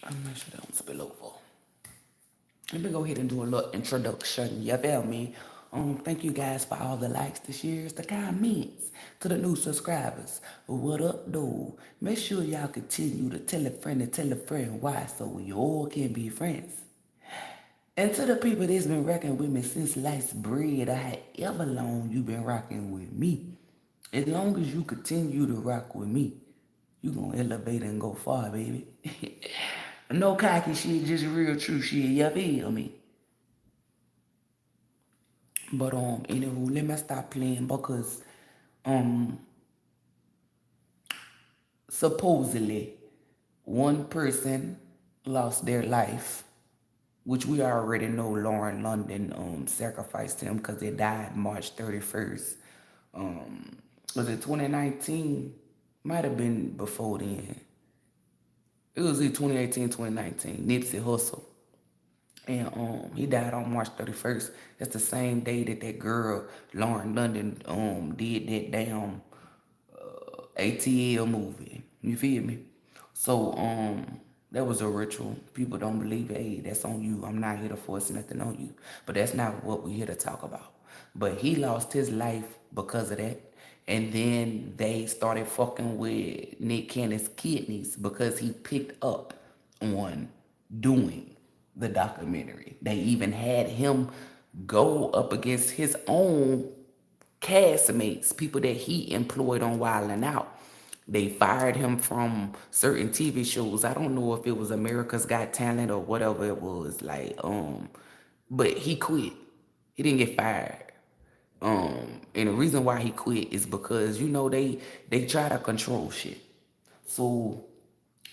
I'm make sure they don't spill over. Let me go ahead and do a little introduction. You feel me? Thank you guys for all the likes, the shares, the comments. To the new subscribers, what up, though? Make sure y'all continue to tell a friend and tell a friend why, so we all can be friends. And to the people that's been rocking with me since sliced bread, or however long you been rocking with me, as long as you continue to rock with me, you gonna elevate and go far, baby. No cocky shit, just real true shit. You feel me? But anywho, let me stop playing because um supposedly one person lost their life, which we already know Lauren London sacrificed him because they died March 31st. Was it 2019? Might have been before then. It was in 2018, 2019. Nipsey Hussle. And he died on March 31st. That's the same day that that girl, Lauren London, did that damn ATL movie. You feel me? So that was a ritual. People don't believe it. Hey, that's on you. I'm not here to force nothing on you. But that's not what we're here to talk about. But he lost his life because of that. And then they started fucking with Nick Cannon's kidneys because he picked up on doing the documentary. They even had him go up against his own castmates, people that he employed on Wild 'N Out. They fired him from certain TV shows. I don't know if it was America's Got Talent or whatever it was. But he quit. He didn't get fired. And the reason why he quit is because they try to control shit. So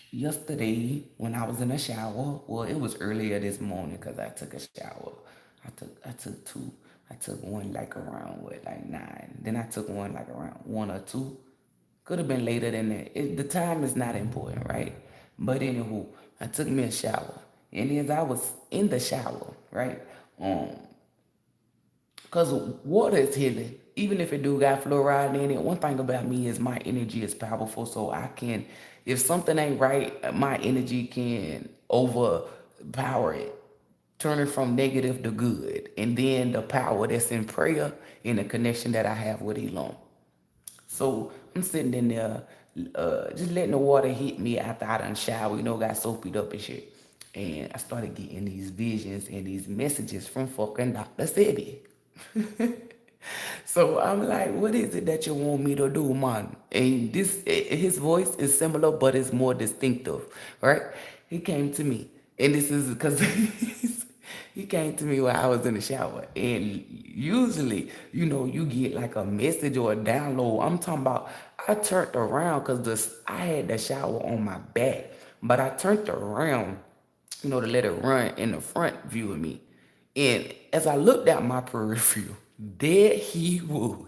yesterday when I was in the shower, well, it was earlier this morning because I took a shower. I took two. I took one like around what, like 9. Then I took one like around 1 or 2. Could have been later than that. The time is not important, right? But anywho, I took me a shower, and as I was in the shower, right? Cause water is healing. Even if it do got fluoride in it, one thing about me is my energy is powerful. So I can, if something ain't right, my energy can overpower it, turn it from negative to good. And then the power that's in prayer and the connection that I have with ELOHYM. So I'm sitting in there, just letting the water hit me after I done shower, got soaped up and shit. And I started getting these visions and these messages from fucking Dr. Sebi. So I'm like, what is it that you want me to do, man? And his voice is similar, but it's more distinctive, right? He came to me, and this is because he came to me while I was in the shower. And usually, you get like a message or a download. I'm talking about, I turned around because I had the shower on my back, but I turned around, to let it run in the front view of me. And as I looked at my peripheral, there he was.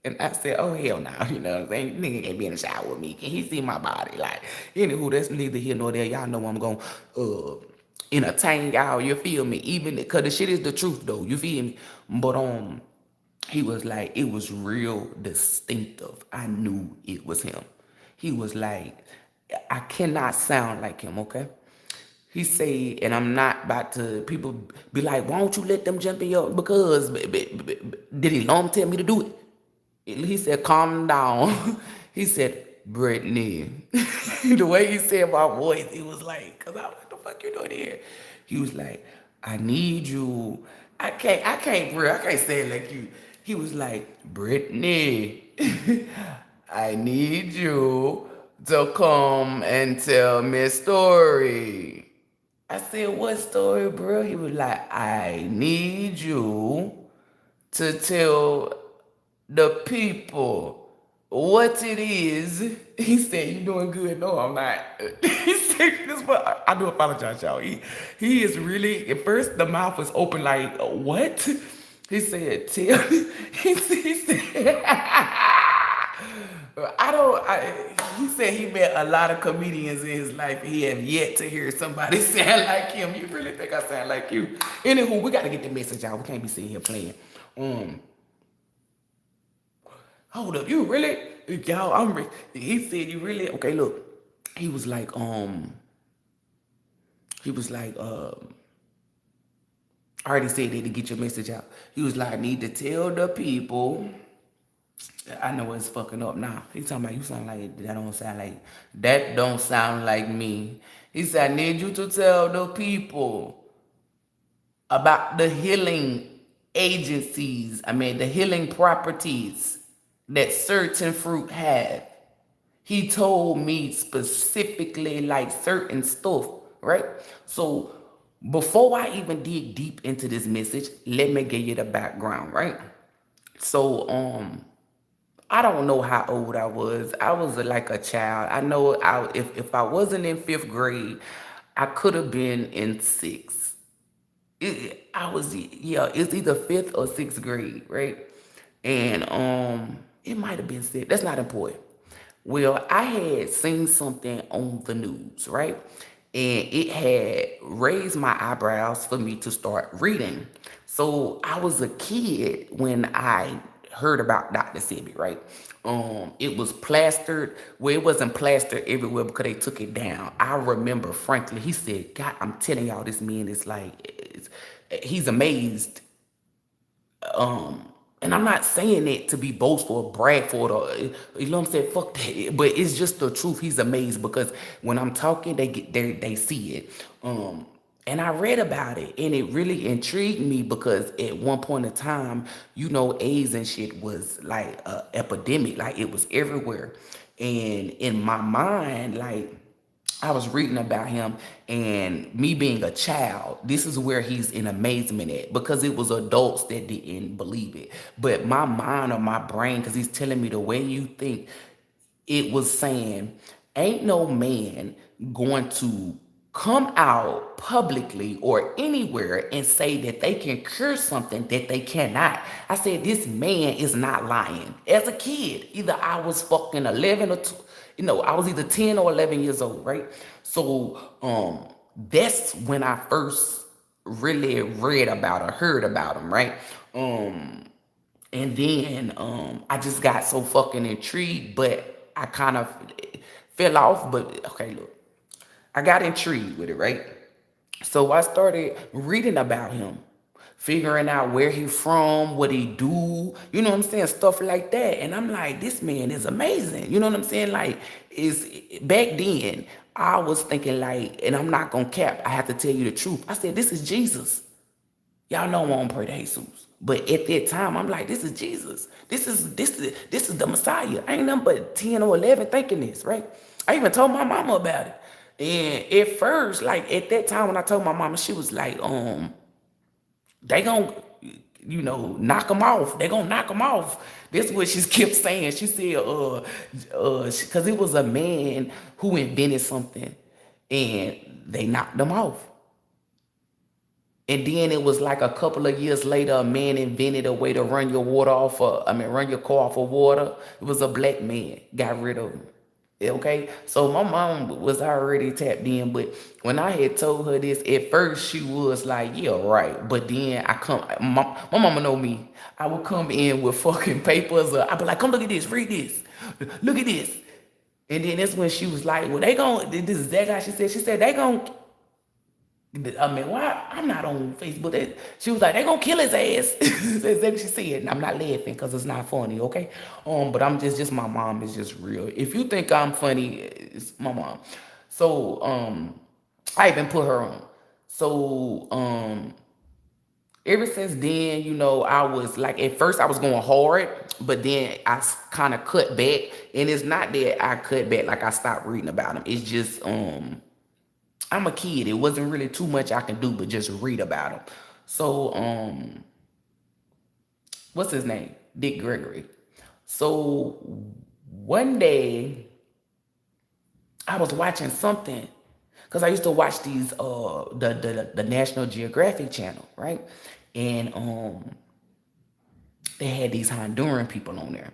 And I said, oh, hell no, you know what I'm saying? Nigga can't be in the shower with me. Can he see my body? Like, anywho, that's neither here nor there. Y'all know I'm going to entertain y'all, you feel me? Even, because the shit is the truth, though, you feel me? But, he was like, it was real distinctive. I knew it was him. He was like, I cannot sound like him, okay? He said, and I'm not about to, people be like, why don't you let them jump in your, because, did he long tell me to do it? He said, calm down. He said, Brittany. The way he said my voice, it was like, because I was like, what the fuck you doing here? He was like, I need you. Bro, I can't say it like you. He was like, Brittany, I need you to come and tell me a story. I said, what story, bro? He was like, I need you to tell the people what it is. He said, you doing good? No, I'm not. He said, this, but I do apologize, y'all. He is really, at first the mouth was open like, what? He said, tell, he said, he said he met a lot of comedians in his life. He have yet to hear somebody sound like him. You really think I sound like you? Anywho, we got to get the message out. We can't be sitting here playing. Hold up, you really? Y'all, he said, you really? Okay, look. He was like, He was like, I already said that to get your message out. He was like, I need to tell the people. I know it's fucking up now. He talking about you sound like that don't sound like me. He said, I need you to tell the people about the healing agencies, the healing properties that certain fruit have. He told me specifically like certain stuff, right? So before I even dig deep into this message, let me give you the background, right? So I don't know how old I was. I was like a child. I know if I wasn't in fifth grade, I could have been in sixth. It's either fifth or sixth grade, right? And it might have been sixth. That's not important. Well, I had seen something on the news, right? And it had raised my eyebrows for me to start reading. So I was a kid when I heard about Dr. Sebi, right? It was plastered. Well, it wasn't plastered everywhere because they took it down. I remember, frankly, he said, God, I'm telling y'all, this man is he's amazed. And I'm not saying it to be boastful or brag for it or you know what I'm saying, fuck that. But it's just the truth. He's amazed because when I'm talking, they see it. And I read about it and it really intrigued me because at one point in time, AIDS and shit was like a epidemic, like it was everywhere. And in my mind, like I was reading about him and me being a child, this is where he's in amazement at because it was adults that didn't believe it. But my mind or my brain, because he's telling me the way you think, it was saying, ain't no man going to come out publicly or anywhere and say that they can cure something that they cannot. I said, this man is not lying. As a kid, either I was fucking 11 or I was either 10 or 11 years old, right? So, that's when I first really read about or heard about him, right? And then I just got so fucking intrigued, but I kind of fell off. But okay, look, I got intrigued with it, right? So I started reading about him, figuring out where he from, what he do, you know what I'm saying, stuff like that. And I'm like, this man is amazing. You know what I'm saying? Like, is back then I was thinking like, and I'm not gonna cap, I have to tell you the truth. I said, this is Jesus. Y'all know I won't pray to Jesus. But at that time, I'm like, this is Jesus. This is the Messiah. I ain't nothing but 10 or 11 thinking this, right? I even told my mama about it. And at first, like at that time when I told my mama, she was like, they gonna, knock him off. They gonna knock him off. That's what she kept saying. She said, because it was a man who invented something and they knocked him off. And then it was like a couple of years later, a man invented a way to run your water off run your car off of water. It was a black man, got rid of him. Okay, so my mom was already tapped in, but when I had told her this, at first she was like, yeah, right. But then my mama know me. I would come in with fucking papers. I'd be like, come look at this, read this, look at this. And then that's when she was like, well, this is that guy. She said, they gon' why? I'm not on Facebook. She was like, they gonna kill his ass. That's exactly what she said. And I'm not laughing because it's not funny, okay? But I'm just my mom is just real. If you think I'm funny, it's my mom. So, I even put her on. So, ever since then, I was like, at first I was going hard, but then I kind of cut back. And it's not that I cut back, like I stopped reading about him. It's just, I'm a kid. It wasn't really too much I can do but just read about him. So, what's his name? Dick Gregory. So one day I was watching something because I used to watch these the National Geographic channel, right? And they had these Honduran people on there.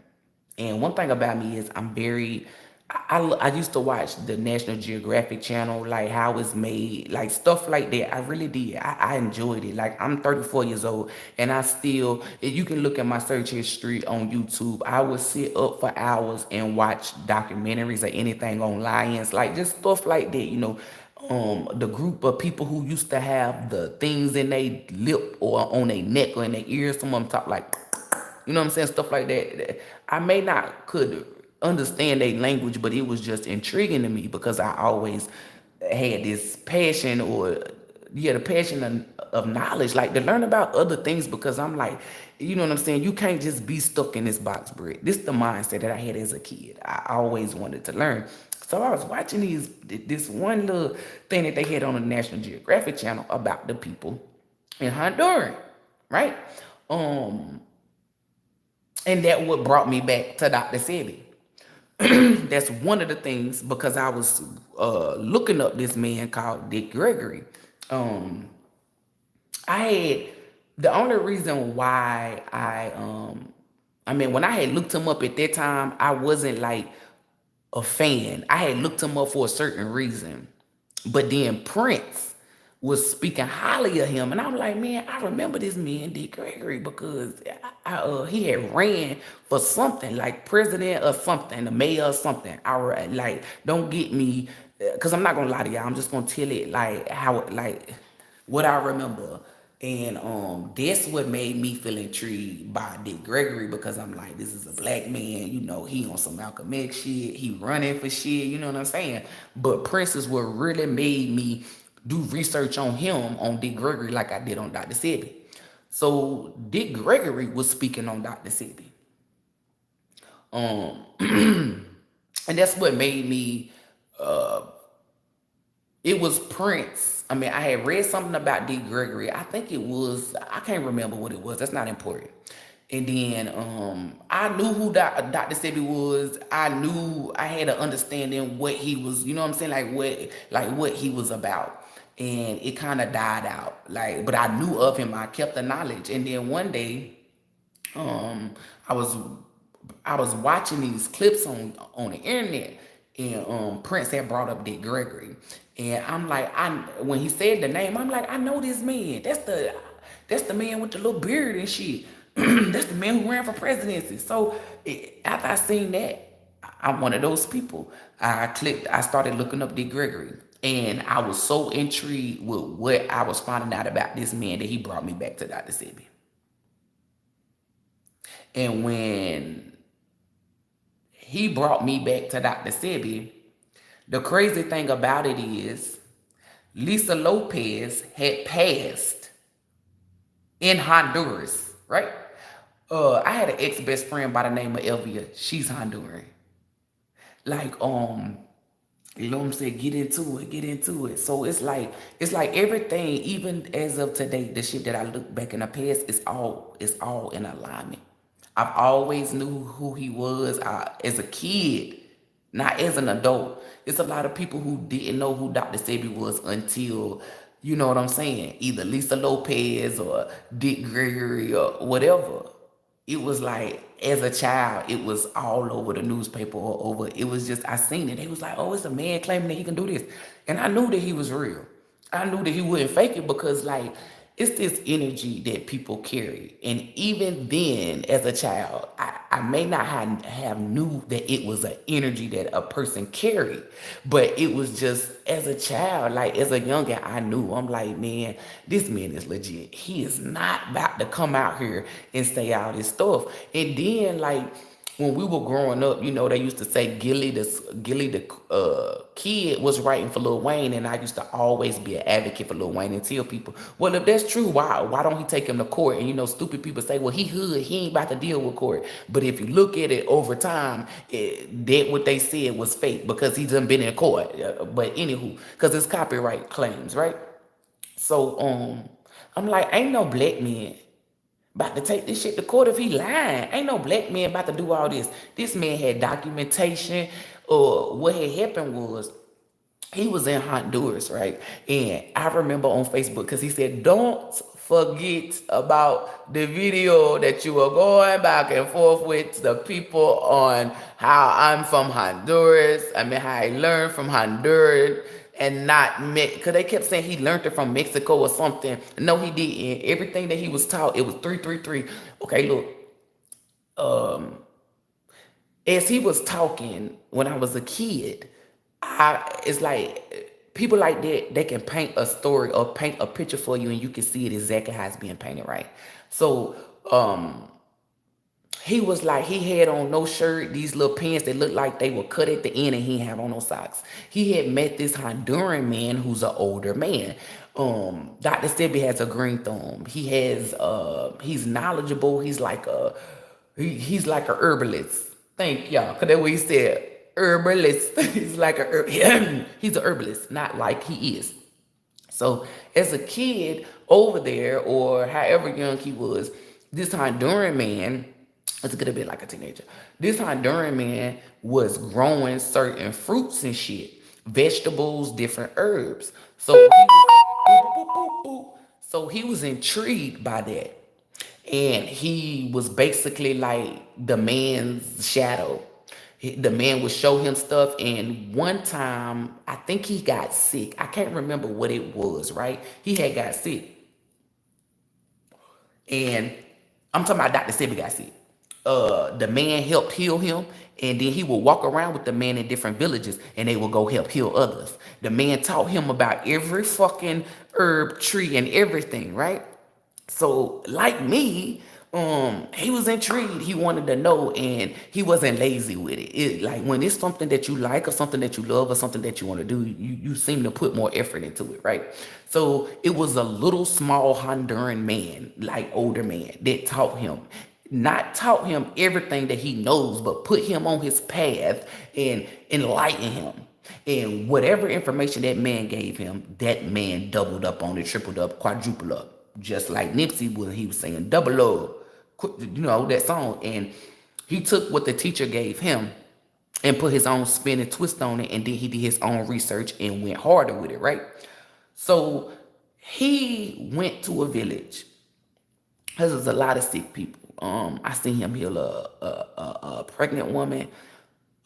And one thing about me is I'm very I used to watch the National Geographic channel, like how it's made, like stuff like that. I really did. I enjoyed it. Like I'm 34 years old, and I still, if you can look at my search history on YouTube, I would sit up for hours and watch documentaries or anything on lions, like just stuff like that. The group of people who used to have the things in their lip or on their neck or in their ears. Some of them talk like, what I'm saying? Stuff like that. I may not could understand their language, but it was just intriguing to me because I always had this passion or yeah, the passion of knowledge, like to learn about other things because I'm like, what I'm saying? You can't just be stuck in this box, Britt. This is the mindset that I had as a kid. I always wanted to learn. So I was watching this one little thing that they had on the National Geographic channel about the people in Honduras, right? Um, and that what brought me back to Dr. Sebi. That's one of the things because I was looking up this man called Dick Gregory. Um, I had the only reason why I mean when I had looked him up at that time, I wasn't like a fan. I had looked him up for a certain reason. But then Prince was speaking highly of him, and I was like, man, I remember this man, Dick Gregory, because he had ran for something like president or something, the mayor or something. Like, don't get me, because I'm not gonna lie to y'all. I'm just gonna tell it like how, like what I remember. And that's what made me feel intrigued by Dick Gregory because I'm like, this is a black man, he on some Malcolm X shit, he running for shit, you know what I'm saying? But Prince is what really made me do research on him, on Dick Gregory, like I did on Dr. Sebi. So Dick Gregory was speaking on Dr. Sebi. And that's what made me it was Prince. I mean, I had read something about D. Gregory. I think it was, I can't remember what it was. That's not important. And then I knew who Dr. Sebi was. I knew I had an understanding what he was, you know what I'm saying? Like what he was about. And it kind of died out. Like, but I knew of him. I kept the knowledge. And then one day, um, I was I was watching these clips on the internet, and Prince had brought up Dick Gregory, and I'm like, when he said the name, I'm like, I know this man. That's the man with the little beard and shit. That's the man who ran for presidency. So after I seen that, I'm one of those people. I started looking up Dick Gregory, and I was so intrigued with what I was finding out about this man that he brought me back to Dr. Sebi. And when he brought me back to Dr. Sebi, the crazy thing about it is Lisa Lopez had passed in Honduras, right? I had an ex-best friend by the name of Elvia. She's Honduran. Like, you know what I'm saying? Get into it. So it's like everything, even as of today, the shit that I look back in the past, it's all in alignment. I've always knew who he was as a kid, not as an adult. It's a lot of people who didn't know who Dr. Sebi was until, you know what I'm saying, either Lisa Lopez or Dick Gregory or whatever. It was like, as a child, it was all over the newspaper or over. It was just, I seen it. It was like, oh, it's a man claiming that he can do this. And I knew that he was real. I knew that he wouldn't fake it because, like, it's this energy that people carry. And even then, as a child, I may not have knew that it was an energy that a person carried. But it was just, as a child, like as a youngin', I knew. I'm like, man, this man is legit. He is not about to come out here and say all this stuff. And then, like, when we were growing up, they used to say Gilly the kid was writing for Lil Wayne, and I used to always be an advocate for Lil Wayne and tell people, well, if that's true, why don't he take him to court? And stupid people say, well, he hood, he ain't about to deal with court. But if you look at it over time, that what they said was fake because he's done been in court. But anywho, because it's copyright claims, right? So I'm like, ain't no black man about to take this shit to court if he lying. Ain't no black man about to do all this. This man had documentation. What had happened was he was in Honduras, right? And I remember on Facebook because he said, don't forget about the video that you were going back and forth with the people on how I'm from Honduras. I mean, how I learned from Honduras and not because they kept saying he learned it from Mexico or something. No, he didn't. Everything that he was taught, it was 333. Okay, look. As he was talking when I was a kid, it's like people like that, they can paint a story or paint a picture for you and you can see it exactly how it's being painted, right? So he was like, he had on no shirt, these little pants that looked like they were cut at the end, and he didn't have on no socks. He had met this Honduran man who's an older man. Dr. Sebi has a green thumb. He has he's knowledgeable. He's like a herbalist. Thank y'all, cause that's what he said. Herbalist. He's like he's a herbalist, not like he is. So as a kid over there, or however young he was, this Honduran man, it's gonna be like a teenager. This Honduran man was growing certain fruits and shit, vegetables, different herbs. So he was intrigued by that. And he was basically like the man's shadow. The man would show him stuff, and one time I think he got sick. I can't remember what it was, right? He had got sick, and I'm talking about Dr. Sebi got sick. The man helped heal him, and then he would walk around with the man in different villages, and they would go help heal others. The man taught him about every fucking herb, tree, and everything, right? So, like me, he was intrigued. He wanted to know, and he wasn't lazy with it. Like when it's something that you like, or something that you love, or something that you want to do, you seem to put more effort into it, right? So it was a little small Honduran man, like older man, that taught him. Not taught him everything that he knows, but put him on his path and enlighten him. And whatever information that man gave him, that man doubled up on it, tripled up, quadrupled up. Just like Nipsey when he was saying double O, you know, that song. And he took what the teacher gave him and put his own spin and twist on it, and then he did his own research and went harder with it, right? So he went to a village. There's a lot of sick people. I seen him heal a pregnant woman,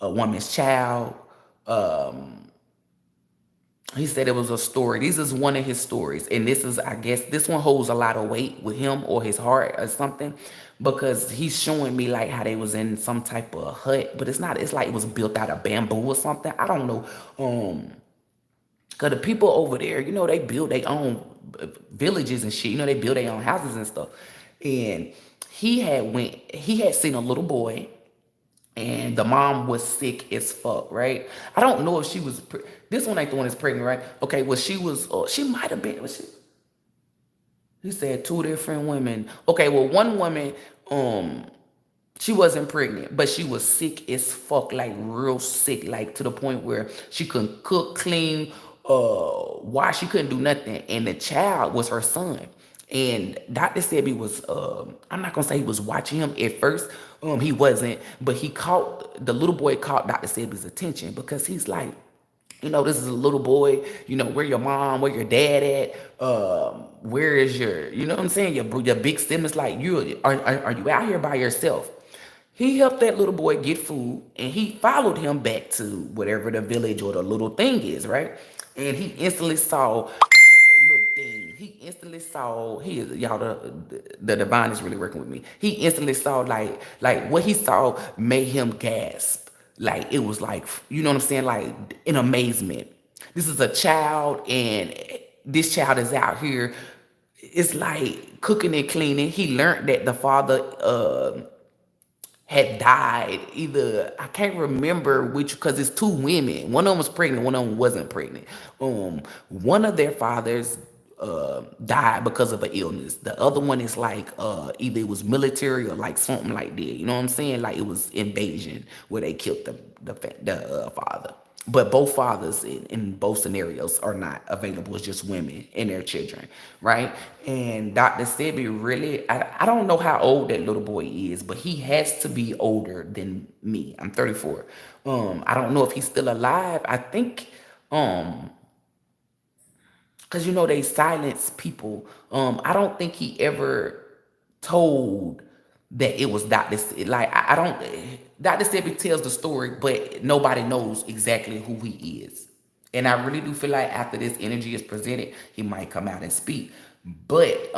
a woman's child. He said it was a story. This is one of his stories. And this is, I guess, this one holds a lot of weight with him or his heart or something, because he's showing me like how they was in some type of hut, but it's not, it's like it was built out of bamboo or something. I don't know. Because the people over there, you know, they build their own villages and shit. You know, they build their own houses and stuff. And he had seen a little boy, and the mom was sick as fuck, right? I don't know if she was, this one ain't the one that's pregnant, right? Okay, well, she might have been, he said two different women. Okay, well, one woman, she wasn't pregnant, but she was sick as fuck, like real sick, like to the point where she couldn't cook, clean, wash, she couldn't do nothing. And the child was her son. And Dr. Sebi was, I'm not gonna say he was watching him at first. He wasn't, but the little boy caught Dr. Sebi's attention, because he's like, you know, this is a little boy, you know, where your mom, where your dad at, where is you know what I'm saying? Your big sibling, like, are you out here by yourself? He helped that little boy get food, and he followed him back to whatever the village or the little thing is, right? And he instantly saw, y'all, the divine is really working with me. He instantly saw like what he saw made him gasp. Like it was like, you know what I'm saying, like in amazement. This is a child, and this child is out here. It's like cooking and cleaning. He learned that the father had died. Either, I can't remember which, because it's two women. One of them was pregnant, one of them wasn't pregnant. One of their fathers died because of an illness. The other one is like either it was military or like something like that. You know what I'm saying? Like it was invasion where they killed the father. But both fathers in both scenarios are not available. It's just women and their children, right? And Dr. Sebi really, I don't know how old that little boy is, but he has to be older than me. I'm 34. I don't know if he's still alive. I think Because you know they silence people. I don't think he ever told that it was Dr. Like I don't. Dr. Sebi tells the story, but nobody knows exactly who he is. And I really do feel like after this energy is presented, he might come out and speak. But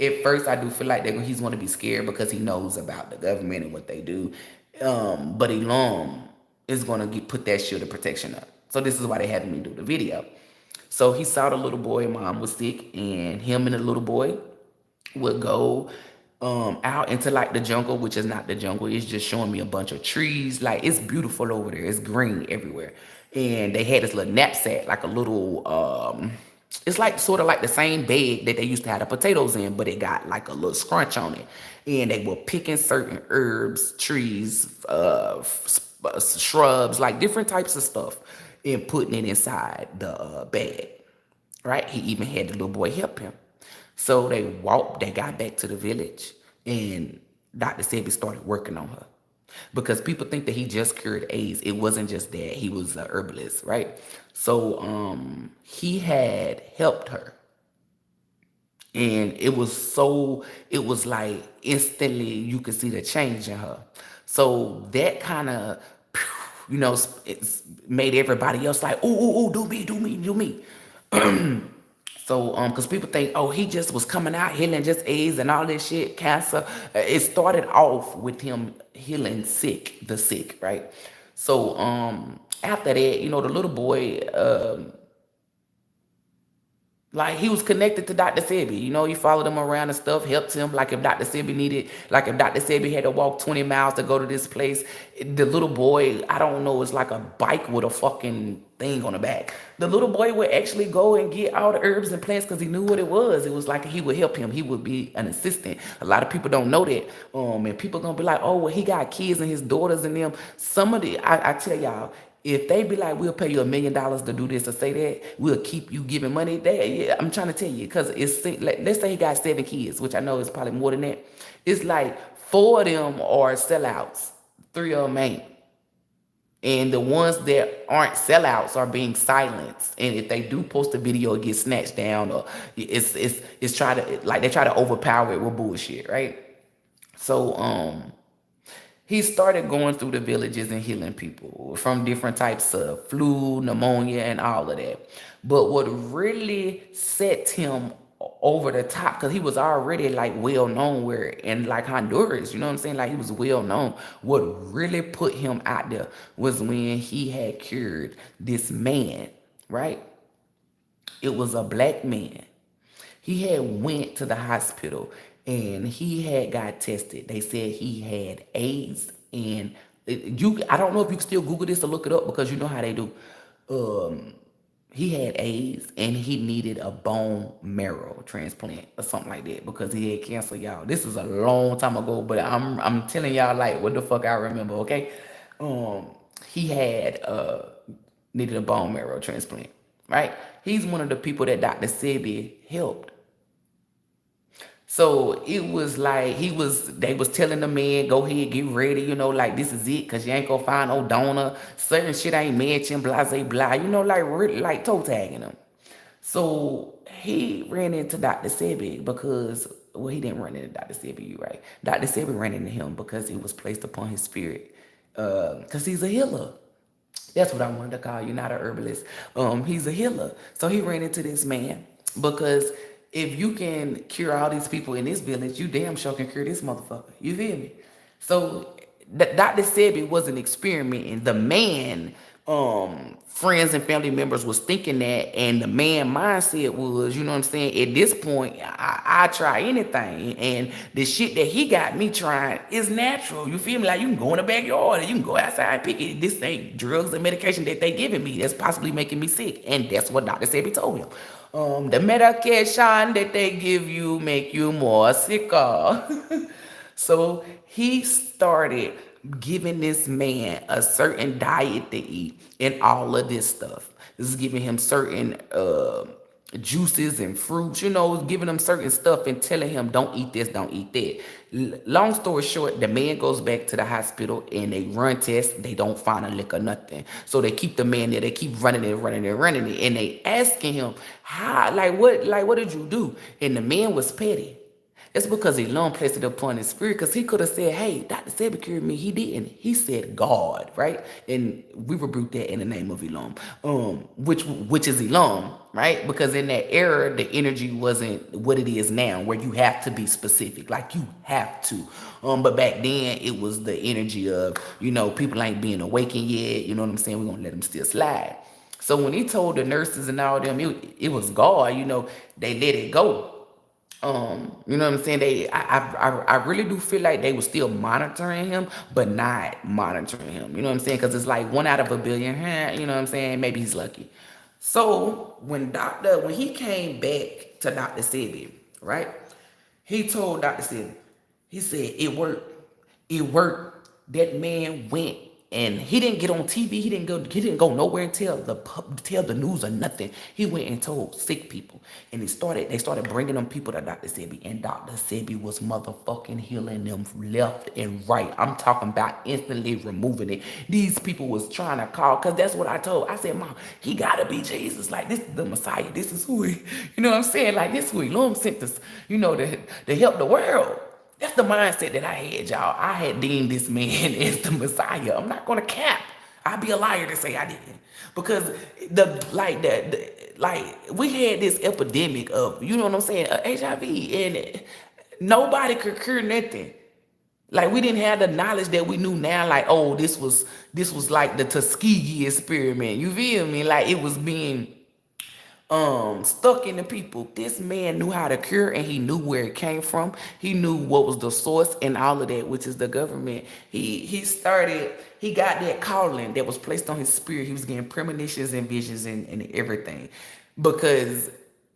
at first I do feel like that he's going to be scared because he knows about the government and what they do. But ELOHYM is going to put that shield of protection up. So this is why they had me do the video. So he saw the little boy, mom was sick, and him and the little boy would go out into like the jungle, which is not the jungle. It's just showing me a bunch of trees. Like it's beautiful over there. It's green everywhere. And they had this little knapsack, like a little it's like sort of like the same bag that they used to have the potatoes in, but it got like a little scrunch on it. And they were picking certain herbs, trees, shrubs, like different types of stuff, and putting it inside the bag. Right? He even had the little boy help him. So they got back to the village, and Dr. Sebi started working on her. Because people think that he just cured AIDS. It wasn't just that. He was a herbalist, right? So he had helped her. And it was like instantly you could see the change in her. So that kind of, it's made everybody else like, ooh, do me. So, because people think, oh, he just was coming out healing just AIDS and all this shit, cancer. It started off with him healing the sick, right? So, after that, the little boy, like he was connected to Dr. Sebi. He followed him around and stuff, helped him. Like if Dr. Sebi had to walk 20 miles to go to this place, the little boy, I don't know, it's like a bike with a fucking thing on the back. The little boy would actually go and get all the herbs and plants because he knew what it was. It was like he would help him. He would be an assistant. A lot of people don't know that. And people gonna be like, oh, well, he got kids and his daughters and them. I tell y'all, if they be like, we'll pay you $1 million to do this or say that, we'll keep you giving money. Yeah, I'm trying to tell you, because let's say he got 7 kids, which I know is probably more than that. It's like 4 of them are sellouts, 3 of them ain't. And the ones that aren't sellouts are being silenced. And if they do post a video, it gets snatched down, or it's they try to overpower it with bullshit, right? So he started going through the villages and healing people from different types of flu, pneumonia, and all of that. But what really set him over the top, because he was already like well known where in like Honduras, you know what I'm saying? Like he was well known. What really put him out there was when he had cured this man, right? It was a black man. He had went to the hospital and he had got tested. They said he had AIDS, and I don't know if you can still Google this or look it up because you know how they do. He had AIDS and he needed a bone marrow transplant or something like that because he had cancer, y'all. This is a long time ago, but I'm telling y'all like what the fuck I remember, okay? He had needed a bone marrow transplant, right? He's one of the people that Dr. Sebi helped. So it was like they was telling the man, go ahead, get ready, like this is it, cause you ain't gonna find no donor. Certain shit ain't mentioned, blah, blah, like toe tagging him. So he ran into Dr. Sebi because, well, he didn't run into Dr. Sebi, you right. Dr. Sebi ran into him because it was placed upon his spirit. Cause he's a healer. That's what I wanted to call you, not a herbalist. He's a healer. So he ran into this man because if you can cure all these people in this village, you damn sure can cure this motherfucker. You feel me? So Dr. Sebi wasn't experimenting. The man, friends and family members was thinking that, and the man mindset was, you know what I'm saying? At this point, I try anything, and the shit that he got me trying is natural. You feel me? Like you can go in the backyard and you can go outside and pick it. This ain't drugs and medication that they giving me that's possibly making me sick, and that's what Dr. Sebi told him. The medication that they give you make you more sicker. So he started giving this man a certain diet to eat and all of this stuff. This is giving him certain juices and fruits, you know, giving him certain stuff and telling him, don't eat this, don't eat that. Long story short, the man goes back to the hospital and they run tests. They don't find a lick or nothing. So they keep the man there. They keep running it, running it, running it. And they asking him, how, what did you do? And the man was petty. It's because he long placed it upon his spirit, because he could have said, hey, Dr. Sebi cured me. He didn't. He said God, right? And we rebuke that in the name of ELOHYM, which is ELOHYM, right? Because in that era, the energy wasn't what it is now, where you have to be specific, like you have to. But back then, it was the energy of, you know, people ain't being awakened yet. You know what I'm saying? We're going to let them still slide. So when he told the nurses and all them, it was God, you know, they let it go. You know what I'm saying? I really do feel like they were still monitoring him, but not monitoring him. You know what I'm saying? Because it's like 1 out of 1 billion. You know what I'm saying? Maybe he's lucky. So when he came back to Dr. Sebi, right? He told Dr. Sebi, he said it worked. It worked. That man went and he didn't get on TV. He didn't go nowhere and tell the news or nothing. He went and told sick people, and they started bringing them people to Dr. Sebi, and Dr. Sebi was motherfucking healing them left and right. I'm talking about instantly removing it. These people was trying to call, because that's what I told. I said, Mom, he gotta be Jesus. Like, this is the Messiah. This is who he, you know what I'm saying? Like, this is who ELOHYM sent us, you know, to help the world. That's the mindset that I had, y'all. I had deemed this man as the Messiah. I'm not gonna cap. I'd be a liar to say I didn't, because we had this epidemic of, you know what I'm saying, HIV, and nobody could cure nothing. Like, we didn't have the knowledge that we knew now. Like, oh, this was like the Tuskegee experiment. You feel me? Like, it was being stuck in the people. This man knew how to cure, and he knew where it came from. He knew what was the source and all of that, which is the government. He got that calling that was placed on his spirit. He was getting premonitions and visions and everything, because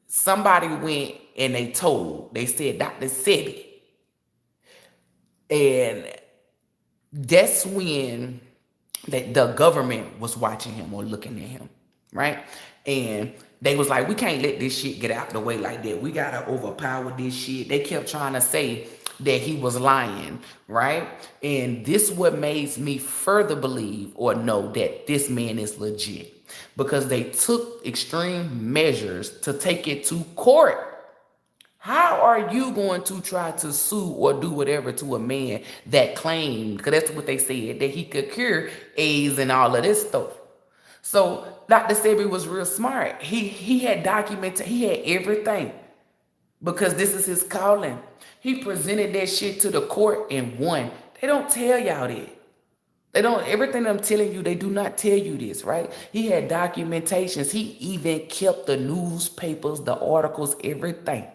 somebody went and they said Dr. Sebi, and that's when the government was watching him or looking at him, right? And they was like, we can't let this shit get out the way like that. We gotta overpower this shit. They kept trying to say that he was lying, right? And this what makes me further believe or know that this man is legit, because they took extreme measures to take it to court. How are you going to try to sue or do whatever to a man that claimed, because that's what they said, that he could cure AIDS and all of this stuff? So Dr. Sebi was real smart. He had documented, he had everything, because this is his calling. He presented that shit to the court and won. They don't tell y'all that. They don't, everything I'm telling you, they do not tell you this, right? He had documentations. He even kept the newspapers, the articles, everything.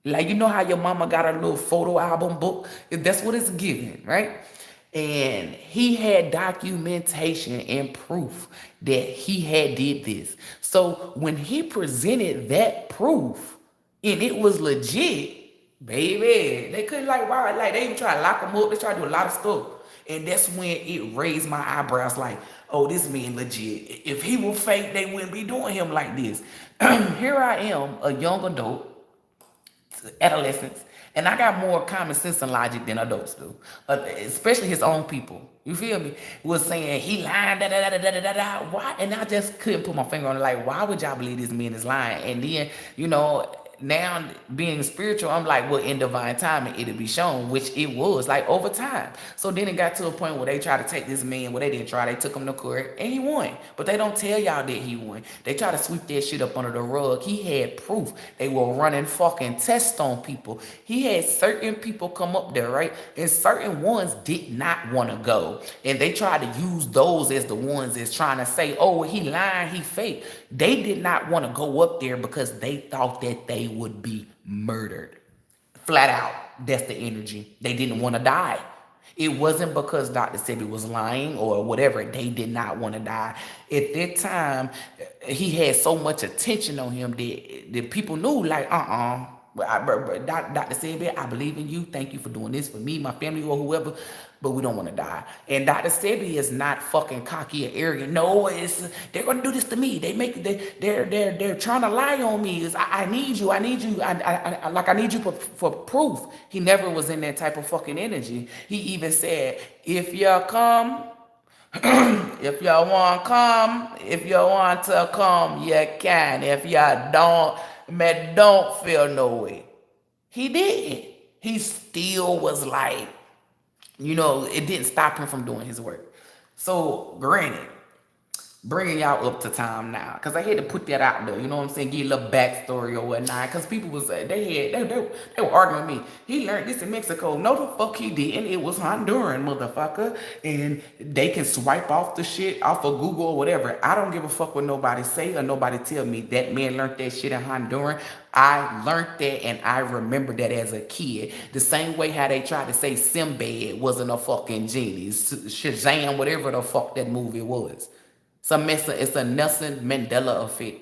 Like, you know how your mama got a little photo album book? That's what it's giving, right? And he had documentation and proof that he had did this. So when he presented that proof and it was legit, baby, they couldn't they even try to lock him up. They try to do a lot of stuff. And that's when it raised my eyebrows, like, oh, this man legit. If he were fake, they wouldn't be doing him like this. Here I am, a young adult, adolescents, and I got more common sense and logic than adults do, especially his own people. You feel me? Was saying he lying, da da da da da da da. Why? And I just couldn't put my finger on it. Like, why would y'all believe this man is lying? And then, you know, now being spiritual, I'm like, well, in divine timing, it'll be shown, which it was, like, over time. So then it got to a point where they tried to take this man. Well, they didn't try. They took him to court, and he won. But they don't tell y'all that he won. They try to sweep that shit up under the rug. He had proof. They were running fucking tests on people. He had certain people come up there, right? And certain ones did not want to go. And they tried to use those as the ones that's trying to say, oh, he lying, he fake. They did not want to go up there because they thought that they would be murdered. Flat out, that's the energy. They didn't want to die. It wasn't because Dr. Sebi was lying or whatever. They did not want to die. At that time, he had so much attention on him that people knew, like, Dr. Sebi, I believe in you. Thank you for doing this for me, my family, or whoever. But we don't want to die. And Dr. Sebi is not fucking cocky or arrogant. No, it's they're gonna do this to me. They're trying to lie on me. It's, I need you. I need you. I need you for proof. He never was in that type of fucking energy. He even said, if you come. If you want to come, you can. If you don't, man, don't feel no way. He did. He still was like, it didn't stop him from doing his work. So, granted, bringing y'all up to time now, because I had to put that out there, you know what I'm saying, give you a little backstory or whatnot, because people was, they were arguing with me. He learned this in Mexico. No, the fuck he didn't. It was Honduran, motherfucker, and they can swipe off the shit off of Google or whatever. I don't give a fuck what nobody say or nobody tell me. That man learned that shit in Honduran. I learned that and I remember that as a kid. The same way how they tried to say Sinbad wasn't a fucking genie. Shazam, whatever the fuck that movie was. It's a Nelson Mandela effect.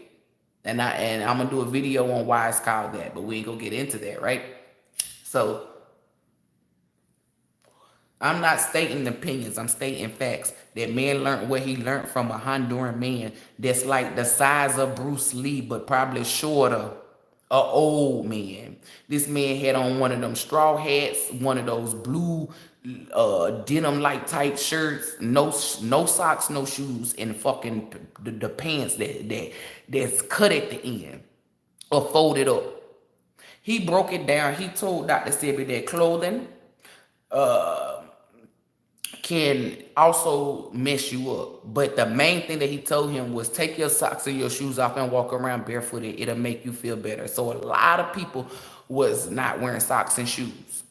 And I'm gonna do a video on why it's called that, but we ain't gonna get into that, right? So I'm not stating opinions, I'm stating facts. That man learned what he learned from a Honduran man that's like the size of Bruce Lee, but probably shorter. A old man. This man had on one of them straw hats, one of those blue denim like type shirts, no socks, no shoes, and fucking the pants that's cut at the end or folded up. He broke it down. He told Dr. Sebi that clothing can also mess you up. But the main thing that he told him was take your socks and your shoes off and walk around barefooted. It'll make you feel better. So a lot of people was not wearing socks and shoes.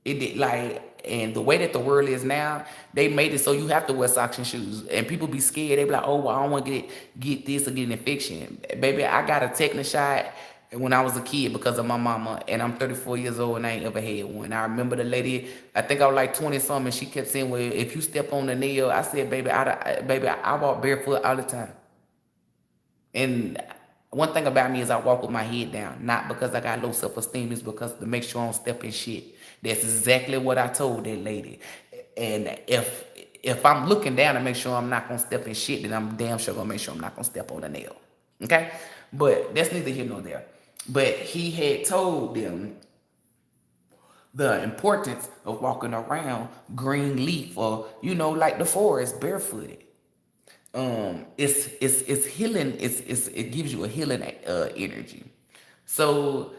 It did and the way that the world is now, they made it so you have to wear socks and shoes. And people be scared. They be like, oh, well, I don't want to get this or get an infection. Baby, I got a tetanus shot when I was a kid because of my mama, and I'm 34 years old and I ain't ever had one. I remember the lady, I think I was like 20 something, she kept saying, well, if you step on the nail, I said, baby, I walk barefoot all the time. And one thing about me is I walk with my head down, not because I got low self-esteem, it's because to make sure I don't step in shit. That's exactly what I told that lady. And if I'm looking down to make sure I'm not gonna step in shit, then I'm damn sure gonna make sure I'm not gonna step on the nail. Okay? But that's neither here nor there. But he had told them the importance of walking around green leaf or, like the forest barefooted. It's healing. It gives you a healing energy. So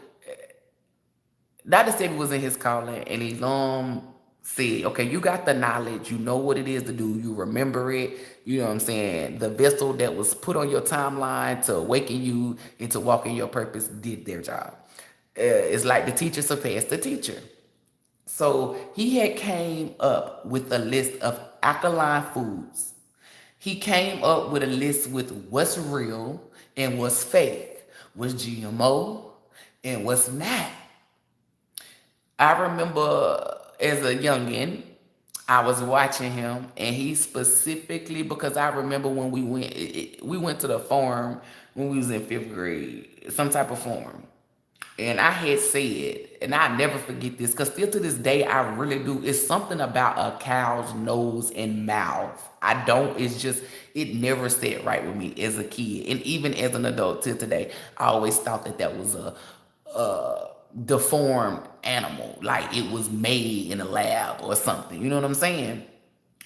Dr. Sebi was in his calling, and he said, okay, you got the knowledge, you know what it is to do, you remember it, you know what I'm saying? The vessel that was put on your timeline to awaken you into walking your purpose did their job. It's like the teacher surpassed the teacher. So he had came up with a list of alkaline foods. He came up with a list with what's real and what's fake, what's GMO and what's not. I remember as a youngin', I was watching him, and he specifically, because I remember when we went to the farm when we was in 5th grade, some type of farm. And I had said, and I never forget this, because still to this day, I really do. It's something about a cow's nose and mouth. It never sat right with me as a kid. And even as an adult till today, I always thought that was a deformed animal, like it was made in a lab or something. You know what I'm saying?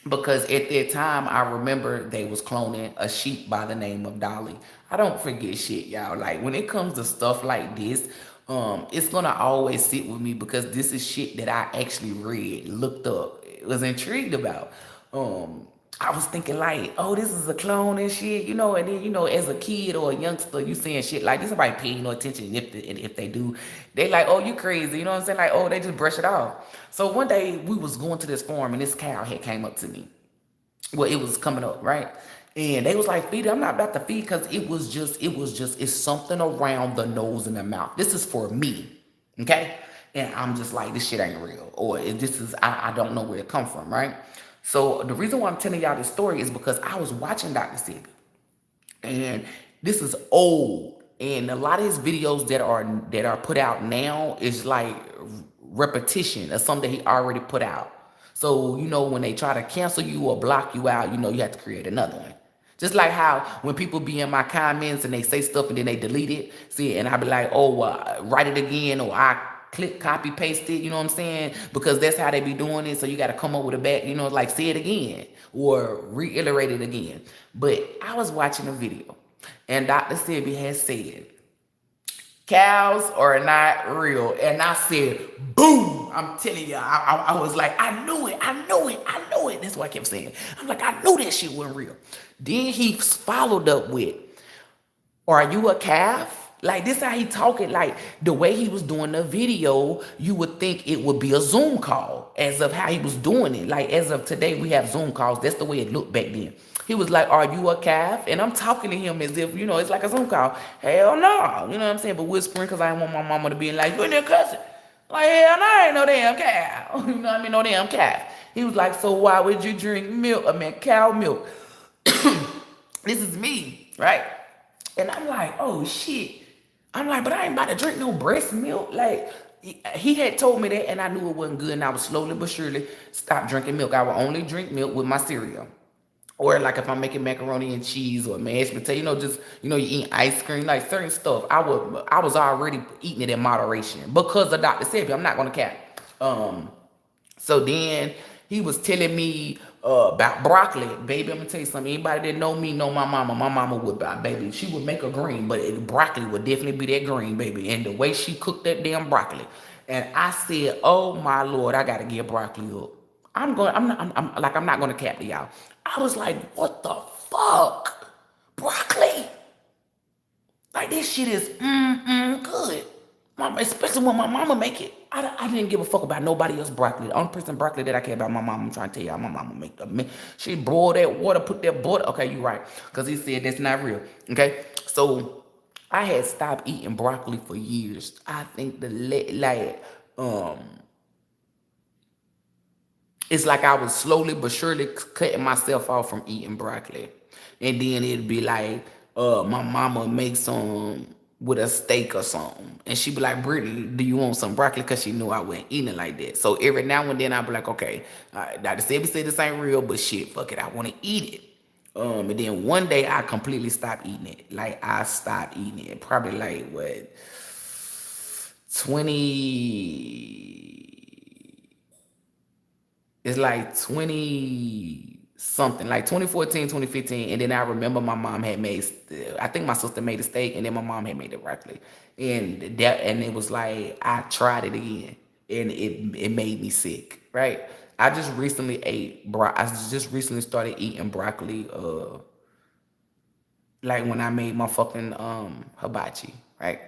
Because at that time, I remember they was cloning a sheep by the name of Dolly. I don't forget shit, y'all. Like when it comes to stuff like this, it's gonna always sit with me because this is shit that I actually read, looked up, was intrigued about. I was thinking like, oh, this is a clone and shit, and then, as a kid or a youngster, you saying shit like this, somebody paying no attention. If they do, they like, oh, you crazy, you know what I'm saying? Like, oh, they just brush it off. So one day we was going to this farm and this cow had came up to me. Well, it was coming up, right? And they was like, feed it. I'm not about to feed because it's something around the nose and the mouth. This is for me, okay? And I'm just like, this shit ain't real. Or I don't know where it come from, right? So the reason why I'm telling y'all this story is because I was watching Dr. Sebi. And this is old. And a lot of his videos that are put out now is like repetition of something he already put out. So, you know, when they try to cancel you or block you out, you know, you have to create another one. Just like how when people be in my comments and they say stuff and then they delete it, see, and I be like, oh, write it again, or I click copy paste it, you know what I'm saying? Because that's how they be doing it. So you got to come up with a back, you know, like say it again or reiterate it again. But I was watching a video and Dr. Sebi has said, cows are not real. And I said, boom. I'm telling you, I was like, I knew it. That's what I kept saying. I'm like, I knew that shit wasn't real. Then he followed up with, are you a calf? Like, this how he talking. Like, the way he was doing the video, you would think it would be a Zoom call as of how he was doing it. Like, as of today, we have Zoom calls. That's the way it looked back then. He was like, are you a calf? And I'm talking to him as if, you know, it's like a Zoom call. Hell no. You know what I'm saying? But whispering because I didn't want my mama to be like, you in there cussing. Like, hell no, I ain't no damn cow. You know what I mean? No damn calf. He was like, so why would you drink milk? I mean, cow milk. This is me, right? And I'm like, oh shit. I'm like, but I ain't about to drink no breast milk. Like, he had told me that, and I knew it wasn't good, and I was slowly but surely stop drinking milk. I would only drink milk with my cereal. Or like if I'm making macaroni and cheese or mashed potato, you know, just, you know, you eat ice cream, like certain stuff. I was already eating it in moderation because of Dr. Sebi. I'm not gonna cap. So then he was telling me about broccoli. Baby, I'm gonna tell you something. Anybody that know me know my mama. My mama would, baby, she would make a green, but broccoli would definitely be that green, baby. And the way she cooked that damn broccoli. And I said, oh my Lord, I gotta give broccoli up. I'm not gonna cap to y'all. I was like, what the fuck? Broccoli? Like, this shit is good. Mama, especially when my mama make it. I didn't give a fuck about nobody else broccoli. The only person broccoli that I care about, my mama. I'm trying to tell y'all, my mama make the, she boiled that water, put that butter. Okay, you right. Because he said that's not real. Okay? So, I had stopped eating broccoli for years. I think it's like I was slowly but surely cutting myself off from eating broccoli. And then it'd be like, my mama make some with a steak or something. And she'd be like, Brittany, do you want some broccoli? Because she knew I wasn't eating it like that. So every now and then I'd be like, okay, Dr. Sebi said this ain't real, but shit, fuck it, I want to eat it. And then one day I completely stopped eating it. Like, I stopped eating it. Probably like, what, 20... It's like 20 something, like 2014, 2015. And then I remember my mom had made, I think my sister made a steak, and then my mom had made the broccoli. And it was like, I tried it again, and it made me sick, right? I just recently started eating broccoli, like when I made my fucking hibachi, right?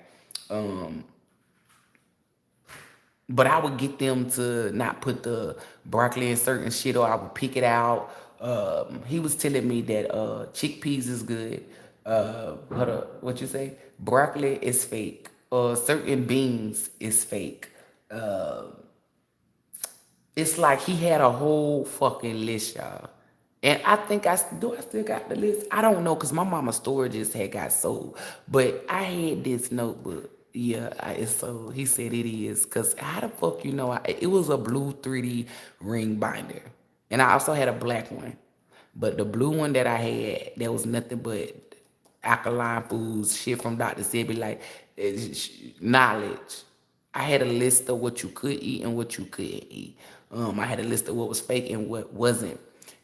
But I would get them to not put the broccoli in certain shit, or I would pick it out. He was telling me that chickpeas is good. What you say? Broccoli is fake. Certain beans is fake. It's like he had a whole fucking list, y'all. And I think I still got the list. I don't know, because my mama's storages had got sold. But I had this notebook. Yeah, it's sold. He said it is. Because how the fuck you know? It was a blue 3D ring binder. And I also had a black one. But the blue one that I had, there was nothing but alkaline foods, shit from Dr. Sebi, like knowledge. I had a list of what you could eat and what you couldn't eat. I had a list of what was fake and what wasn't.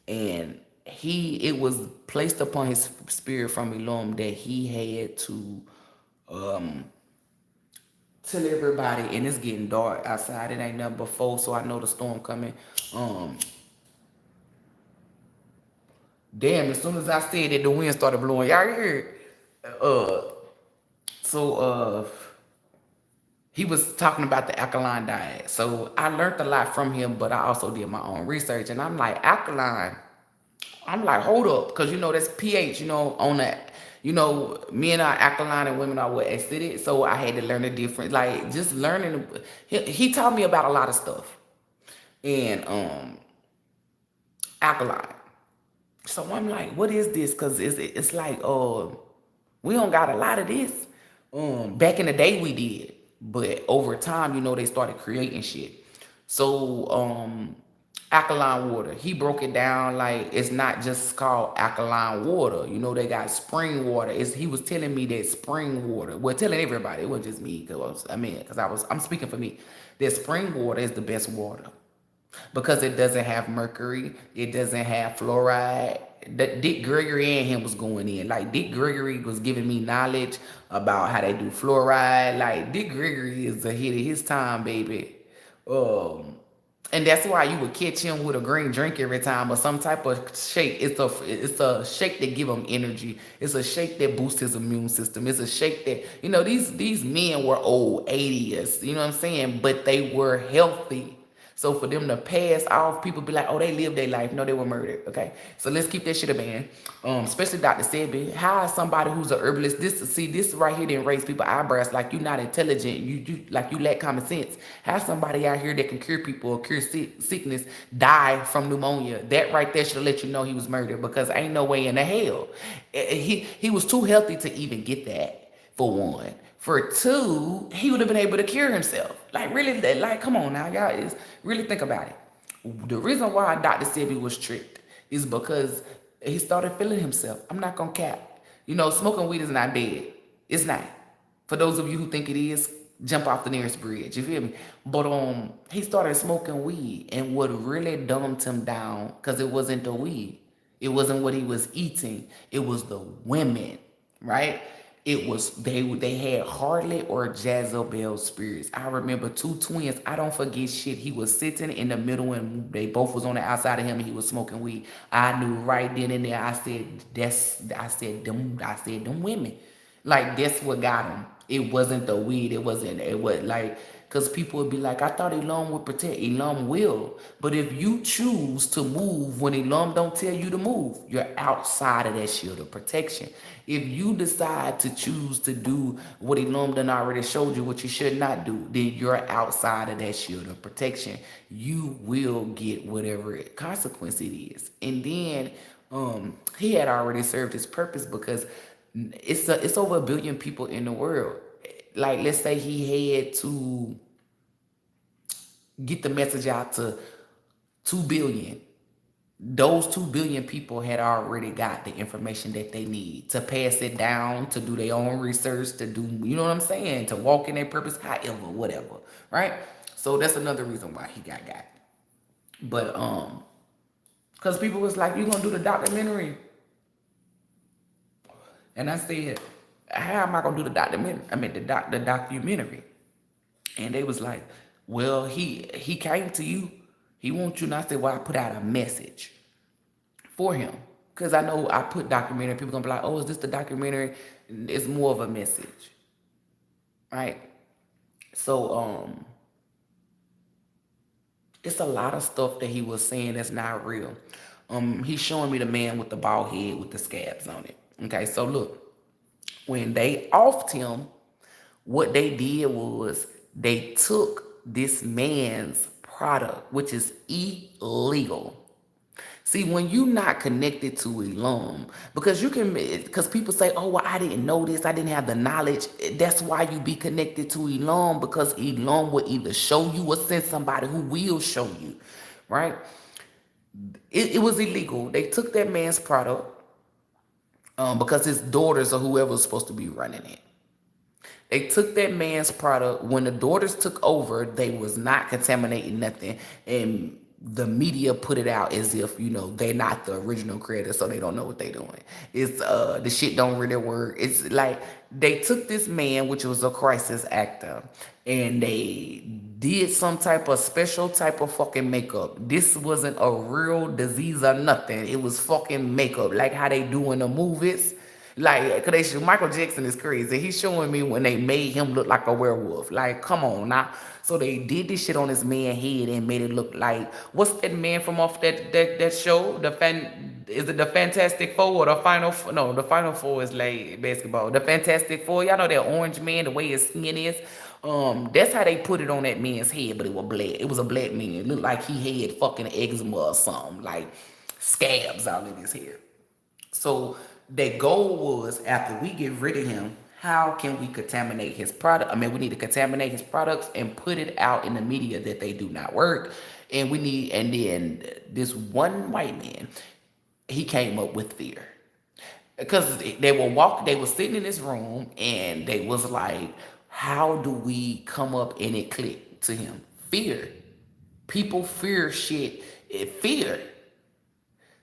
And it was placed upon his spirit from ELOHYM that he had to tell everybody, and it's getting dark outside. It ain't nothing but 4, so I know the storm coming. Damn, as soon as I said that, the wind started blowing. Y'all heard? He was talking about the alkaline diet. So I learned a lot from him, but I also did my own research. And I'm like, alkaline. I'm like, hold up. Because, you know, that's pH, you know, on that. You know, men are alkaline and women are what, acidic. So I had to learn the difference. Like, just learning. He taught me about a lot of stuff. And alkaline. So I'm like, what is this? Because it's like, we don't got a lot of this. Back in the day we did, but over time, you know, they started creating shit. So alkaline water, he broke it down like it's not just called alkaline water. You know, they got spring water. He was telling me that spring water, well, telling everybody, it wasn't just me, because I'm speaking for me, that spring water is the best water because it doesn't have mercury, it doesn't have fluoride. Dick Gregory and him was going in. Like, Dick Gregory was giving me knowledge about how they do fluoride. Like, Dick Gregory is ahead of his time, baby. Um, and that's why you would catch him with a green drink every time or some type of shake. It's a shake that give him energy. It's a shake that boosts his immune system. It's a shake that, you know, these men were old 80s, you know what I'm saying? But they were healthy. So for them to pass off, people be like, oh, they lived their life. No, they were murdered. Okay. So let's keep that shit a band. Especially Dr. Sebi. How is somebody who's an herbalist, this right here didn't raise people eyebrows like you're not intelligent. You like you lack common sense. How somebody out here that can cure people or cure sickness die from pneumonia? That right there should let you know he was murdered, because ain't no way in the hell. He was too healthy to even get that, for one. For two, he would have been able to cure himself. Like, really, like, come on now, y'all. Really think about it. The reason why Dr. Sebi was tricked is because he started feeling himself. I'm not gonna cap. You know, smoking weed is not dead. It's not. For those of you who think it is, jump off the nearest bridge. You feel me? But he started smoking weed, and what really dumbed him down, because it wasn't the weed, it wasn't what he was eating, it was the women, right? It was they had Harley or Jezebel spirits. I remember two twins. I don't forget shit. He was sitting in the middle and they both was on the outside of him and he was smoking weed. I knew right then and there. I said them women. Like, that's what got him. It wasn't the weed. It was like, because people would be like, I thought ELOHYM would protect. ELOHYM will. But if you choose to move when ELOHYM don't tell you to move, you're outside of that shield of protection. If you decide to choose to do what ELOHYM done already showed you what you should not do, then you're outside of that shield of protection. You will get whatever consequence it is. And then he had already served his purpose, because it's over 1 billion people in the world. Like, let's say he had to get the message out to 2 billion. Those 2 billion people had already got the information that they need to pass it down, to do their own research, to do, you know what I'm saying, to walk in their purpose, however, whatever, right? So that's another reason why he got. But because people was like, you gonna do the documentary? And I said, how am I gonna do the documentary? I mean, the documentary. And they was like, well, he came to you. He wants you. And I said, well, I put out a message for him. Because I know I put documentary. People gonna be like, oh, is this the documentary? It's more of a message. Right? So, it's a lot of stuff that he was saying that's not real. He's showing me the man with the bald head with the scabs on it. Okay, so look, when they offed him, what they did was they took this man's product, which is illegal. See, when you're not connected to ELOHYM, because people say, oh, well, I didn't know this, I didn't have the knowledge. That's why you be connected to ELOHYM, because ELOHYM will either show you or send somebody who will show you, right? It was illegal. They took that man's product because his daughters or whoever was supposed to be running it. They took that man's product. When the daughters took over, they was not contaminating nothing. And the media put it out as if, you know, they're not the original creator, so they don't know what they're doing. It's the shit don't really work. It's like they took this man, which was a crisis actor, and they did some type of special type of fucking makeup. This wasn't a real disease or nothing. It was fucking makeup, like how they do in the movies. Like, cause Michael Jackson is crazy. He's showing me when they made him look like a werewolf. Like, come on now. So they did this shit on his man head and made it look like, what's that man from off that show? Is it the Fantastic Four or the Final? No, the Final Four is like basketball. The Fantastic Four, y'all know that orange man, the way his skin is. That's how they put it on that man's head, but it was black. It was a black man. It looked like he had fucking eczema or something, like scabs all in his hair. So their goal was, after we get rid of him, how can we contaminate his product? I mean, we need to contaminate his products and put it out in the media that they do not work. And we need, and then this one white man, he came up with fear. Because they were sitting in this room and they was like, how do we come up, and it clicked to him. Fear. People fear shit. Fear.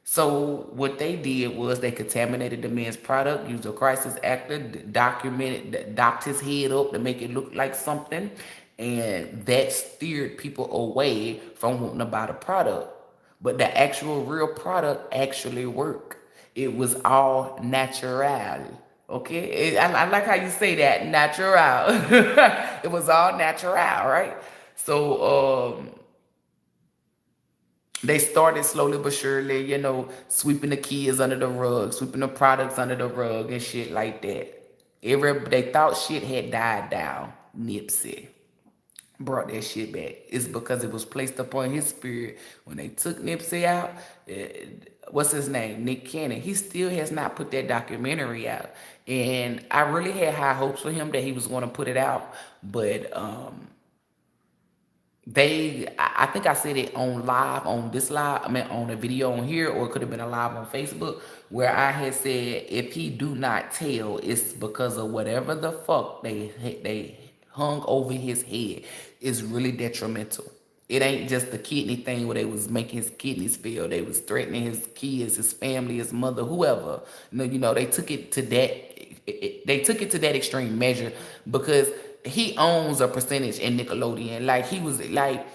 So what they did was they contaminated the man's product, used a crisis actor, docked his head up to make it look like something, and that steered people away from wanting to buy the product. But the actual real product actually worked. It was all natural. Okay, I like how you say that, natural. It was all natural, right? So they started slowly but surely, sweeping the kids under the rug, sweeping the products under the rug and shit like that. They thought shit had died down. Nipsey brought that shit back. It's because it was placed upon his spirit when they took Nipsey out. What's his name? Nick Cannon. He still has not put that documentary out, and I really had high hopes for him that he was going to put it out, but I think I said it on this live, I mean on a video on here, or it could have been a live on Facebook, where I had said if he do not tell, it's because of whatever the fuck they hung over his head is really detrimental. It ain't just the kidney thing where they was making his kidneys fail. They was threatening his kids, his family, his mother, whoever. They took it to that. They took it to that extreme measure because he owns a percentage in Nickelodeon. Like he was like,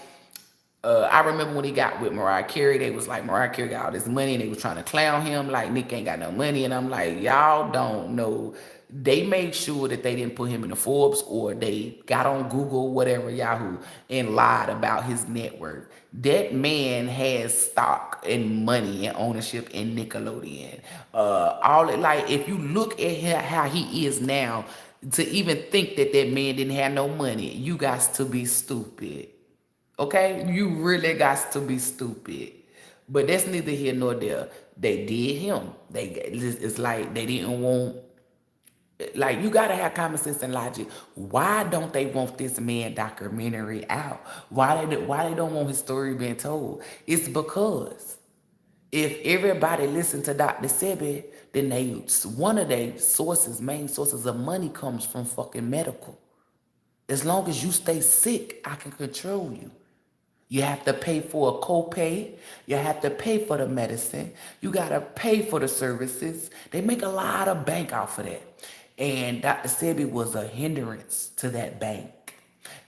I remember when he got with Mariah Carey, they was like, Mariah Carey got all this money and they was trying to clown him like Nick ain't got no money. And I'm like, y'all don't know. They made sure that they didn't put him in the Forbes, or they got on Google, whatever, Yahoo, and lied about his net worth. That man has stock and money and ownership in Nickelodeon. Like if you look at how he is now, to even think that that man didn't have no money, you got to be stupid. Okay, you really got to be stupid. But that's neither here nor there. They did him. It's like they didn't want. Like, you gotta have common sense and logic. Why don't they want this man documentary out? Why they don't want his story being told? It's because if everybody listened to Dr. Sebi, then one of their main sources of money comes from fucking medical. As long as you stay sick, I can control you. You have to pay for a copay. You have to pay for the medicine. You got to pay for the services. They make a lot of bank off of that. And Dr. Sebi was a hindrance to that bank.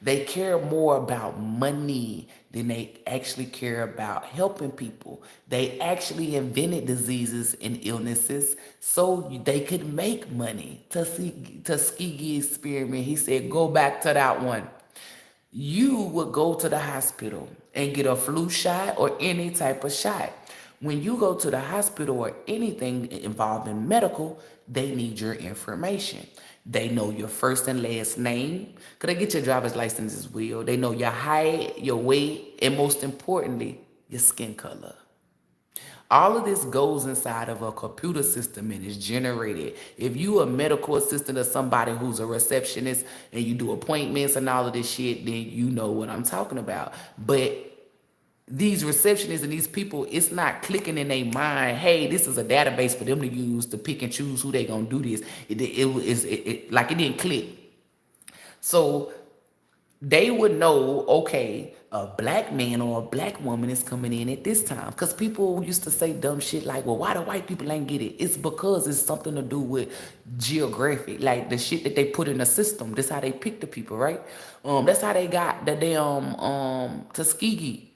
They care more about money than they actually care about helping people. They actually invented diseases and illnesses so they could make money. Tuskegee experiment, he said, go back to that one. You would go to the hospital and get a flu shot or any type of shot. When you go to the hospital or anything involving medical, they need your information. They know your first and last name. Could they get your driver's license as well? They know your height, your weight, and most importantly, your skin color. All of this goes inside of a computer system and is generated. If you a medical assistant or somebody who's a receptionist and you do appointments and all of this shit, then you know what I'm talking about. But these receptionists and these people, it's not clicking in their mind, hey, this is a database for them to use to pick and choose who they gonna do this. It didn't click. So they would know, okay, a black man or a black woman is coming in at this time. Because people used to say dumb shit like, well, why do white people ain't get it? It's because it's something to do with geographic, like the shit that they put in the system. That's how they pick the people, right? That's how they got the damn Tuskegee,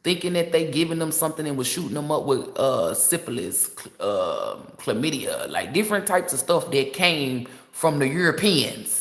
thinking that they giving them something and was shooting them up with syphilis, chlamydia, like different types of stuff that came from the Europeans.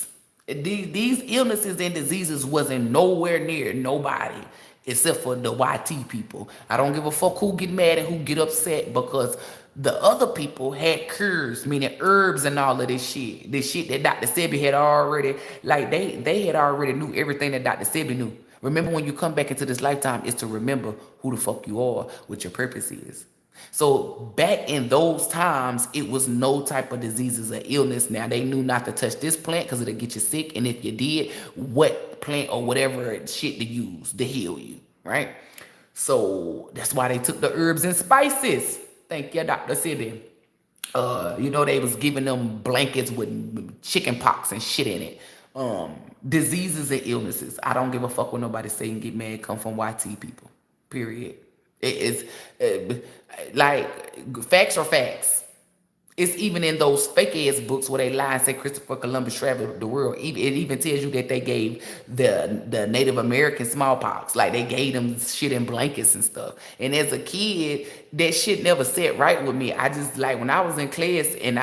These illnesses and diseases wasn't nowhere near nobody except for the YT people. I don't give a fuck who get mad and who get upset, because the other people had cures, meaning herbs and all of this shit. This shit that Dr. Sebi had already, like they had already knew everything that Dr. Sebi knew. Remember, when you come back into this lifetime, is to remember who the fuck you are, what your purpose is. So back in those times, it was no type of diseases or illness. Now they knew not to touch this plant because it'll get you sick. And if you did, what plant or whatever shit to use to heal you, right? So that's why they took the herbs and spices. Thank you, Dr. Sebi. They was giving them blankets with chicken pox and shit in it. Diseases and illnesses. I don't give a fuck what nobody say and get mad. Come from YT people. Period. It is like facts are facts. It's even in those fake ass books where they lie and say Christopher Columbus traveled the world. It even tells you that they gave the Native American smallpox. Like they gave them shit in blankets and stuff. And as a kid, that shit never sat right with me. I just like when I was in class and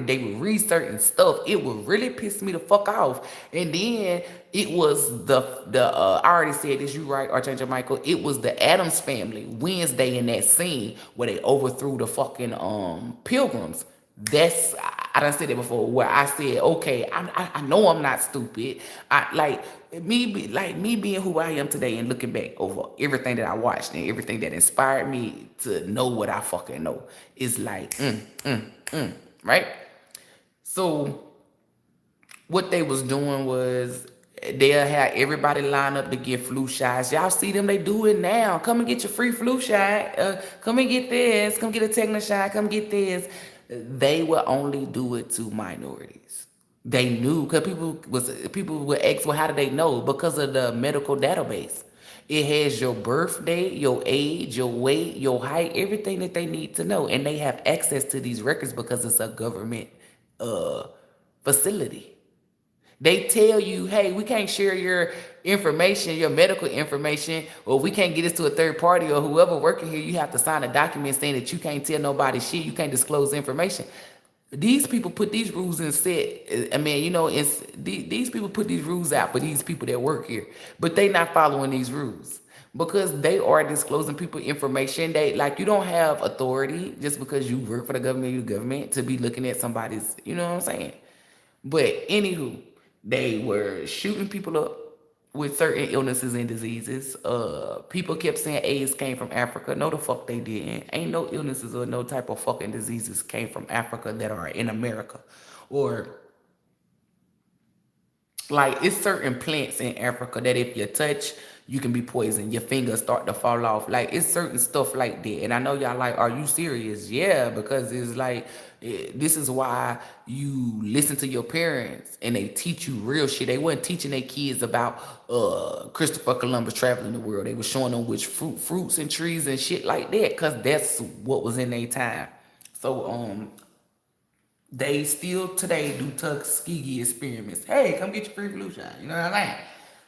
they would read certain stuff, it would really piss me the fuck off. And then it was I already said this, you right, Archangel Michael. It was the Addams family Wednesday in that scene where they overthrew the fucking pilgrims. That's I done said it before where I said, okay, I know I'm not stupid. I like me being who I am today and looking back over everything that I watched and everything that inspired me to know what I fucking know is like right? So what they was doing was they'll have everybody line up to get flu shots. Y'all see them, they do it now. Come and get your free flu shot. Come and get this. Come get a tetanus shot. Come get this. They will only do it to minorities. They knew because people would ask, well, how do they know? Because of the medical database. It has your birth date, your age, your weight, your height, everything that they need to know. And they have access to these records because it's a government facility. They tell you, hey, we can't share your information, your medical information, or we can't get this to a third party or whoever working here. You have to sign a document saying that you can't tell nobody shit. You can't disclose information. These people put these rules in set. I mean, these people put these rules out for these people that work here, but they not following these rules because they are disclosing people information. You don't have authority just because you work for the government to be looking at somebody's, you know what I'm saying? But anywho, they were shooting people up with certain illnesses and diseases. People kept saying AIDS came from Africa. No, the fuck they didn't. Ain't no illnesses or no type of fucking diseases came from Africa that are in America. Or like it's certain plants in Africa that if you touch, you can be poisoned. Your fingers start to fall off. Like it's certain stuff like that. And I know y'all like, are you serious? Yeah, because it's like this is why you listen to your parents and they teach you real shit. They weren't teaching their kids about Christopher Columbus traveling the world. They were showing them which fruits and trees and shit like that, because that's what was in their time. So they still today do Tuskegee experiments. Hey, come get your free flu shot. You know what I mean?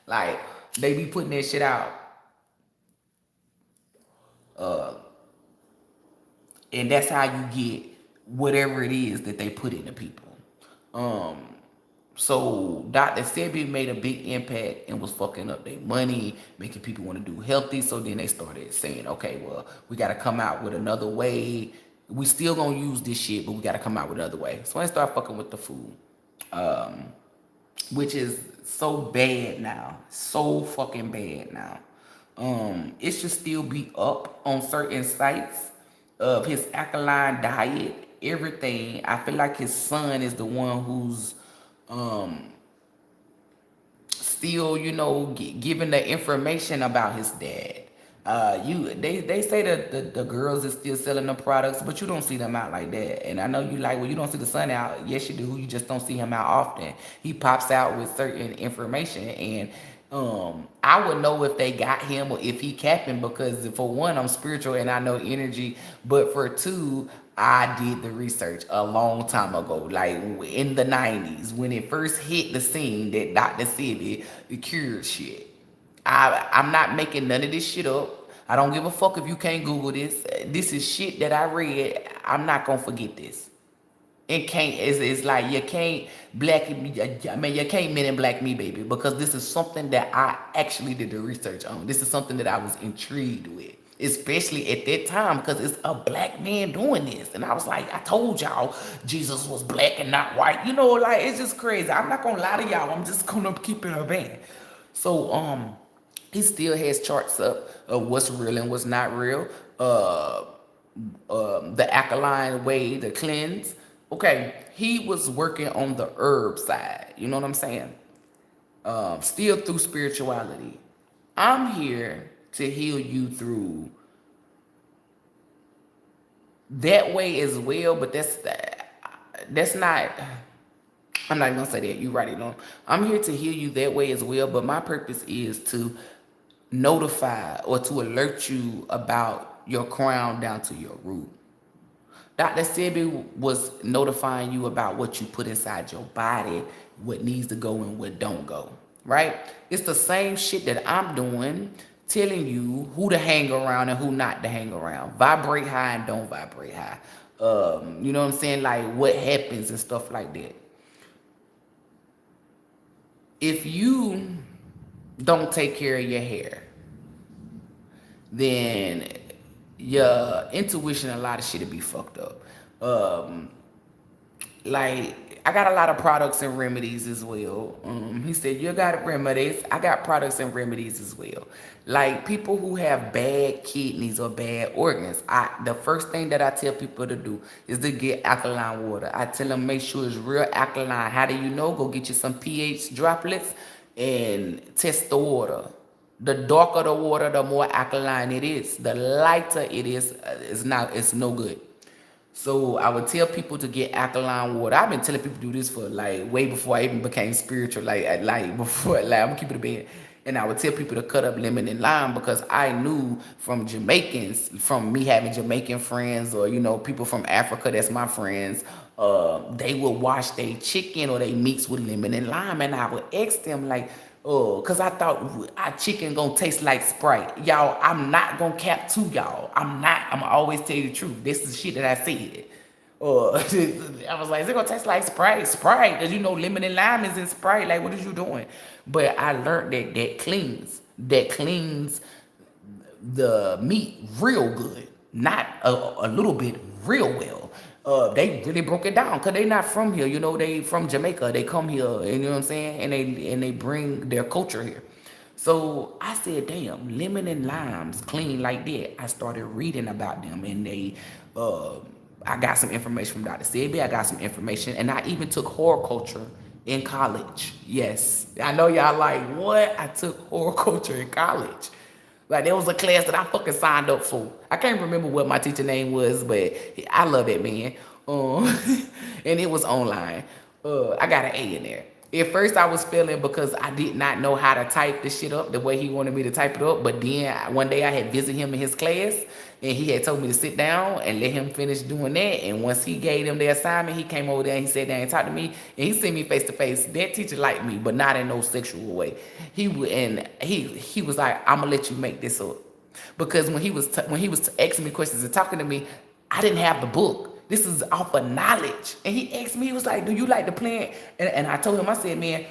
Like they be putting that shit out. And that's how you get whatever it is that they put into people. So Dr. Sebi made a big impact and was fucking up their money, making people want to do healthy. So then they started saying, okay, well, we got to come out with another way. We still gonna use this shit, but we got to come out with another way. So I start fucking with the food, which is so bad now, so fucking bad now. It should still be up on certain sites of his alkaline diet, everything. I feel like his son is the one who's still, giving the information about his dad. They say that the girls is still selling the products, but you don't see them out like that. And I know you like, well, you don't see the son out. Yes, you do. You just don't see him out often. He pops out with certain information, and I would know if they got him or if he capping, because for one, I'm spiritual and I know energy, but for two, I did the research a long time ago, like in the 90s when it first hit the scene that Dr. Sebi cured shit. I'm not making none of this shit up. I don't give a fuck if you can't Google this. This is shit that I read. I'm not gonna forget this. It can't. It's like you can't you can't men in black me, baby, because this is something that I actually did the research on. This is something that I was intrigued with, especially at that time, because it's a black man doing this, and I was like, I told y'all Jesus was black and not white. Like it's just crazy. I'm not gonna lie to y'all. I'm just gonna keep it a band. So he still has charts up of what's real and what's not real. the alkaline way, the cleanse. Okay, he was working on the herb side. You know what I'm saying? Still through spirituality. I'm here to heal you through that way as well, but that's not. I'm not even gonna say that. You right, you know. I'm here to heal you that way as well, but my purpose is to notify or to alert you about your crown down to your root. Dr. Sebi was notifying you about what you put inside your body, what needs to go and what don't go, right? It's the same shit that I'm doing, telling you who to hang around and who not to hang around. Vibrate high and don't vibrate high. You know what I'm saying? Like what happens and stuff like that. If you don't take care of your hair, then your intuition, a lot of shit will be fucked up. Like I got a lot of products and remedies as well. He said you got remedies. I got products and remedies as well. Like people who have bad kidneys or bad organs, the first thing that I tell people to do is to get alkaline water. I tell them make sure it's real alkaline. How do you know? Go get you some pH droplets and test the water. The darker the water, the more alkaline it is. The lighter it is, it's no good. So I would tell people to get alkaline water. I've been telling people to do this for like way before I even became spiritual. Like before, like I'm gonna keep it a bed. And I would tell people to cut up lemon and lime because I knew from Jamaicans, from me having Jamaican friends or you know people from Africa that's my friends, they would wash their chicken or they mix with lemon and lime, and I would ask them like, oh, cause I thought our chicken gonna taste like Sprite. Y'all, I'm not gonna cap to y'all. I'm not. I'm always tell you the truth. This is shit that I said. I was like, is it gonna taste like Sprite? Sprite, cause you know lemon and lime is in Sprite. Like, what is you doing? But I learned that cleans the meat real good, not a little bit, real well. They really broke it down because they not from here. You know, they from Jamaica. They come here, and you know what I'm saying, and they bring their culture here. So I said, damn, lemon and limes clean like that. I started reading about them, and I got some information from Dr. Sebi. I got some information, and I even took horticulture in college. Yes, I know y'all like what? I took horticulture in college. Like there was a class that I fucking signed up for. I can't remember what my teacher name was, but I love that man. Um, and it was online. I got an A in there. At first I was failing because I did not know how to type the shit up the way he wanted me to type it up. But then one day I had visited him in his class and he had told me to sit down and let him finish doing that. And once he gave them the assignment, he came over there and he sat down and talked to me and he seen me face to face. That teacher liked me, but not in no sexual way. He was like, I'm gonna let you make this up. Because when he was asking me questions and talking to me, I didn't have the book. This is off of knowledge. And he asked me, he was like, do you like to plant? And I told him, I said, man,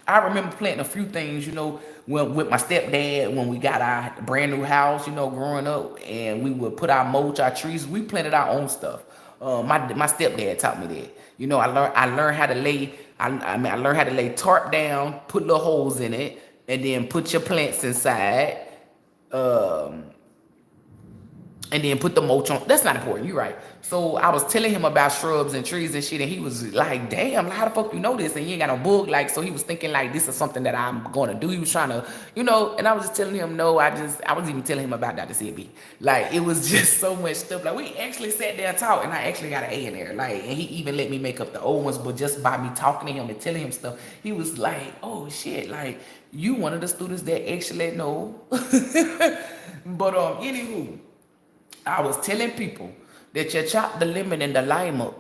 I remember planting a few things, you know, with my stepdad when we got our brand new house, you know, growing up, and we would put our mulch, our trees, we planted our own stuff. My stepdad taught me that. You know, I learned how to lay, I learned how to lay tarp down, put little holes in it, and then put your plants inside. And then put the mulch on. That's not important. You're right. So I was telling him about shrubs and trees and shit, and he was like, damn, how the fuck you know this? And you ain't got no book. Like, so he was thinking like this is something that I'm gonna do. He was trying to, you know, and I was just telling him, no, I was even telling him about Dr. Sebi. Like, it was just so much stuff. Like, we actually sat there and talked, and I actually got an A in there. Like, and he even let me make up the old ones, but just by me talking to him and telling him stuff, he was like, oh shit, like, you one of the students that actually know. But anywho, I was telling people that you chop the lemon and the lime up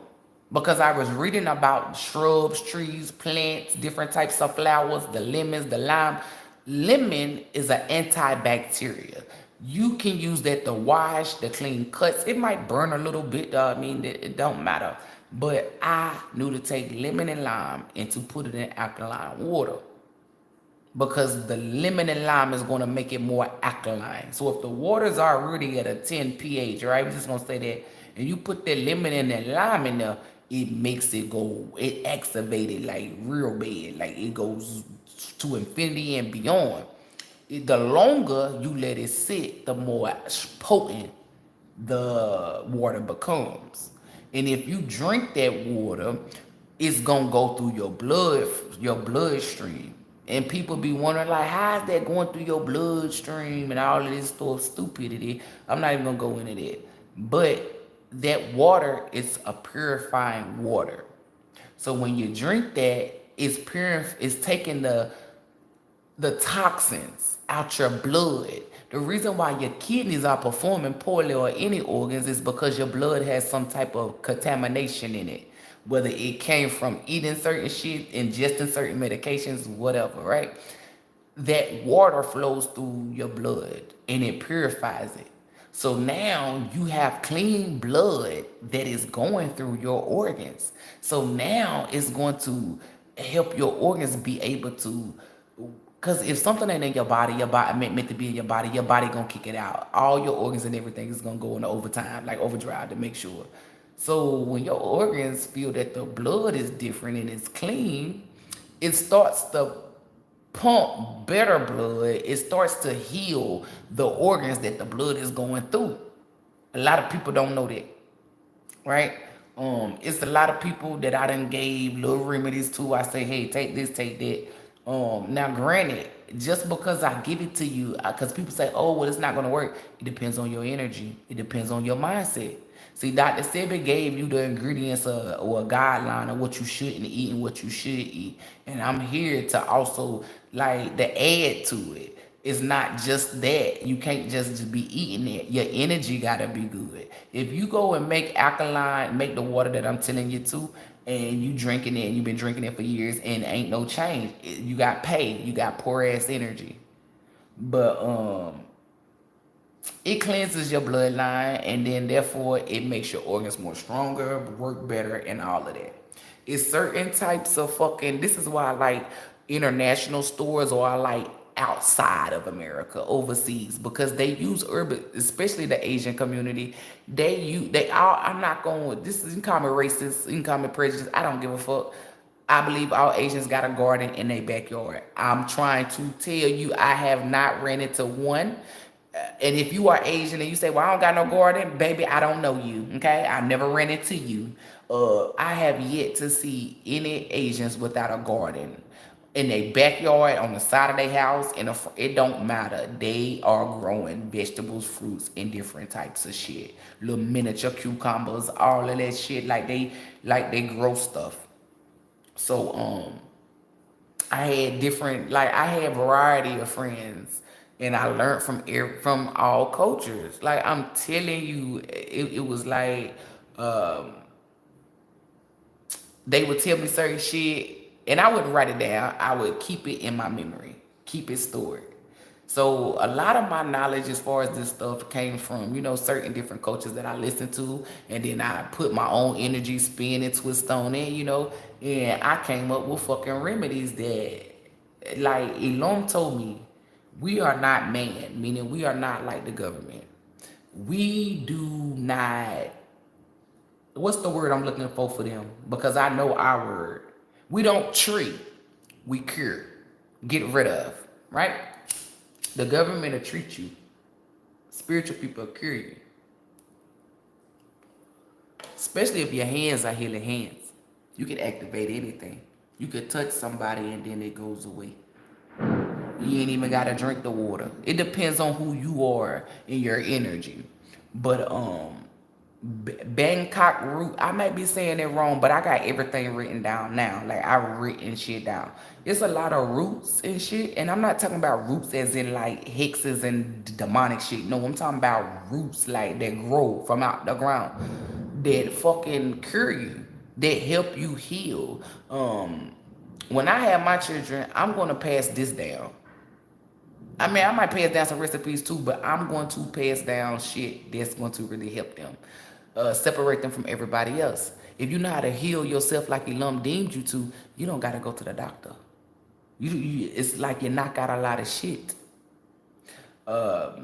because I was reading about shrubs, trees, plants, different types of flowers, the lemons, the lime. Lemon is an antibacterial. You can use that to wash, to clean cuts. It might burn a little bit, I mean, it don't matter. But I knew to take lemon and lime and to put it in alkaline water, because the lemon and lime is going to make it more alkaline. So if the water's already at a 10 pH, right? We're just going to say that. And you put that lemon and that lime in there, it makes it go, it activates it like real bad. Like it goes to infinity and beyond. The longer you let it sit, the more potent the water becomes. And if you drink that water, it's gonna go through your bloodstream. And people be wondering like, how is that going through your bloodstream and all of this stuff stupidity. I'm not even gonna go into that. But that water is a purifying water. So when you drink that, it's taking the toxins out your blood. The reason why your kidneys are performing poorly or any organs is because your blood has some type of contamination in it. Whether it came from eating certain shit, ingesting certain medications, whatever, right? That water flows through your blood and it purifies it. So now you have clean blood that is going through your organs. So now it's going to help your organs be able to, because if something ain't in your body meant to be in your body gonna kick it out. All your organs and everything is gonna go into overtime, like overdrive to make sure. So when your organs feel that the blood is different and it's clean, it starts to pump better blood. It starts to heal the organs that the blood is going through. A lot of people don't know that, right? It's a lot of people that I done gave little remedies to. I say, hey, take this, take that. Now granted, just because I give it to you, because people say, oh, well, it's not gonna work. It depends on your energy. It depends on your mindset. See, Dr. Sebi gave you the ingredients or a guideline of what you shouldn't eat and what you should eat. And I'm here to also like to add to it. It's not just that. You can't just be eating it. Your energy gotta be good. If you go and make alkaline, make the water that I'm telling you to, and you drinking it and you've been drinking it for years and ain't no change, you got paid. You got poor ass energy. But it cleanses your bloodline and then therefore it makes your organs more stronger, work better, and all of that. It's certain types of fucking, this is why I like international stores, or I like outside of America, overseas, because they use urban, especially the Asian community. They all, I'm not going, this is, you can call me racist, you can call me prejudiced, I don't give a fuck. I believe all Asians got a garden in their backyard. I'm trying to tell you, I have not ran into one. And if you are Asian and you say, well, I don't got no garden, baby, I don't know you, okay? I never ran into you. I have yet to see any Asians without a garden in their backyard, on the side of their house, it don't matter. They are growing vegetables, fruits, and different types of shit. Little miniature cucumbers, all of that shit, like they grow stuff. So I had different, like I had variety of friends, and I learned from all cultures. Like I'm telling you, it was like they would tell me certain shit, and I wouldn't write it down. I would keep it in my memory, keep it stored. So a lot of my knowledge as far as this stuff came from, certain different coaches that I listened to, and then I put my own energy spin and twist on it, and I came up with fucking remedies that, like ELOHYM told me, we are not man, meaning we are not like the government. We do not, what's the word I'm looking for them? Because I know our word. We don't treat, we cure, get rid of, right? The government will treat you. Spiritual people will cure you. Especially if your hands are healing hands. You can activate anything. You could touch somebody and then it goes away. You ain't even gotta drink the water. It depends on who you are and your energy. But Bangkok root, I might be saying it wrong, but I got everything written down now. Like I've written shit down. It's a lot of roots and shit, and I'm not talking about roots as in like hexes and demonic shit. No, I'm talking about roots like that grow from out the ground that fucking cure you, that help you heal. When I have my children, I'm gonna pass this down. I mean, I might pass down some recipes too, but I'm going to pass down shit that's going to really help them, separate them from everybody else. If you know how to heal yourself like ELOHYM deemed you to, you don't got to go to the doctor. It's like you knock out a lot of shit. What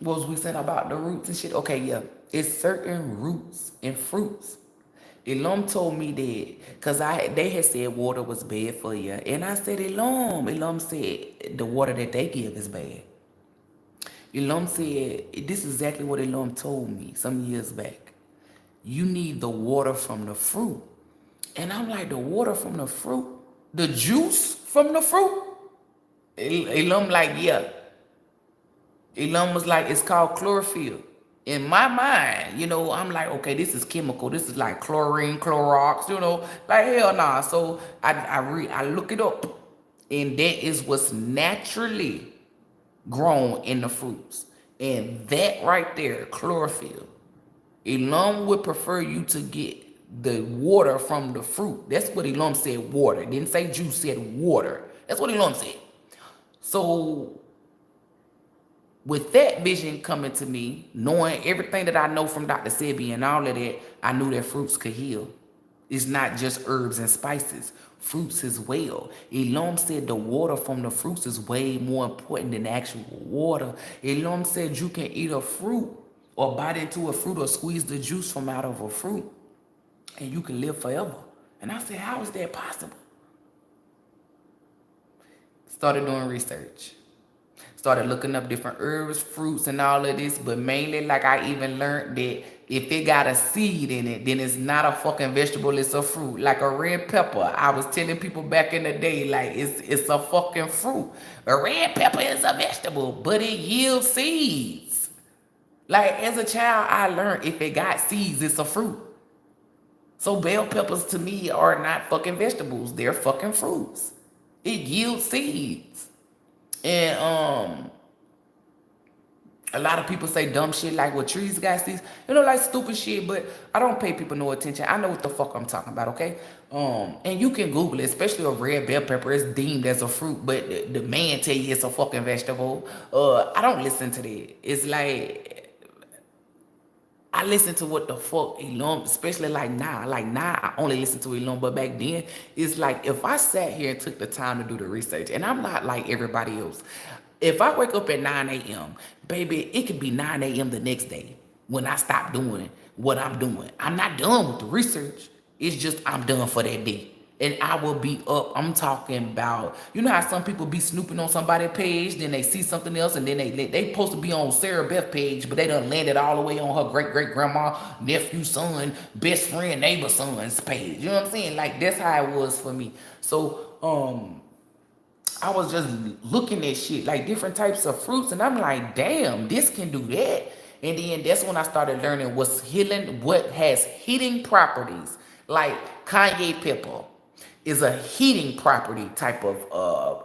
was we saying about the roots and shit? Okay, yeah. It's certain roots and fruits. ELOHYM told me that, because they had said water was bad for you. And I said, ELOHYM said the water that they give is bad. Elom said, this is exactly what Elom told me some years back. You need the water from the fruit. And I'm like, the water from the fruit? The juice from the fruit? Elom like, yeah. Elon was like, it's called chlorophyll. In my mind, I'm like, okay, this is chemical. This is like chlorine, Clorox, like hell nah. So I look it up, and that is what's naturally grown in the fruits, and that right there, chlorophyll. Elon would prefer you to get the water from the fruit. That's what Elon said. Water didn't say juice. Said water. That's what Elon said. So with that vision coming to me, knowing everything that I know from Dr. Sebi and all of that, I knew that fruits could heal. It's not just herbs and spices, fruits as well. Elom said the water from the fruits is way more important than actual water. Elom said you can eat a fruit or bite into a fruit or squeeze the juice from out of a fruit and you can live forever. And I said, how is that possible? Started doing research. Started looking up different herbs, fruits, and all of this, but mainly, like, I even learned that if it got a seed in it, then it's not a fucking vegetable, it's a fruit. Like a red pepper, I was telling people back in the day, like, it's a fucking fruit. A red pepper is a vegetable, but it yields seeds. Like, as a child, I learned if it got seeds, it's a fruit. So bell peppers to me are not fucking vegetables, they're fucking fruits. It yields seeds. And a lot of people say dumb shit like, well, trees got seeds, like stupid shit, but I don't pay people no attention. I know what the fuck I'm talking about, okay? And you can Google it, especially a red bell pepper is deemed as a fruit, but the man tell you it's a fucking vegetable. I don't listen to that. It's like, I listen to what the fuck Elon, especially like now. Like now, I only listen to Elon, but back then, it's like if I sat here and took the time to do the research, and I'm not like everybody else. If I wake up at 9 a.m., baby, it could be 9 a.m. the next day when I stop doing what I'm doing. I'm not done with the research. It's just I'm done for that day. And I will be up. I'm talking about, you know how some people be snooping on somebody's page, then they see something else, and then they supposed to be on Sarah Beth's page, but they done landed all the way on her great-great-grandma, nephew, son, best friend, neighbor, son's page. You know what I'm saying? Like, that's how it was for me. So, I was just looking at shit, like different types of fruits, and I'm like, damn, this can do that. And then that's when I started learning what's healing, what has heating properties, like Kanye pepper is a heating property type of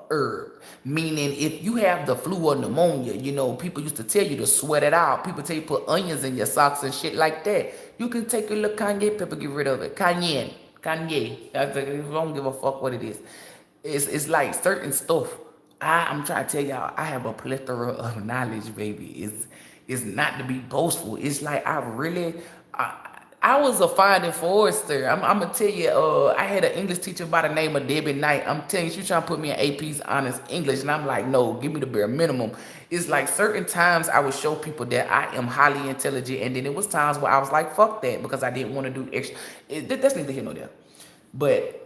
herb. Meaning if you have the flu or pneumonia, people used to tell you to sweat it out. People tell you put onions in your socks and shit like that. You can take a little Kanye pepper, get rid of it. Kanye. I don't give a fuck what it is. It's like certain stuff. I'm trying to tell y'all, I have a plethora of knowledge, baby. It's not to be boastful. It's like I was a Finding Forrester. I'm gonna tell you, I had an English teacher by the name of Debbie Knight. I'm telling you, she trying to put me in AP's honest English, and I'm like, no, give me the bare minimum. It's like certain times I would show people that I am highly intelligent, and then it was times where I was like, fuck that, because I didn't want to do extra. That's neither here nor there. But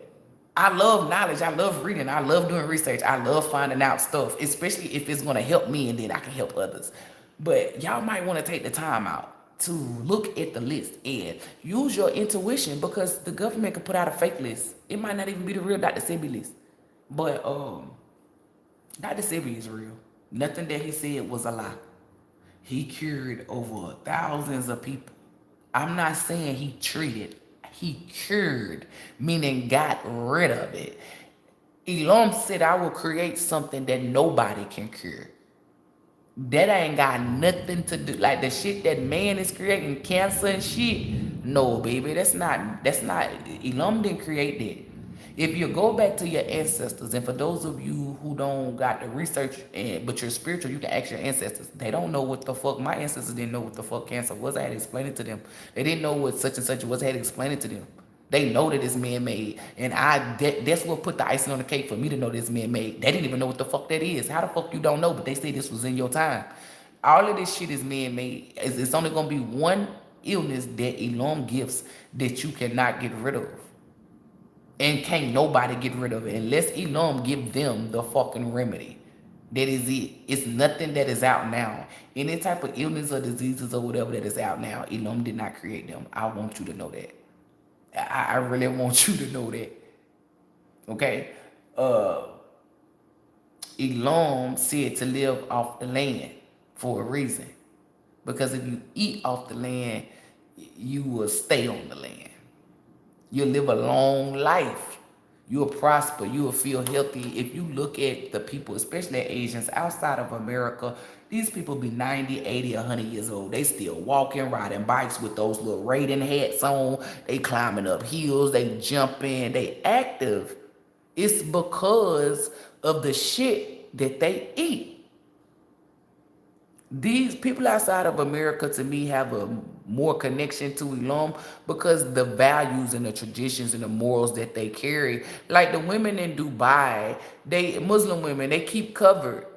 I love knowledge. I love reading. I love doing research. I love finding out stuff, especially if it's going to help me and then I can help others. But y'all might want to take the time out to look at the list and use your intuition, because the government can put out a fake list. It might not even be the real Dr. Sebi list. But Dr. Sebi is real. Nothing that he said was a lie. He cured over thousands of people. I'm not saying he treated. He cured, meaning got rid of it. Elon said, I will create something that nobody can cure. That ain't got nothing to do, like the shit that man is creating, cancer and shit. No, baby, that's not, Elon didn't create that. If you go back to your ancestors, and for those of you who don't got the research, but you're spiritual, you can ask your ancestors. They don't know what the fuck, my ancestors didn't know what the fuck cancer was. I had to explain it to them. They didn't know what such and such was. I had to explain it to them. They know that it's man-made, and that's what put the icing on the cake for me to know that it's man-made. They didn't even know what the fuck that is. How the fuck you don't know? But they say this was in your time. All of this shit is man-made. It's only gonna be one illness that Elon gives that you cannot get rid of. And can't nobody get rid of it unless Elon give them the fucking remedy. That is it. It's nothing that is out now. Any type of illness or diseases or whatever that is out now, ELOHYM did not create them. I want you to know that. I really want you to know that. Okay? ELOHYM said to live off the land for a reason. Because if you eat off the land, you will stay on the land. You'll live a long life. You'll prosper. You will feel healthy. If you look at the people, especially Asians outside of America, these people be 90, 80, 100 years old. They still walking, riding bikes with those little Raiden hats on. They climbing up hills. They jumping. They active. It's because of the shit that they eat. These people outside of America, to me, have a more connection to ELOHYM because the values and the traditions and the morals that they carry. Like the women in Dubai, Muslim women, they keep covered.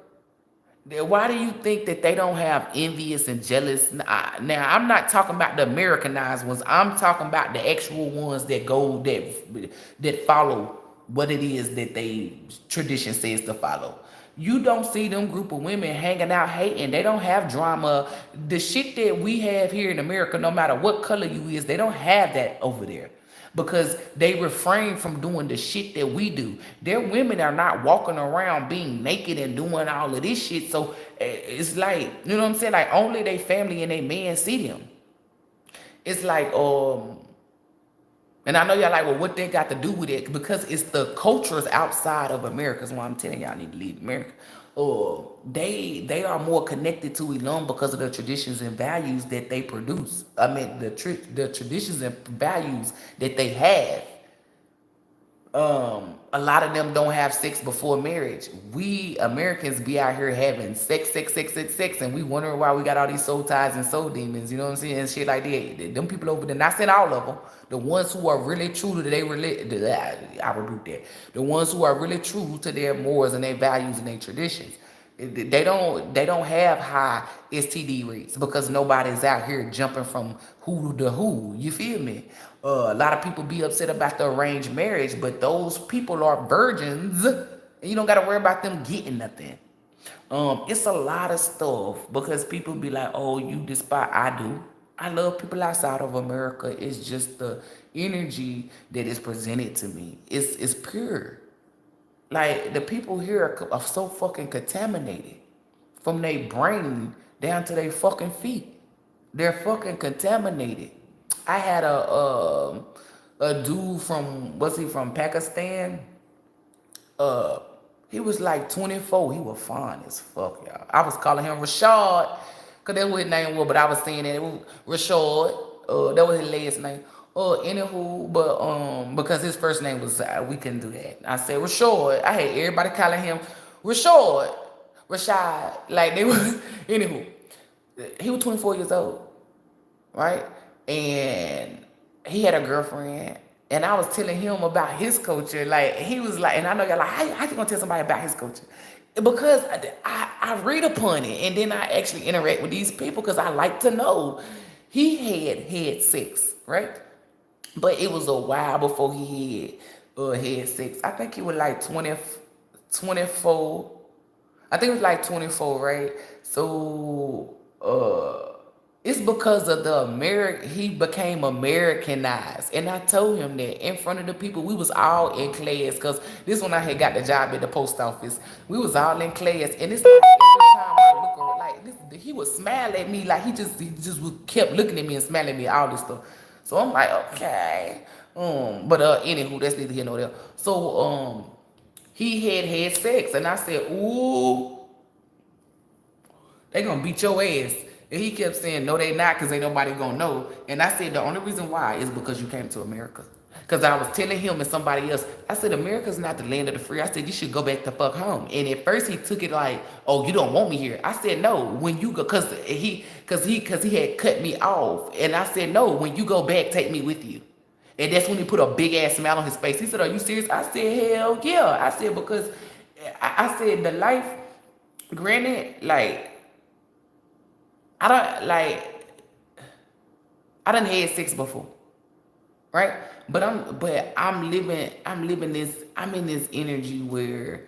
Why do you think that they don't have envious and jealous? Now, I'm not talking about the Americanized ones. I'm talking about the actual ones that follow what it is that they tradition says to follow. You don't see them group of women hanging out hating. They don't have drama. The shit that we have here in America, no matter what color you is, they don't have that over there. Because they refrain from doing the shit that we do. Their women are not walking around being naked and doing all of this shit. So it's like, you know what I'm saying? Like only their family and their man see them. It's like, and I know y'all like, well, what they got to do with it? Because it's the cultures outside of America. That's why I'm telling y'all need to leave America. They are more connected to ELOHYM because of the traditions and values that they produce. I mean, the traditions and values that they have. A lot of them don't have sex before marriage. We Americans be out here having sex, and we wondering why we got all these soul ties and soul demons, you know what I'm saying, and shit like that. Them people over there, not saying all of them, the ones who are really true to their I rebuke that. The ones who are really true to their morals and their values and their traditions. They don't have high STD rates because nobody's out here jumping from who to who. You feel me? A lot of people be upset about the arranged marriage, but those people are virgins, and you don't got to worry about them getting nothing. It's a lot of stuff because people be like, "Oh, you despise." I do. I love people outside of America. It's just the energy that is presented to me. It's pure. Like the people here are so fucking contaminated from their brain down to their fucking feet. They're fucking contaminated. I had a dude from, was he from Pakistan? He was like 24. He was fine as fuck, y'all. I was calling him Rashad, cause that's what his name was, but I was saying that it was Rashad. That was his last name. Anywho, but because his first name was, we couldn't do that. I said Rashad. I had everybody calling him Rashad, like they was. Anywho, he was 24 years old, right? And he had a girlfriend, and I was telling him about his culture. Like he was like, and I know y'all like, how you gonna tell somebody about his culture? Because I read upon it, and then I actually interact with these people because I like to know. He had sex, right? But it was a while before he had sex. I think he was like 24. I think it was like 24, right? So it's because of he became Americanized. And I told him that in front of the people. We was all in class, because this one I had got the job at the post office. We was all in class, and it's like every time I look around, like this, he would smile at me, like he just kept looking at me and smiling at me, all this stuff. So I'm like, okay. But anywho, that's neither here nor there. So he had sex, and I said, ooh, they gonna beat your ass. And he kept saying, no, they not, because ain't nobody gonna know. And I said, the only reason why is because you came to America. Because I was telling him and somebody else, I said, America's not the land of the free. I said, you should go back the fuck home. And at first he took it like, oh, you don't want me here. I said, no, when you go, because he had cut me off. And I said, no, when you go back, take me with you. And that's when he put a big ass smile on his face. He said, are you serious? I said, hell yeah. I said, because I said, the life, granted, like, I done had sex before, right? But I'm in this energy where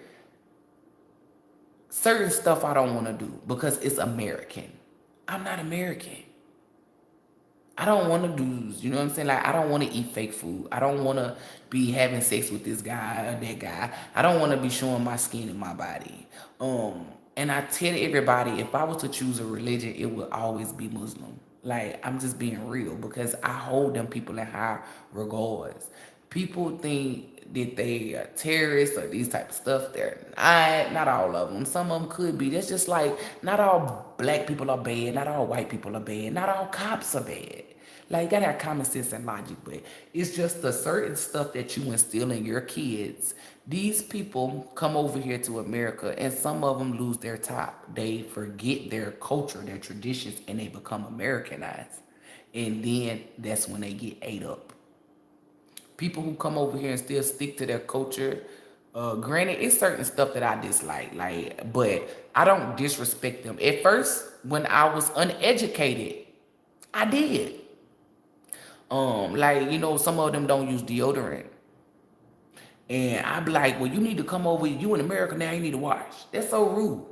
certain stuff I don't want to do because it's American. I'm not American. I don't want to do, you know what I'm saying? Like, I don't want to eat fake food. I don't want to be having sex with this guy or that guy. I don't want to be showing my skin and my body. And I tell everybody, if I was to choose a religion, it would always be Muslim. Like, I'm just being real because I hold them people in high regards. People think that they are terrorists or these type of stuff. They're not all of them. Some of them could be. That's just like, not all black people are bad. Not all white people are bad. Not all cops are bad. Like, you gotta have common sense and logic, but it's just the certain stuff that you instill in your kids. These people come over here to America and some of them lose their top. They forget their culture, their traditions, and they become Americanized. And then that's when they get ate up. People who come over here and still stick to their culture, granted, it's certain stuff that I dislike, like, but I don't disrespect them. At first, when I was uneducated, I did. Like, some of them don't use deodorant. And I be like, well, you need to come over, you in America now, you need to wash. That's so rude.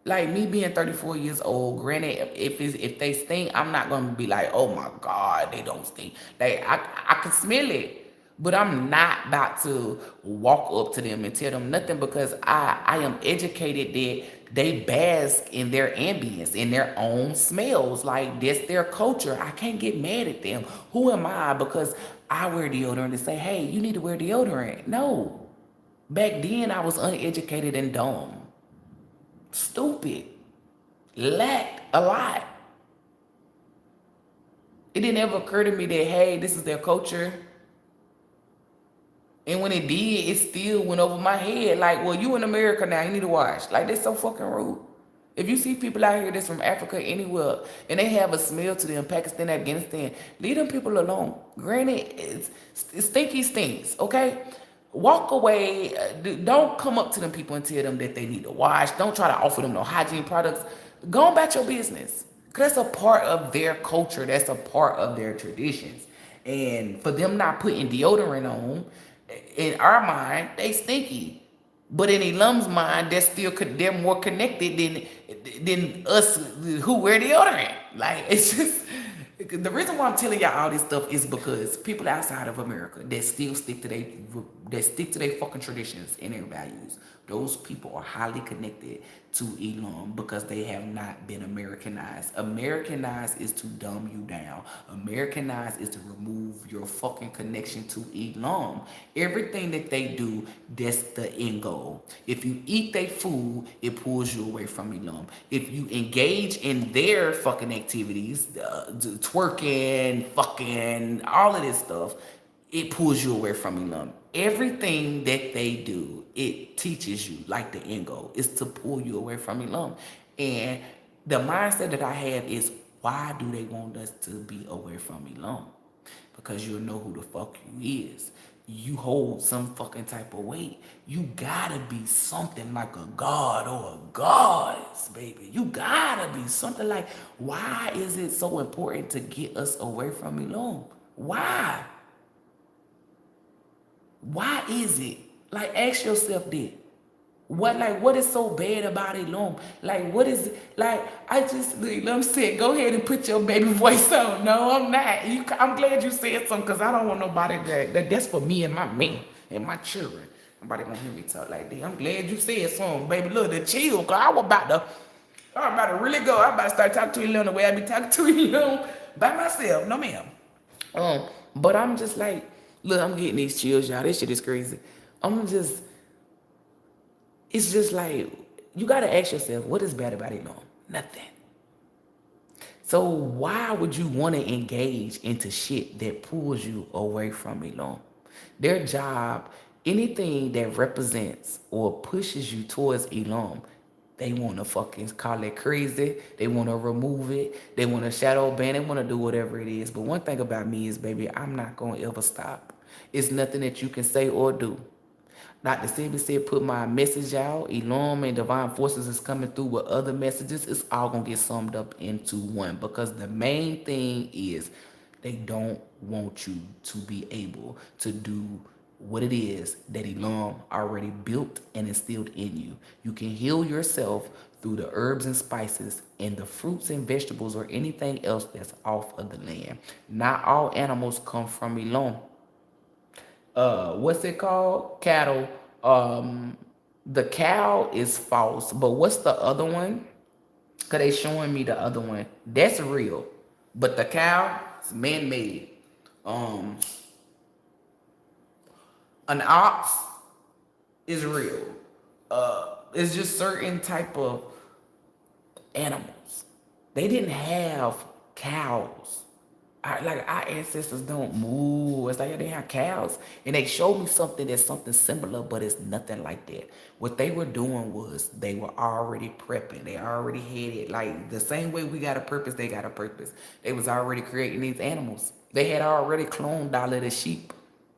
Like, me being 34 years old, granted, if they stink, I'm not gonna be like, oh my God, they don't stink. Like, I can smell it. But I'm not about to walk up to them and tell them nothing because I am educated that they bask in their ambience, in their own smells. Like, that's their culture. I can't get mad at them. Who am I? Because I wear deodorant to say, hey, you need to wear deodorant. No. Back then, I was uneducated and dumb. Stupid. Lacked a lot. It didn't ever occur to me that, hey, this is their culture. And when it did, it still went over my head. Like, well, you in America now, you need to wash. Like, that's so fucking rude. If you see people out here that's from Africa, anywhere, and they have a smell to them, Pakistan, Afghanistan, leave them people alone. Granted, it's stinky stinks, okay? Walk away. Don't come up to them people and tell them that they need to wash. Don't try to offer them no hygiene products. Go about your business. Because that's a part of their culture. That's a part of their traditions. And for them not putting deodorant on, in our mind, they stinky. But in ELOHYM's mind, they're more connected than us who wear deodorant. Like, it's just, the reason why I'm telling y'all all this stuff is because people outside of America that still stick to their fucking traditions and their values, those people are highly connected to ELOHYM because they have not been Americanized. Americanized is to dumb you down. Americanized is to remove your fucking connection to ELOHYM. Everything that they do, that's the end goal. If you eat their food, it pulls you away from ELOHYM. If you engage in their fucking activities, twerking, fucking, all of this stuff, it pulls you away from ELOHYM. Everything that they do, it teaches you, like the end goal, is to pull you away from ELOHYM. And the mindset that I have is, why do they want us to be away from ELOHYM? Because you'll know who the fuck you is. You hold some fucking type of weight. You gotta be something like a god or a goddess, baby. You gotta be something like, why is it so important to get us away from ELOHYM? Why? Why is it? Like, ask yourself that. What is so bad about ELOHYM? Like, what is it? Like, I'm saying, go ahead and put your baby voice on. No, I'm not. I'm glad you said something because I don't want nobody that's for me and my man and my children. Nobody gonna hear me talk like that. I'm glad you said something, baby. Look, the chill, because I'm about to really go. I'm about to start talking to ELOHYM the way I be talking to ELOHYM by myself. No, ma'am. But I'm just like, look, I'm getting these chills, y'all. This shit is crazy. It's just like, you gotta ask yourself, what is bad about ELOHYM? Nothing. So why would you want to engage into shit that pulls you away from ELOHYM? Their job, anything that represents or pushes you towards ELOHYM, they want to fucking call it crazy. They want to remove it. They want to shadow ban. They want to do whatever it is. But one thing about me is, baby, I'm not going to ever stop. It's nothing that you can say or do. Dr. Sebi said, put my message out. ELOHYM and Divine Forces is coming through with other messages. It's all going to get summed up into one. Because the main thing is, they don't want you to be able to do what it is that ELOHYM already built and instilled in you. You can heal yourself through the herbs and spices and the fruits and vegetables or anything else that's off of the land. Not all animals come from ELOHYM. What's it called? Cattle. The cow is false, but what's the other one? Cause they showing me the other one. That's real, but the cow is man-made. Um, an ox is real. It's just certain type of animals. They didn't have cows. Like our ancestors don't move. It's like they have cows, and they showed me something that's something similar, but it's nothing like that. What they were doing was they were already prepping. They already had it. Like the same way we got a purpose, they got a purpose. They was already creating these animals. They had already cloned all of the sheep.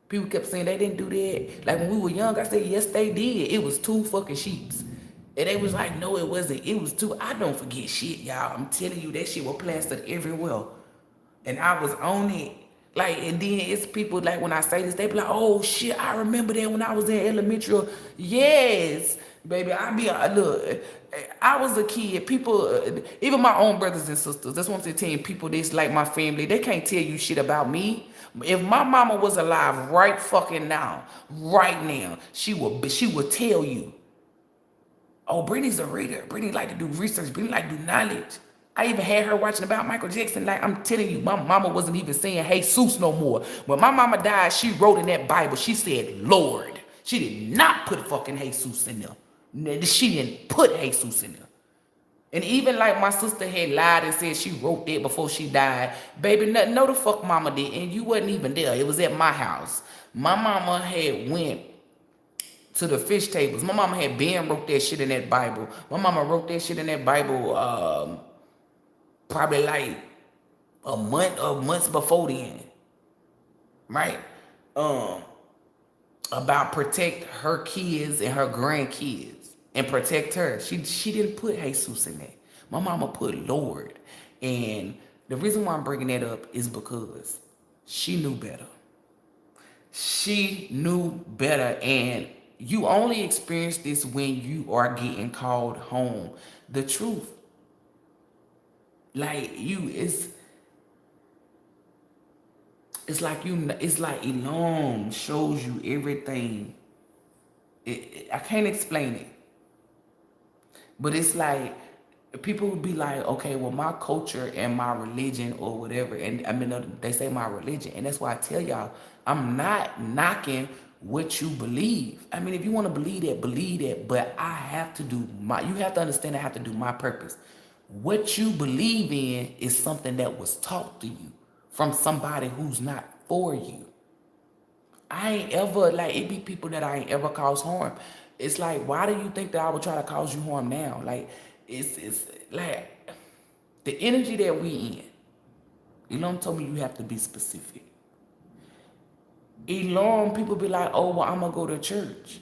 People kept saying they didn't do that. Like when we were young, I said yes they did. It was 2 fucking sheeps. And they was like, no, it wasn't. It was 2. I don't forget shit, y'all. I'm telling you, that shit was plastered everywhere. And I was on it. Like, and then it's people like when I say this, they be like, oh shit, I remember that when I was in elementary. Yes, baby, look, I was a kid. People, even my own brothers and sisters, that's what I'm saying, people that's like my family, they can't tell you shit about me. If my mama was alive right fucking now, right now, she would tell you, oh, Brittany's a reader. Brittany like to do research. Brittany like to do knowledge. I even had her watching about Michael Jackson. Like, I'm telling you, my mama wasn't even saying Jesus no more. When my mama died, she wrote in that Bible, she said, Lord. She did not put fucking Jesus in there. She didn't put Jesus in there. And even like my sister had lied and said she wrote that before she died. Baby, no the fuck mama did. And you wasn't even there. It was at my house. My mama had went to the fish tables. My mama had been wrote that shit in that Bible. My mama wrote that shit in that Bible probably like a month or months before then. Right? About protect her kids and her grandkids and protect her. She didn't put Jesus in there. My mama put Lord. And the reason why I'm bringing that up is because she knew better. She knew better, and you only experience this when you are getting called home. The truth. Like it's like ELOHYM shows you everything. I can't explain it. But it's like people would be like, okay, well, my culture and my religion or whatever, and I mean, they say my religion, and that's why I tell y'all, I'm not knocking what you believe. I mean, if you want to believe that, but I have to do you have to understand I have to do my purpose. What you believe in is something that was taught to you from somebody who's not for you. I ain't ever, like, it be people that I ain't ever cause harm. It's like, why do you think that I would try to cause you harm now? Like, it's like, the energy that we in, ELOHYM told me you have to be specific. ELOHYM, people be like, oh, well, I'm going to go to church.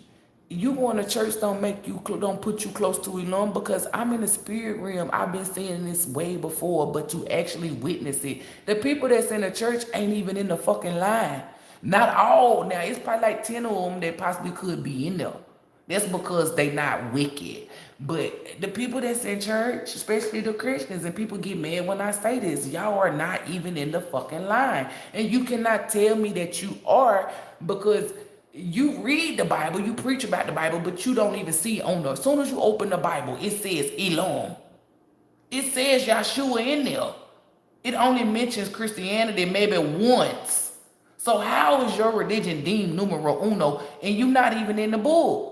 You going to church don't put you close to ELOHYM, because I'm in the spirit realm. I've been seeing this way before, but to actually witness it, the people that's in the church ain't even in the fucking line. Not all. Now, it's probably like 10 of them that possibly could be in there. That's because they not wicked. But the people that's in church, especially the Christians, and people get mad when I say this, y'all are not even in the fucking line. And you cannot tell me that you are, because you read the Bible, you preach about the Bible, but you don't even see on as soon as you open the Bible, it says ELOHYM. It says Yahshua in there. It only mentions Christianity maybe once. So how is your religion deemed numero uno and you not even in the book?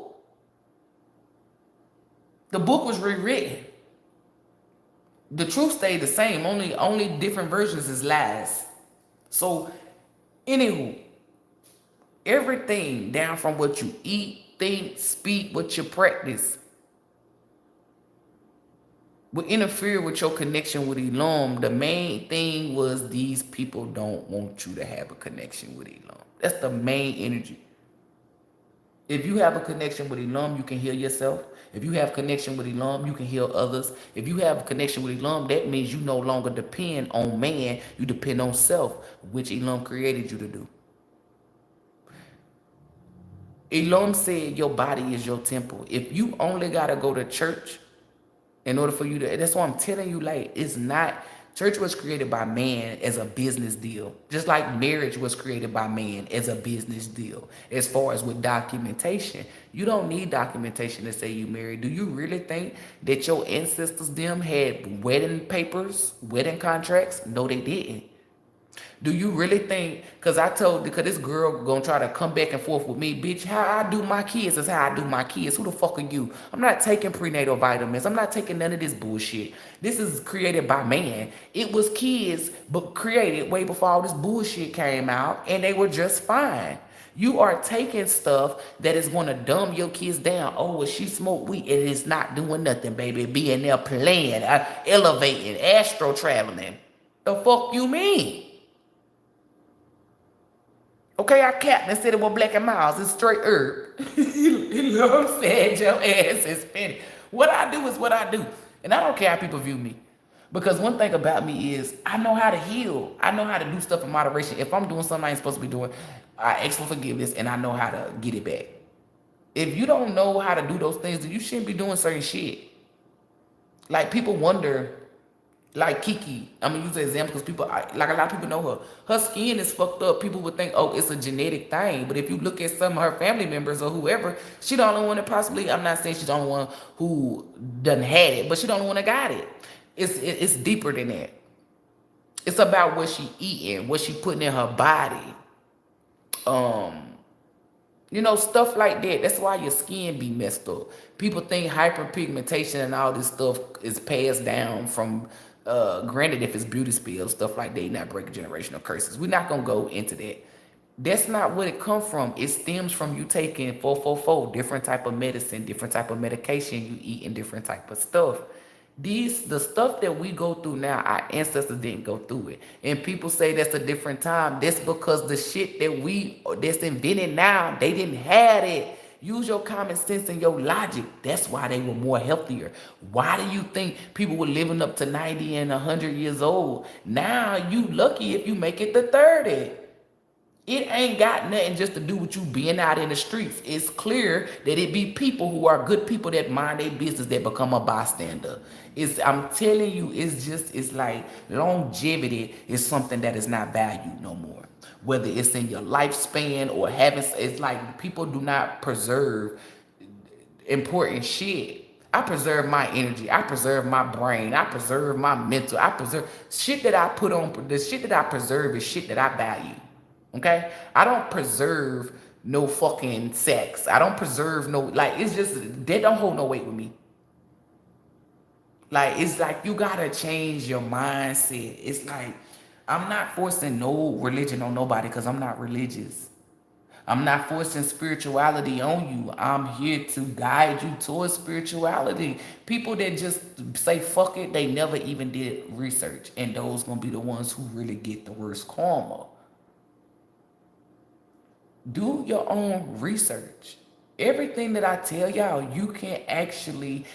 The book was rewritten. The truth stayed the same. Only different versions is lies. So, anywho, everything down from what you eat, think, speak, what you practice will interfere with your connection with ELOHYM. The main thing was these people don't want you to have a connection with ELOHYM. That's the main energy. If you have a connection with ELOHYM, you can heal yourself. If you have connection with ELOHYM, you can heal others. If you have a connection with ELOHYM, that means you no longer depend on man. You depend on self, which ELOHYM created you to do. Elohym said your body is your temple. If you only gotta go to church in order for you to, that's why I'm telling you, like, it's not, church was created by man as a business deal. Just like marriage was created by man as a business deal. As far as with documentation, you don't need documentation to say you married. Do you really think that your ancestors them had wedding papers, wedding contracts? No, they didn't. Do you really think, because this girl gonna try to come back and forth with me, bitch, how I do my kids is how I do my kids. Who the fuck are you? I'm not taking prenatal vitamins. I'm not taking none of this bullshit. This is created by man. It was kids, but created way before all this bullshit came out, and they were just fine. You are taking stuff that is going to dumb your kids down. Oh, well, she smoked weed. It is not doing nothing, baby. Being there playing, elevating, astro traveling. The fuck you mean? Okay, I capped and said it was Black and Miles. It's straight herb. You know what I'm saying? Your ass is spinning. What I do is what I do. And I don't care how people view me. Because one thing about me is I know how to heal. I know how to do stuff in moderation. If I'm doing something I ain't supposed to be doing, I ask for forgiveness and I know how to get it back. If you don't know how to do those things, then you shouldn't be doing certain shit. Like, people wonder, like Kiki, I'm gonna use an example because people, like, a lot of people know her. Her skin is fucked up. People would think, oh, it's a genetic thing. But if you look at some of her family members or whoever, she the only one that possibly, I'm not saying she's the only one who done had it, but she the only one that got it. It's deeper than that. It's about what she eating, what she putting in her body. You know, stuff like that. That's why your skin be messed up. People think hyperpigmentation and all this stuff is passed down from, granted, if it's beauty spills, stuff like that, you're not breaking generational curses. We're not going to go into that. That's not what it comes from. It stems from you taking 444, different type of medicine, different type of medication you eat, and different type of stuff. The stuff that we go through now, our ancestors didn't go through it. And people say that's a different time. That's because the shit that's invented now, they didn't have it. Use your common sense and your logic. That's why they were more healthier. Why do you think people were living up to 90 and 100 years old? Now you lucky if you make it to 30. It ain't got nothing just to do with you being out in the streets. It's clear that it be people who are good people that mind their business that become a bystander. I'm telling you, it's like longevity is something that is not valued no more. Whether it's in your lifespan or it's like people do not preserve important shit. I preserve my energy. I preserve my brain. I preserve my mental. I preserve shit that I put on. The shit that I preserve is shit that I value. Okay? I don't preserve no fucking sex. I don't preserve no, like, it's just, they don't hold no weight with me. Like, it's like you gotta change your mindset. It's like, I'm not forcing no religion on nobody because I'm not religious. I'm not forcing spirituality on you. I'm here to guide you towards spirituality. People that just say fuck it, they never even did research. And those gonna be the ones who really get the worst karma. Do your own research. Everything that I tell y'all, you can actually,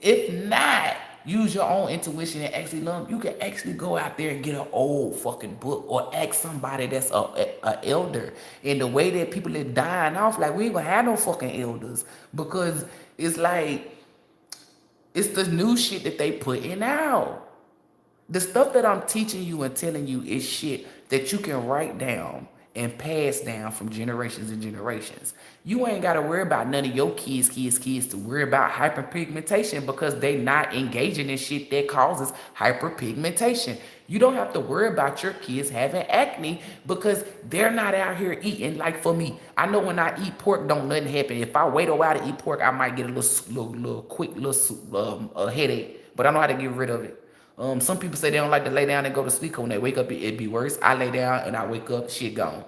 if not, use your own intuition and actually learn. You can actually go out there and get an old fucking book or ask somebody that's a elder. And the way that people are dying off, like, we ain't gonna have no fucking elders because it's like, it's the new shit that they putting out. The stuff that I'm teaching you and telling you is shit that you can write down and pass down from generations and generations. You ain't got to worry about none of your kids to worry about hyperpigmentation because they not engaging in shit that causes hyperpigmentation. You don't have to worry about your kids having acne because they're not out here eating. Like, for me, I know when I eat pork, don't nothing happen. If I wait a while to eat pork, I might get a little quick headache, but I know how to get rid of it. Some people say they don't like to lay down and go to sleep. When they wake up, it'd be worse. I lay down and I wake up, shit gone.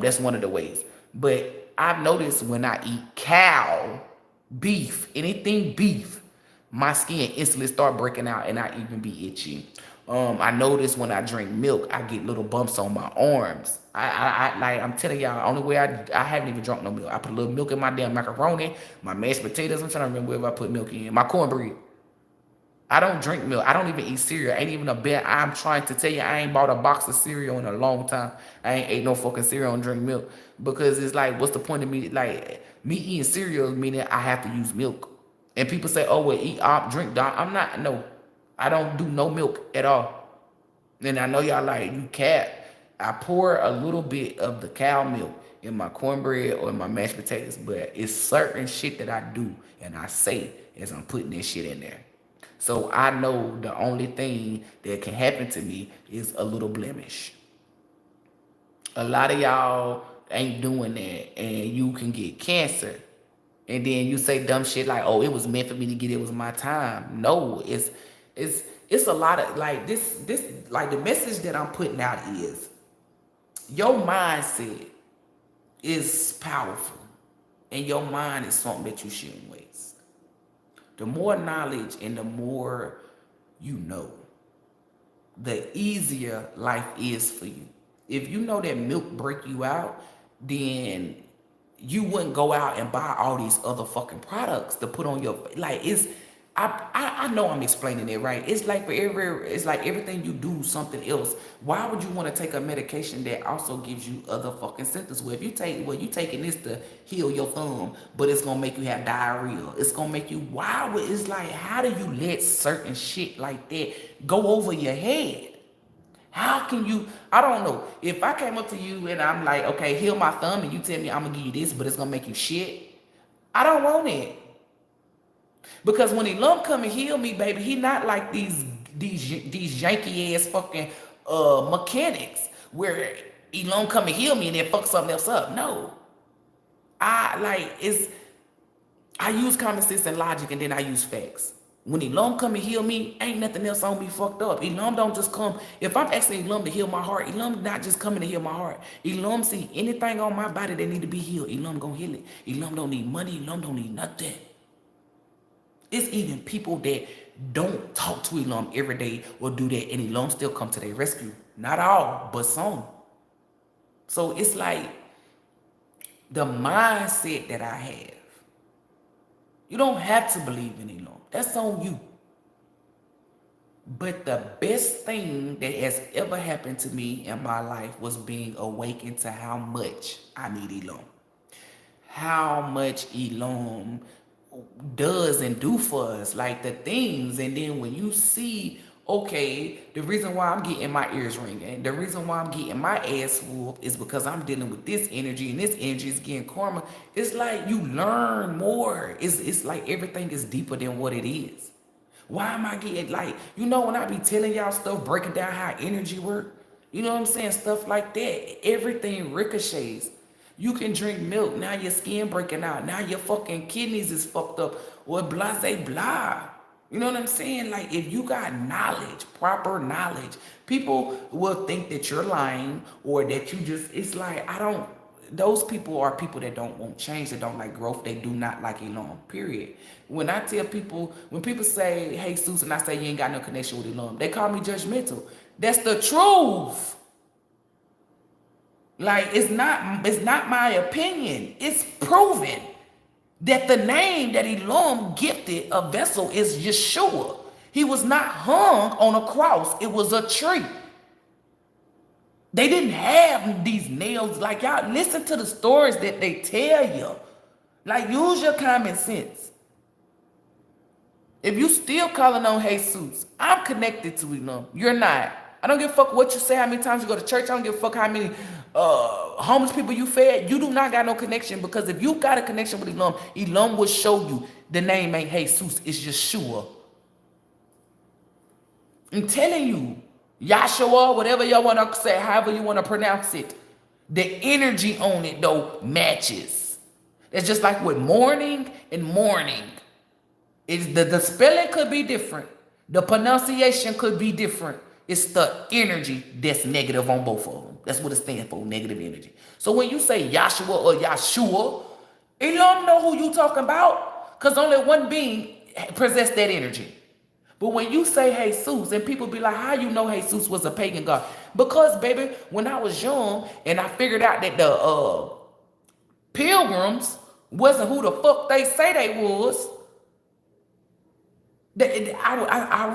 That's one of the ways. But I've noticed when I eat cow, beef, anything beef, my skin instantly start breaking out and I even be itchy. I notice when I drink milk, I get little bumps on my arms. I'm telling y'all, only way I haven't even drunk no milk. I put a little milk in my damn macaroni, my mashed potatoes. I'm trying to remember where I put milk in. My cornbread. I don't drink milk. I don't even eat cereal. Ain't even a bit. I'm trying to tell you, I ain't bought a box of cereal in a long time. I ain't ate no fucking cereal and drink milk. Because it's like, what's the point of me? Like, me eating cereal meaning I have to use milk. And people say, oh, well, eat, drink, dog. I'm not, no. I don't do no milk at all. And I know y'all like, you cat. I pour a little bit of the cow milk in my cornbread or in my mashed potatoes. But it's certain shit that I do and I say as I'm putting this shit in there. So I know the only thing that can happen to me is a little blemish. A lot of y'all ain't doing that, and you can get cancer. And then you say dumb shit like, "Oh, it was meant for me to get it was my time." No, it's a lot of like this like the message that I'm putting out is your mindset is powerful, and your mind is something that you shouldn't waste. The more knowledge and the more you know, the easier life is for you. If you know that milk break you out, then you wouldn't go out and buy all these other fucking products to put on your, like, it's, I know I'm explaining it right. It's like it's like everything you do something else. Why would you want to take a medication that also gives you other fucking symptoms? Well, if you take, well, you taking this to heal your thumb, but it's gonna make you have diarrhea. It's gonna make you, why would, it's like, how do you let certain shit like that go over your head? How can you, I don't know. If I came up to you and I'm like, okay, heal my thumb, and you tell me I'm gonna give you this, but it's gonna make you shit, I don't want it. Because when ELOHYM come and heal me, baby, he not like these janky ass fucking mechanics where ELOHYM come and heal me and then fuck something else up. No. I use common sense and logic, and then I use facts. When ELOHYM come and heal me, ain't nothing else on me fucked up. ELOHYM don't just come. If I'm asking ELOHYM to heal my heart, ELOHYM not just coming to heal my heart. ELOHYM see anything on my body that need to be healed, ELOHYM gonna heal it. ELOHYM don't need money, ELOHYM don't need nothing. It's even people that don't talk to ELOHYM every day or do that, and ELOHYM still come to their rescue. Not all, but some. So it's like the mindset that I have. You don't have to believe in ELOHYM. That's on you. But the best thing that has ever happened to me in my life was being awakened to how much I need ELOHYM. How much ELOHYM does and do for us, like the things. And then when you see, okay, the reason why I'm getting my ears ringing, the reason why I'm getting my ass whooped is because I'm dealing with this energy, and this energy is getting karma. It's like you learn more. It's like everything is deeper than what it is. Why am I getting, like, you know, when I be telling y'all stuff, breaking down how energy work, you know what I'm saying, stuff like that, everything ricochets. You can drink milk, now your skin breaking out, now your fucking kidneys is fucked up, or blah, blah. You know what I'm saying? Like, if you got knowledge, proper knowledge, people will think that you're lying, or that you just, it's like, those people are people that don't want change, that don't like growth, they do not like ELOHYM, period. When I tell people, when people say, hey, Sus, and I say you ain't got no connection with ELOHYM, they call me judgmental. That's the truth. Like, it's not my opinion. It's proven that the name that ELOHYM gifted a vessel is Yeshua. He was not hung on a cross. It was a tree. They didn't have these nails. Like, y'all listen to the stories that they tell you. Like, use your common sense. If you still calling on Jesus, I'm connected to ELOHYM. You're not. I don't give a fuck what you say, how many times you go to church. I don't give a fuck how many homeless people you fed. You do not got no connection, because if you got a connection with ELOHYM, ELOHYM will show you the name ain't Jesus, it's Yeshua. I'm telling you, Yahshua, whatever y'all want to say, however you want to pronounce it, the energy on it, though, matches. It's just like with morning and morning. It's the spelling could be different. The pronunciation could be different. It's the energy that's negative on both of them. That's what it stands for, negative energy. So when you say Yahshua or Yahshua, ELOHYM know who you talking about, because only one being possessed that energy. But when you say Jesus, and people be like, how you know Jesus was a pagan god? Because, baby, when I was young and I figured out that the pilgrims wasn't who the fuck they say they was, I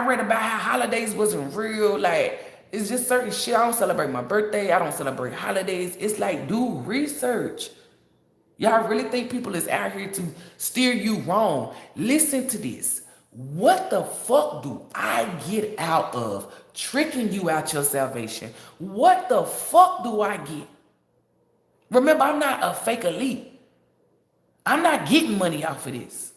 read about how holidays wasn't real. Like, it's just certain shit. I don't celebrate my birthday. I don't celebrate holidays. It's like, do research. Y'all really think people is out here to steer you wrong? Listen to this. What the fuck do I get out of tricking you out your salvation? What the fuck do I get? Remember, I'm not a fake elite. I'm not getting money off of this.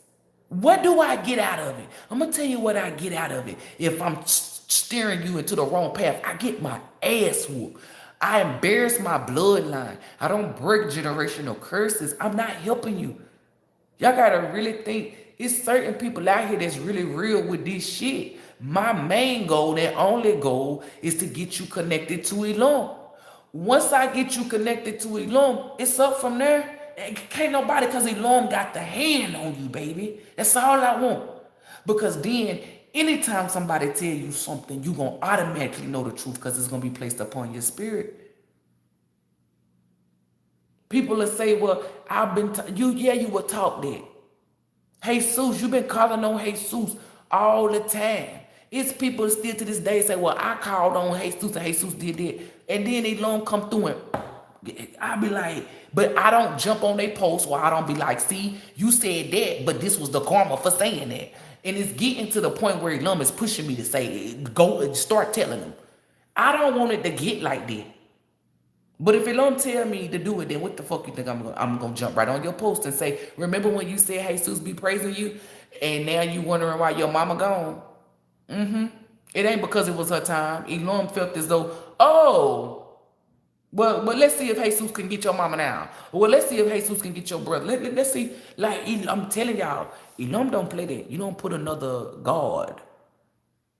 What do I get out of it? I'm going to tell you what I get out of it. If I'm steering you into the wrong path, I get my ass whooped. I embarrass my bloodline. I don't break generational curses. I'm not helping you. Y'all got to really think. It's certain people out here that's really real with this shit. My main goal and only goal is to get you connected to ELOHYM. Once I get you connected to ELOHYM, it's up from there. Can't nobody, because ELOHYM got the hand on you, baby. That's all I want. Because then, anytime somebody tell you something, you going to automatically know the truth because it's going to be placed upon your spirit. People will say, well, you were taught that. Jesus, you've been calling on Jesus all the time. It's people still to this day say, well, I called on Jesus and Jesus did that. And then ELOHYM come through and I be like, but I don't jump on their post or I don't be like, see, you said that, but this was the karma for saying that. And it's getting to the point where ELOHYM is pushing me to say, go and start telling them. I don't want it to get like that. But if ELOHYM tell me to do it, then what the fuck you think I'm gonna jump right on your post and say, remember when you said Jesus be praising you, and now you wondering why your mama gone? It ain't because it was her time. ELOHYM felt as though, oh, well, let's see if Jesus can get your mama now. Well, let's see if Jesus can get your brother. Let's see. Like, I'm telling y'all, ELOHYM don't play that. You don't put another God,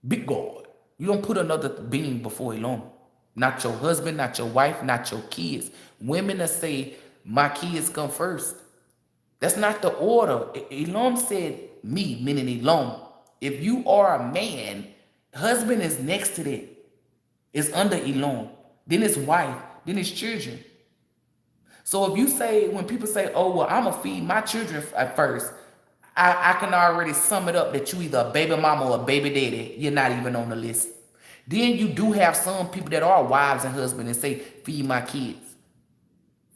big God. You don't put another being before ELOHYM. Not your husband, not your wife, not your kids. Women that say, my kids come first. That's not the order. ELOHYM said me, meaning ELOHYM. If you are a man, husband is next to that. It's under ELOHYM. Then it's wife. Then it's children. So if you say, when people say, oh, well, I'm going to feed my children at first, I can already sum it up that you either a baby mama or a baby daddy. You're not even on the list. Then you do have some people that are wives and husbands and say, feed my kids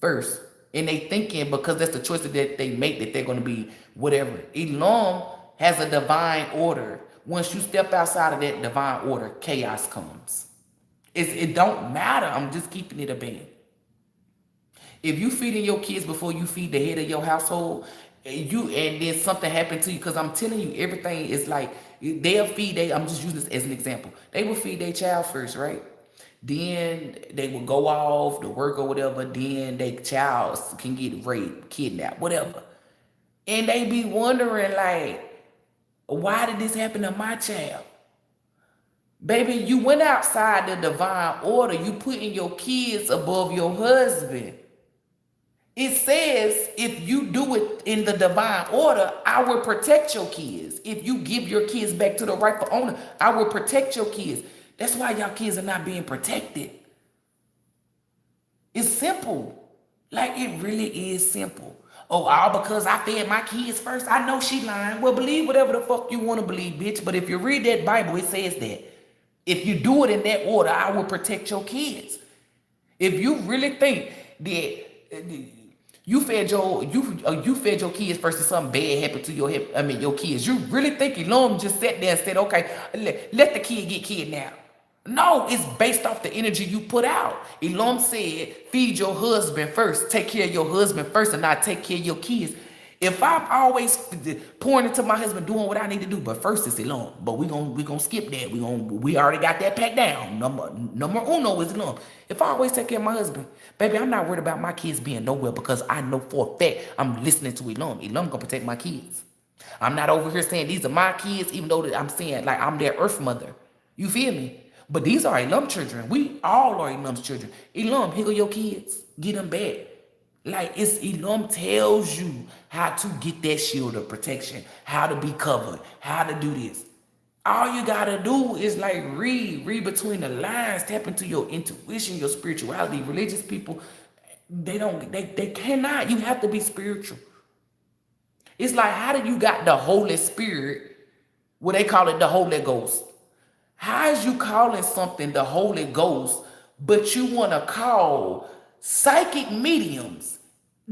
first. And they thinking because that's the choice that they make that they're going to be whatever. ELOHYM has a divine order. Once you step outside of that divine order, chaos comes. It don't matter. I'm just keeping it a band. If you feeding your kids before you feed the head of your household, and then something happened to you, because I'm telling you, everything is like, they'll feed I'm just using this as an example. They will feed their child first, right? Then they will go off to work or whatever. Then their child can get raped, kidnapped, whatever. And they be wondering like, why did this happen to my child? Baby, you went outside the divine order. You putting your kids above your husband. It says, if you do it in the divine order, I will protect your kids. If you give your kids back to the rightful owner, I will protect your kids. That's why y'all kids are not being protected. It's simple. Like, it really is simple. Oh, all because I fed my kids first. I know she lying. Well, believe whatever the fuck you want to believe, bitch. But if you read that Bible, it says that. If you do it in that order, I will protect your kids. If you really think that you fed your kids first and something bad happened to your kids, you really think ELOHYM just sat there and said, okay, let the kid get kidnapped? No, it's based off the energy you put out. ELOHYM said, feed your husband first, take care of your husband first, and not take care of your kids. If I'm always pouring into my husband, doing what I need to do, but first it's ELOHYM. But we gonna skip that. We already got that packed down. Number uno is ELOHYM. If I always take care of my husband, baby, I'm not worried about my kids being nowhere because I know for a fact I'm listening to ELOHYM. ELOHYM gonna protect my kids. I'm not over here saying these are my kids, even though I'm saying like I'm their earth mother. You feel me? But these are ELOHYM children. We all are ELOHYM's children. ELOHYM, here go your kids. Get them back. Like, it's ELOHYM tells you how to get that shield of protection, how to be covered, how to do this. All you gotta do is like read between the lines, tap into your intuition, your spirituality. Religious people, they cannot. You have to be spiritual. It's like, how do you got the Holy Spirit, what they call it the Holy Ghost? How is you calling something the Holy Ghost, but you want to call psychic mediums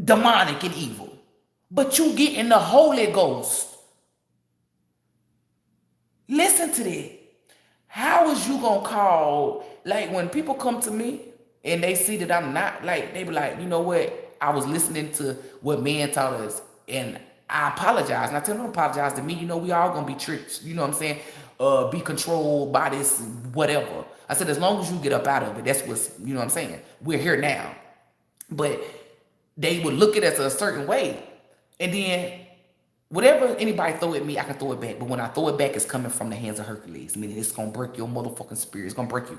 demonic and evil? But you getting the Holy Ghost. Listen to that. How is you gonna call, like when people come to me and they see that I'm not, like, they be like, you know what? I was listening to what men taught us and I apologize. And I tell them to apologize to me. You know, we all gonna be tricked. You know what I'm saying? Be controlled by this, whatever. I said, as long as you get up out of it, that's what's, you know what I'm saying? We're here now. But they would look at us a certain way. And then whatever anybody throw at me, I can throw it back. But when I throw it back, it's coming from the hands of Hercules. Meaning it's going to break your motherfucking spirit. It's going to break you.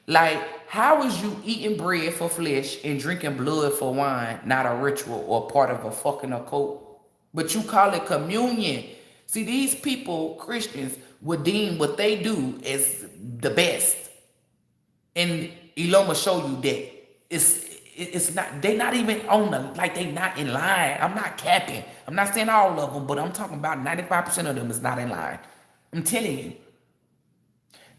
Like, how is you eating bread for flesh and drinking blood for wine not a ritual or part of a fucking occult? But you call it communion. See, these people, Christians, would deem what they do as the best. And ELOHYM will show you that it's not, they not even on the, like, they not in line. I'm not capping. I'm not saying all of them, but I'm talking about 95% of them is not in line. I'm telling you.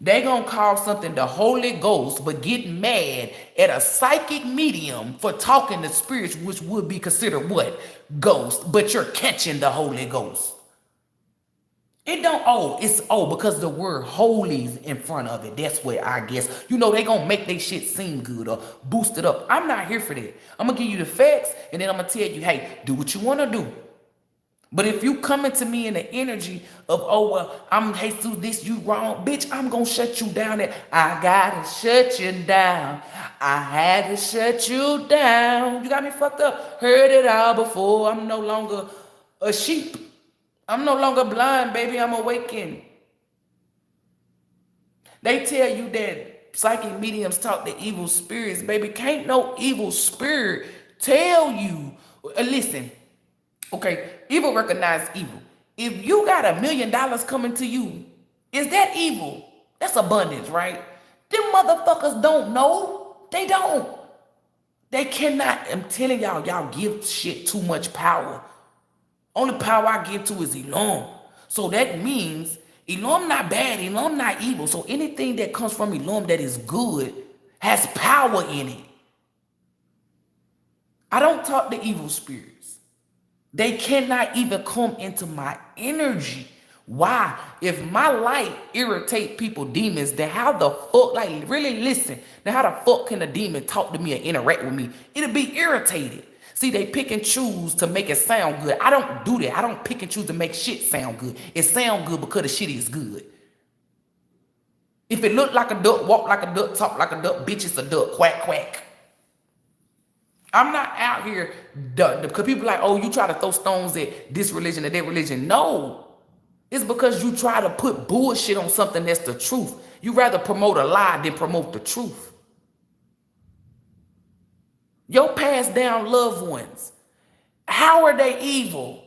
They gonna call something the Holy Ghost, but get mad at a psychic medium for talking to spirits, which would be considered what? Ghost, but you're catching the Holy Ghost. It don't, because the word holy's in front of it. That's what I guess, you know, they gonna make their shit seem good or boost it up. I'm not here for that. I'm gonna give you the facts and then I'm gonna tell you, hey, do what you wanna do. But if you coming to me in the energy of, oh, well, I'm Jesus, this, you wrong, bitch, I'm gonna shut you down. I gotta shut you down. I had to shut you down. You got me fucked up. Heard it all before. I'm no longer a sheep. I'm no longer blind, baby. I'm awakened. They tell you that psychic mediums talk to evil spirits, baby. Can't no evil spirit tell you. Listen, okay, evil recognize evil. If you got $1 million coming to you, is that evil? That's abundance, right? Them motherfuckers don't know. They don't. They cannot. I'm telling y'all, y'all give shit too much power. Only power I give to is ELOHYM. So that means ELOHYM not bad, ELOHYM not evil. So anything that comes from ELOHYM that is good has power in it. I don't talk to evil spirits. They cannot even come into my energy. Why? If my light irritate people, demons, then how the fuck, like, really listen, then how the fuck can a demon talk to me and interact with me? It'll be irritated. See, they pick and choose to make it sound good. I don't do that. I don't pick and choose to make shit sound good. It sound good because the shit is good. If it look like a duck, walk like a duck, talk like a duck, bitch, it's a duck. Quack, quack. I'm not out here, because people like, oh, you try to throw stones at this religion or that religion. No. It's because you try to put bullshit on something that's the truth. You rather promote a lie than promote the truth. Your passed down loved ones, how are they evil?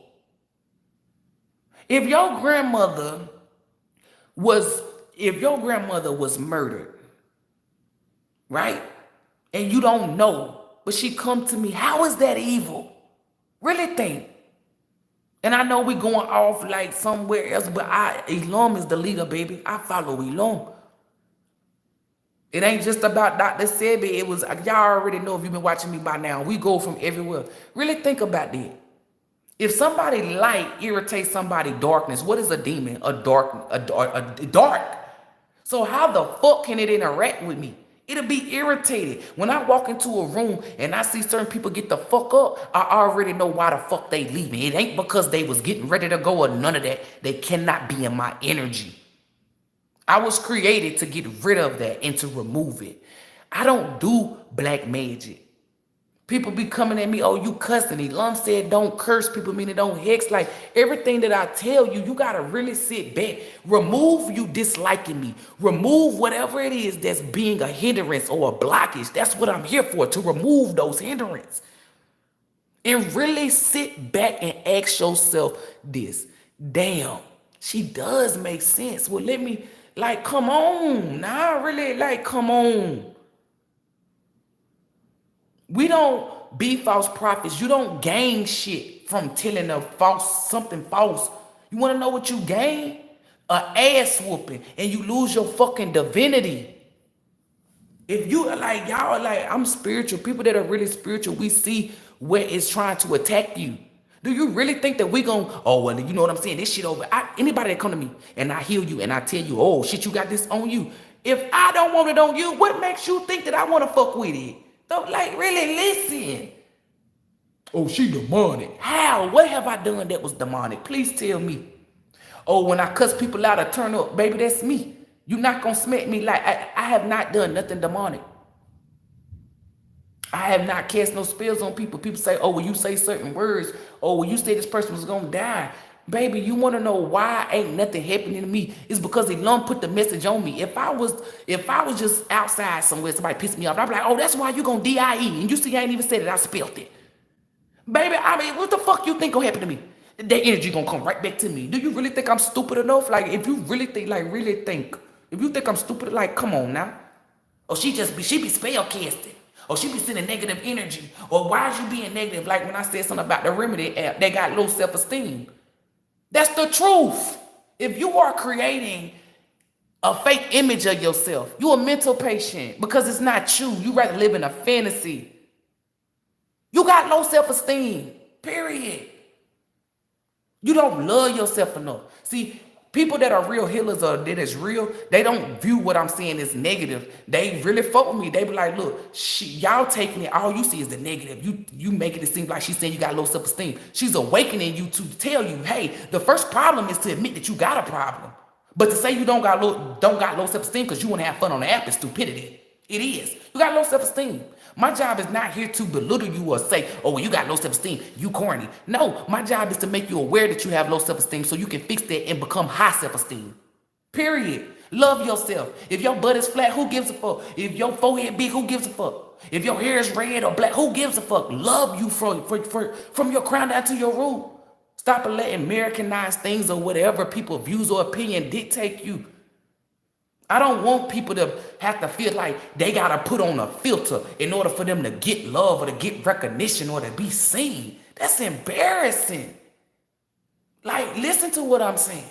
If your grandmother was murdered, right? And you don't know, but she come to me, how is that evil? Really think. And I know we going off like somewhere else, but ELOHYM is the leader, baby. I follow ELOHYM. It ain't just about Dr. Sebi. It was, y'all already know if you've been watching me by now. We go from everywhere. Really think about that. If somebody light irritates somebody darkness, what is a demon? A dark. So how the fuck can it interact with me? It'll be irritated. When I walk into a room and I see certain people get the fuck up, I already know why the fuck they leaving. It ain't because they was getting ready to go or none of that. They cannot be in my energy. I was created to get rid of that and to remove it. I don't do black magic. People be coming at me, oh, you cussing. ELOHYM said don't curse people, meaning don't hex. Like, everything that I tell you, you got to really sit back. Remove you disliking me. Remove whatever it is that's being a hindrance or a blockage. That's what I'm here for, to remove those hindrances. And really sit back and ask yourself this. Damn, she does make sense. Well, let me... Like, come on. Nah, really, like, come on. We don't be false prophets. You don't gain shit from telling something false. You want to know what you gain? A ass whooping, and you lose your fucking divinity. If you like, y'all are like, I'm spiritual. People that are really spiritual, we see where it's trying to attack you. Do you really think that we gon', oh, well, you know what I'm saying? This shit over. Anybody that come to me and I heal you and I tell you, oh, shit, you got this on you. If I don't want it on you, what makes you think that I want to fuck with it? Don't, like, really listen. Oh, she demonic. How? What have I done that was demonic? Please tell me. Oh, when I cuss people out or turn up, baby, that's me. You're not going to smack me like I have not done nothing demonic. I have not cast no spells on people. People say, oh, when you say certain words, oh, when you say this person was going to die. Baby, you want to know why ain't nothing happening to me? It's because ELOHYM put the message on me. If I was just outside somewhere, somebody pissed me off, I'd be like, oh, that's why you going to DIE. And you see, I ain't even said it. I spelled it. Baby, I mean, what the fuck you think going to happen to me? That energy going to come right back to me. Do you really think I'm stupid enough? Like, if you really think, if you think I'm stupid, like, come on now. Or she be spell casting. Or she be sending negative energy. Or why is you being negative? Like when I said something about the Remedy app, they got low self-esteem. That's the truth. If you are creating a fake image of yourself, you're a mental patient because it's not you. You rather live in a fantasy. You got low self-esteem, period. You don't love yourself enough. See, people that are real healers or that is real, they don't view what I'm saying as negative. They really fuck with me. They be like, look, y'all taking it, all you see is the negative. You making it seem like she's saying you got low self-esteem. She's awakening you to tell you, hey, the first problem is to admit that you got a problem. But to say you don't got low self-esteem because you want to have fun on the app is stupidity. It is. You got low self-esteem. My job is not here to belittle you or say, oh, well, you got low self-esteem, you corny. No, my job is to make you aware that you have low self-esteem so you can fix that and become high self-esteem. Period. Love yourself. If your butt is flat, who gives a fuck? If your forehead big, who gives a fuck? If your hair is red or black, who gives a fuck? Love you from your crown down to your root. Stop letting Americanized things or whatever people views or opinion dictate you. I don't want people to have to feel like they got to put on a filter in order for them to get love or to get recognition or to be seen. That's embarrassing. Like, listen to what I'm saying.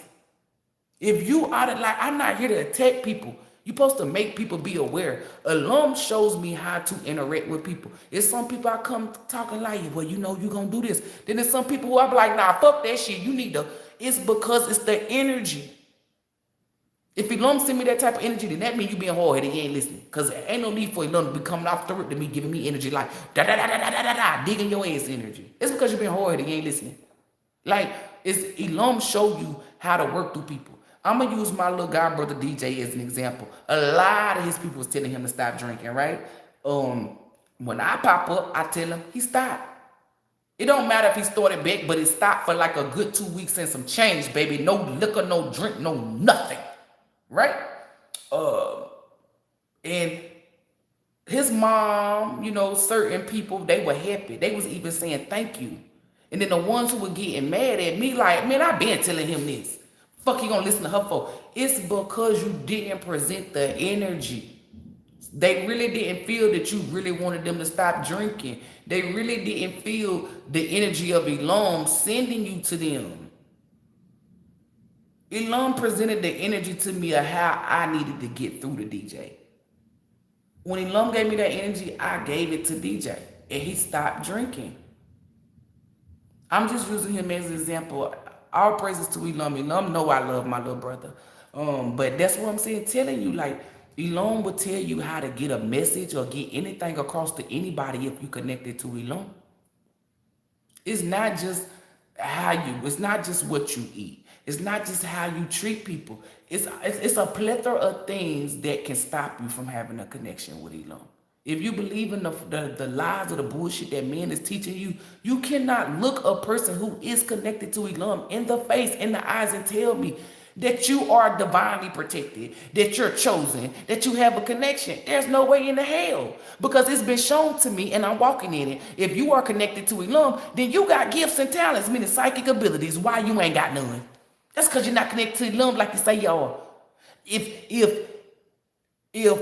If you are like, I'm not here to attack people. You're supposed to make people be aware. ELOHYM shows me how to interact with people. It's some people I come talking like, well, you know, you're going to do this. Then there's some people who I be like, nah, fuck that shit. You need to, it's because it's the energy. If ELOHYM send me that type of energy, then that means you being hard-headed, you ain't listening. Because there ain't no need for ELOHYM to be coming off the rip to me, giving me energy like da-da-da-da-da-da-da, digging your ass energy. It's because you're being hard-headed, you ain't listening. Like, it's ELOHYM show you how to work through people. I'm going to use my little guy brother DJ as an example. A lot of his people was telling him to stop drinking, right? When I pop up, I tell him he stopped. It don't matter if he started back, but it stopped for like a good 2 weeks and some change, baby. No liquor, no drink, no nothing. Right? And his mom, you know, certain people, they were happy. They was even saying thank you. And then the ones who were getting mad at me, like, man, I been telling him this. Fuck, you gonna listen to her for? It's because you didn't present the energy. They really didn't feel that you really wanted them to stop drinking. They really didn't feel the energy of ELOHYM sending you to them. ELOHYM presented the energy to me of how I needed to get through the DJ. When ELOHYM gave me that energy, I gave it to DJ, and he stopped drinking. I'm just using him as an example. All praises to ELOHYM. ELOHYM know I love my little brother. But that's what I'm saying, telling you, like, ELOHYM will tell you how to get a message or get anything across to anybody if you connected to ELOHYM. It's not just it's not just what you eat. It's not just how you treat people. It's a plethora of things that can stop you from having a connection with ELOHYM. If you believe in the lies or the bullshit that man is teaching you, you cannot look a person who is connected to ELOHYM in the face, in the eyes, and tell me that you are divinely protected, that you're chosen, that you have a connection. There's no way in the hell, because it's been shown to me and I'm walking in it. If you are connected to ELOHYM, then you got gifts and talents, meaning psychic abilities. Why you ain't got none? That's because you're not connected to ELOHYM like you say you are. If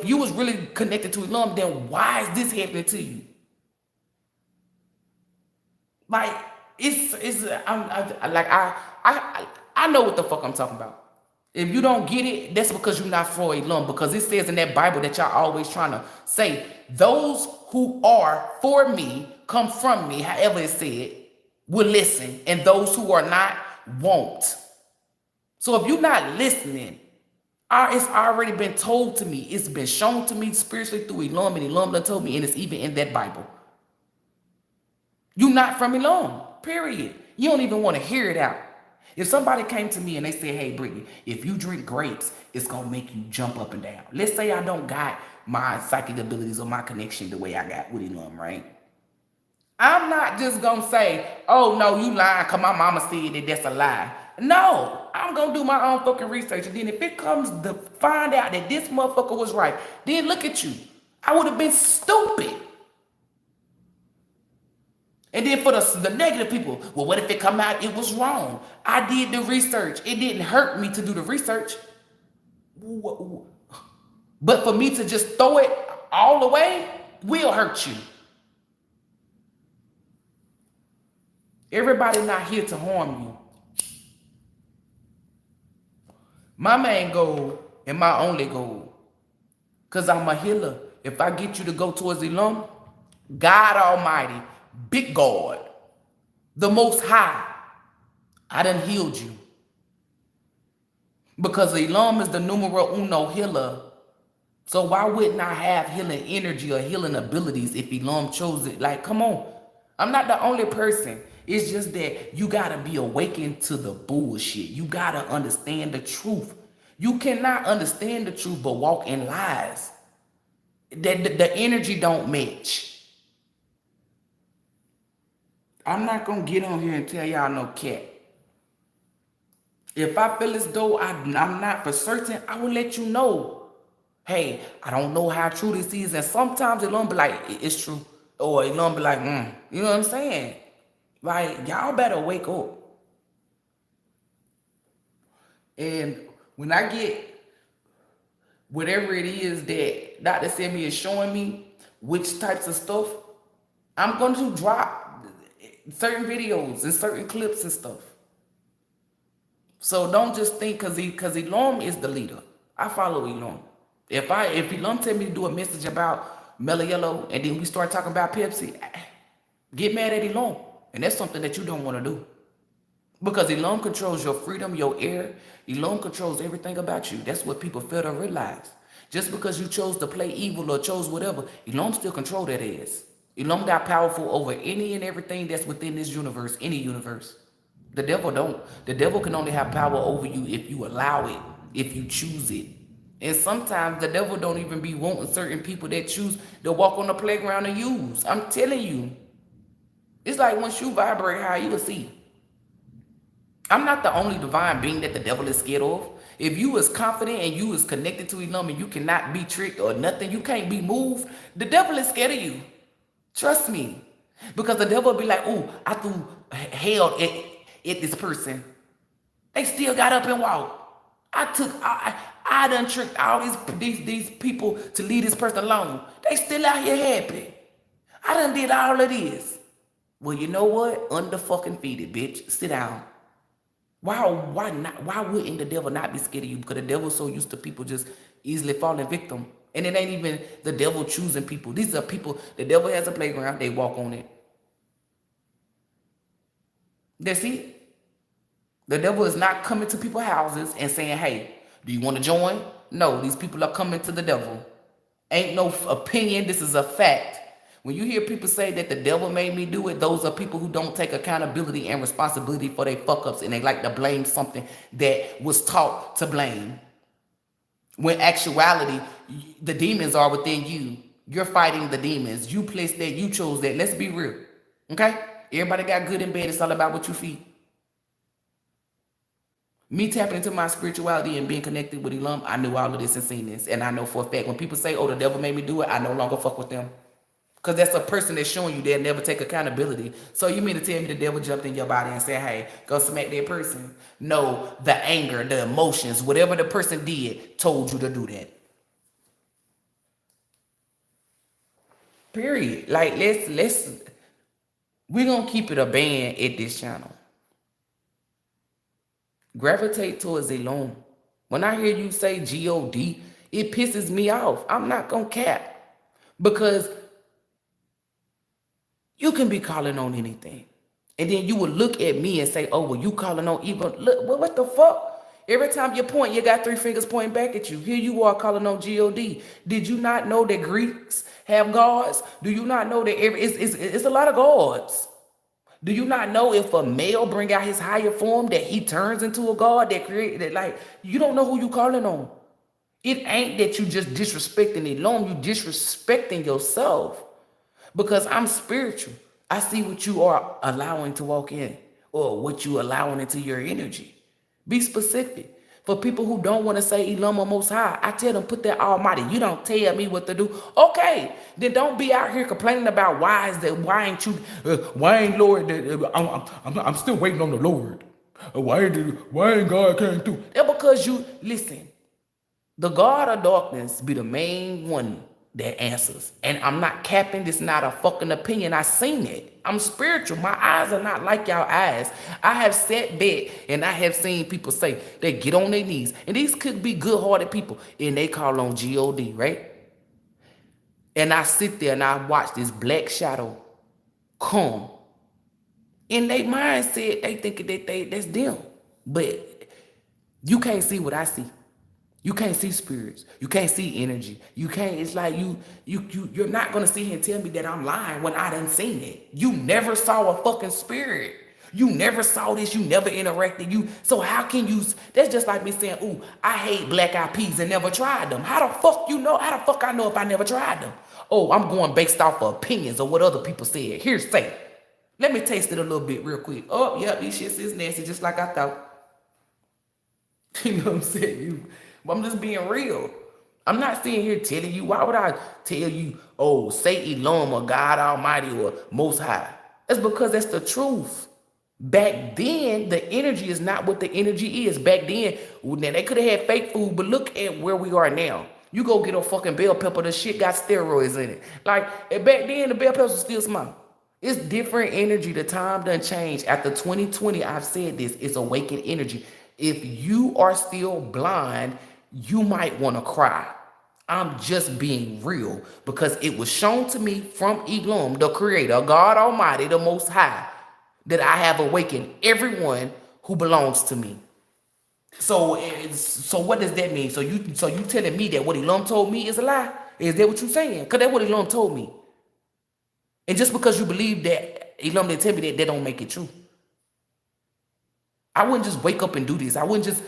you was really connected to ELOHYM, then why is this happening to you? Like, I know what the fuck I'm talking about. If you don't get it, that's because you're not for ELOHYM. Because it says in that Bible that y'all always trying to say, those who are for me, come from me, however it said, will listen. And those who are not, won't. So if you're not listening, it's already been told to me. It's been shown to me spiritually through ELOHYM, and ELOHYM done told me, and it's even in that Bible. You're not from ELOHYM, period. You don't even want to hear it out. If somebody came to me and they said, hey, Brittany, if you drink grapes, it's going to make you jump up and down. Let's say I don't got my psychic abilities or my connection the way I got with ELOHYM, right? I'm not just going to say, oh, no, you lying because my mama said that that's a lie. No, I'm going to do my own fucking research. And then if it comes to find out that this motherfucker was right, then look at you. I would have been stupid. And then for the negative people, well, what if it come out it was wrong? I did the research. It didn't hurt me to do the research. But for me to just throw it all away will hurt you. Everybody not here to harm you. My main goal and my only goal, because I'm a healer. If I get you to go towards ELOHYM, God Almighty, Big God, the Most High, I done healed you. Because ELOHYM is the numero uno healer. So why wouldn't I have healing energy or healing abilities if ELOHYM chose it? Like, come on. I'm not the only person. It's just that you got to be awakened to the bullshit. You got to understand the truth. You cannot understand the truth but walk in lies. The energy don't match. I'm not going to get on here and tell y'all no cat. If I feel as though I'm not for certain, I will let you know. Hey, I don't know how true this is. And sometimes ELOHYM be like, it's true. Or ELOHYM be like, You know what I'm saying? Like, y'all better wake up. And when I get whatever it is that Dr. Sebi is showing me, which types of stuff, I'm going to drop certain videos and certain clips and stuff. So don't just think because ELOHYM is the leader. I follow ELOHYM. If ELOHYM tell me to do a message about Mellow Yellow and then we start talking about Pepsi, get mad at ELOHYM. And that's something that you don't want to do. Because ELOHYM controls your freedom, your air. ELOHYM controls everything about you. That's what people fail to realize. Just because you chose to play evil or chose whatever, ELOHYM still control that ass. ELOHYM got powerful over any and everything that's within this universe, any universe. The devil don't. The devil can only have power over you if you allow it, if you choose it. And sometimes the devil don't even be wanting certain people that choose to walk on the playground and use. I'm telling you. It's like once you vibrate high, you will see. I'm not the only divine being that the devil is scared of. If you is confident and you is connected to ELOHYM and you cannot be tricked or nothing, you can't be moved, the devil is scared of you. Trust me. Because the devil will be like, oh, I threw hell at this person. They still got up and walked. I done tricked all these people to leave this person alone. They still out here happy. I done did all of this. Well, you know what? Under fucking feeded, bitch. Sit down. Why wouldn't the devil not be scared of you? Because the devil's so used to people just easily falling victim. And it ain't even the devil choosing people. These are people, the devil has a playground, they walk on it. That's it. The devil is not coming to people's houses and saying, hey, do you want to join? No, these people are coming to the devil. Ain't no opinion, this is a fact. When you hear people say that the devil made me do it, those are people who don't take accountability and responsibility for their fuck-ups, and they like to blame something that was taught to blame. When actuality, the demons are within you. You're fighting the demons. You placed that, you chose that. Let's be real. Okay? Everybody got good and bad. It's all about what you feed. Me tapping into my spirituality and being connected with ELOHYM, I knew all of this and seen this. And I know for a fact, when people say, oh, the devil made me do it, I no longer fuck with them. Because that's a person that's showing you they'll never take accountability. So you mean to tell me the devil jumped in your body and said, hey, go smack that person? No, the anger, the emotions, whatever the person did, told you to do that. Period. Like, let's We're going to keep it a band at this channel. Gravitate towards ELOHYM. When I hear you say God, it pisses me off. I'm not going to cap. Because you can be calling on anything. And then you would look at me and say, oh, well, you calling on evil. Look, what the fuck? Every time you point, you got 3 fingers pointing back at you. Here you are calling on God. Did you not know that Greeks have gods? Do you not know that it's a lot of gods? Do you not know if a male bring out his higher form that he turns into a god that created, like, you don't know who you calling on. It ain't that you just disrespecting ELOHYM, you disrespecting yourself. Because I'm spiritual. I see what you are allowing to walk in or what you allowing into your energy. Be specific. For people who don't want to say ELOHYM or Most High, I tell them, put that Almighty. You don't tell me what to do. Okay, then don't be out here complaining about why ain't Lord, I'm still waiting on the Lord. Why ain't God came through? That's because you, listen, the God of darkness be the main one that answers. And I'm not capping, this not a fucking opinion. I seen it. I'm spiritual. My eyes are not like y'all eyes. I have sat back and I have seen people say they get on their knees. And these could be good-hearted people. And they call on God, right? And I sit there and I watch this black shadow come. In their mindset, they think that that's them. But you can't see what I see. You can't see spirits. You can't see energy. You can't, it's like you're not gonna sit here and tell me that I'm lying when I done seen it. You never saw a fucking spirit. You never saw this, you never interacted. So how can you, that's just like me saying, ooh, I hate black eyed peas and never tried them. How the fuck you know? How the fuck I know if I never tried them? Oh, I'm going based off of opinions or what other people said. Hearsay. Let me taste it a little bit real quick. Oh, yeah, these shits is nasty, just like I thought. You know what I'm saying? But I'm just being real. I'm not sitting here telling you, why would I tell you, oh, say ELOHYM or God Almighty or Most High? That's because that's the truth. Back then, the energy is not what the energy is. Back then, now they could have had fake food, but look at where we are now. You go get a fucking bell pepper, the shit got steroids in it. Like, back then, the bell peppers were still small. It's different energy. The time done changed. After 2020, I've said this, it's awakened energy. If you are still blind, you might want to cry. I'm just being real because it was shown to me from ELOHYM, the creator, God Almighty, the Most High, that I have awakened everyone who belongs to me. So what does that mean? So you telling me that what ELOHYM told me is a lie? Is that what you're saying? Because that's what ELOHYM told me. And just because you believe that ELOHYM didn't tell me that don't make it true. I wouldn't just wake up and do this. I wouldn't just,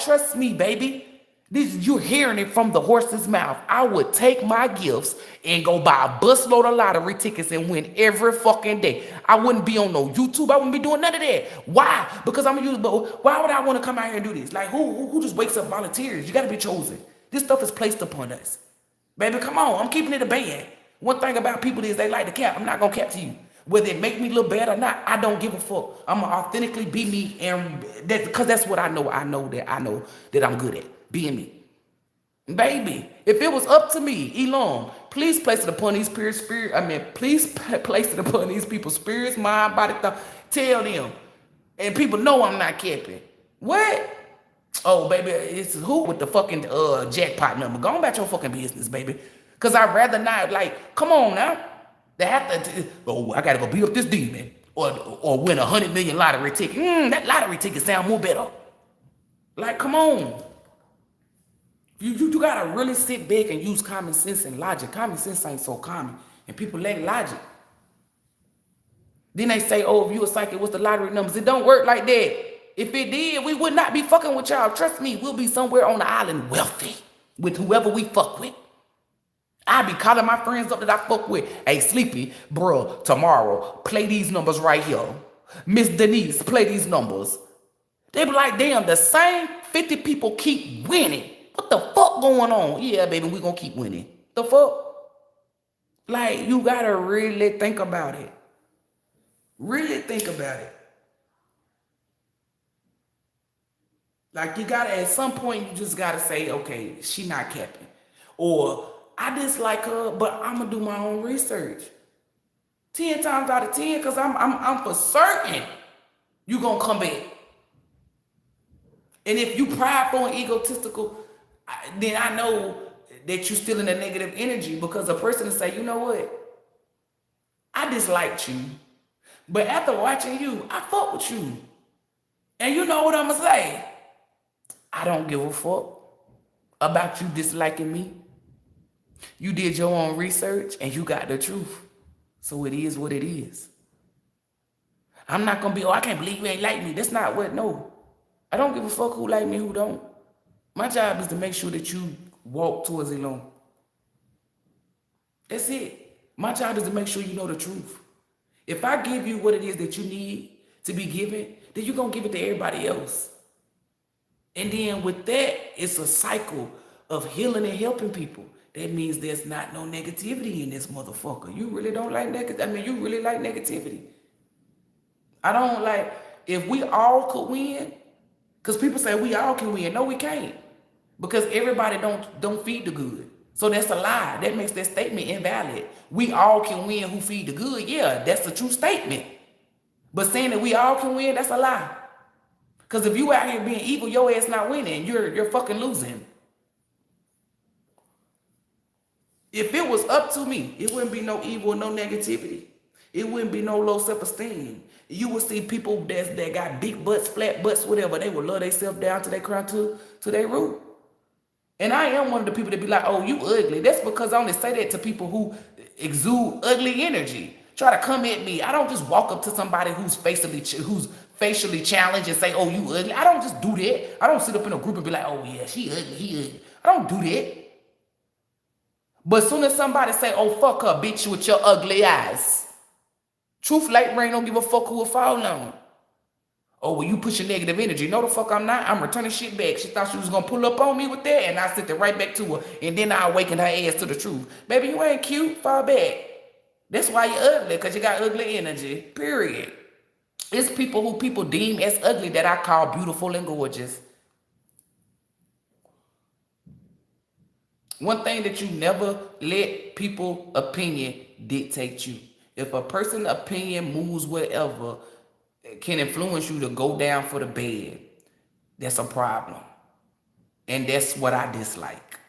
trust me, baby. You're hearing it from the horse's mouth. I would take my gifts and go buy a busload of lottery tickets and win every fucking day. I wouldn't be on no YouTube. I wouldn't be doing none of that. Why? Because I'm a user. But why would I want to come out here and do this? Like, who just wakes up volunteers? You got to be chosen. This stuff is placed upon us. Baby, come on. I'm keeping it a band. One thing about people is they like to cap. I'm not going to cap to you. Whether it make me look bad or not, I don't give a fuck. I'm gonna authentically be me, and because that's what I know. I know that I'm good at being me. Baby, if it was up to me, ELOHYM, please place it upon these please place it upon these people's spirits, mind, body, thought. Tell them, and people know I'm not capping. What? Oh, baby, it's who with the fucking jackpot number? Go on about your fucking business, baby. Cause I'd rather not. Like, come on now. They have to, I gotta go beat up this demon or win 100 million lottery ticket. That lottery ticket sound more better. Like, come on. You gotta really sit back and use common sense and logic. Common sense ain't so common. And people lack logic. Then they say, oh, if you a psychic, what's the lottery numbers? It don't work like that. If it did, we would not be fucking with y'all. Trust me, we'll be somewhere on the island wealthy with whoever we fuck with. I be calling my friends up that I fuck with. Hey, Sleepy, bro, tomorrow, play these numbers right here. Miss Denise, play these numbers. They be like, damn, the same 50 people keep winning. What the fuck going on? Yeah, baby, we gonna keep winning. The fuck? Like, you gotta really think about it. Really think about it. Like, you gotta, at some point, you just gotta say, okay, she not capping. Or, I dislike her, but I'm gonna do my own research 10 times out of 10, because I'm for certain you gonna come back. And if you prideful and egotistical, then I know that you're still in a negative energy, because a person will say, you know what? I disliked you, but after watching you, I fuck with you. And you know what I'm gonna say? I don't give a fuck about you disliking me. You did your own research and you got the truth. So it is what it is. I'm not gonna be, oh, I can't believe you ain't like me. That's not what, no. I don't give a fuck who like me, who don't. My job is to make sure that you walk towards ELOHYM. That's it. My job is to make sure you know the truth. If I give you what it is that you need to be given, then you're gonna give it to everybody else. And then with that, it's a cycle of healing and helping people. That means there's not no negativity in this motherfucker. You really don't like negativity. I mean, you really like negativity. I don't like, if we all could win, because people say we all can win. No, we can't. Because everybody don't feed the good. So that's a lie. That makes that statement invalid. We all can win who feed the good. Yeah, that's a true statement. But saying that we all can win, that's a lie. Because if you out here being evil, your ass not winning. You're fucking losing. If it was up to me, it wouldn't be no evil, no negativity. It wouldn't be no low self-esteem. You would see people that got big butts, flat butts, whatever. They would love themselves down to their crown, to their root. And I am one of the people that be like, oh, you ugly. That's because I only say that to people who exude ugly energy. Try to come at me. I don't just walk up to somebody who's facially challenged and say, oh, you ugly. I don't just do that. I don't sit up in a group and be like, oh, yeah, she ugly, he ugly. I don't do that. But as soon as somebody say, oh, fuck her, bitch, with your ugly eyes. Truth, light, rain, don't give a fuck who will fall on. Oh, well, you pushing negative energy. No, the fuck I'm not. I'm returning shit back. She thought she was going to pull up on me with that, and I sent it right back to her, and then I awakened her ass to the truth. Baby, you ain't cute. Fall back. That's why you're ugly, because you got ugly energy, period. It's people who people deem as ugly that I call beautiful and gorgeous. One thing that you never let people opinion dictate you. If a person's opinion moves whatever, can influence you to go down for the bed, that's a problem. And that's what I dislike.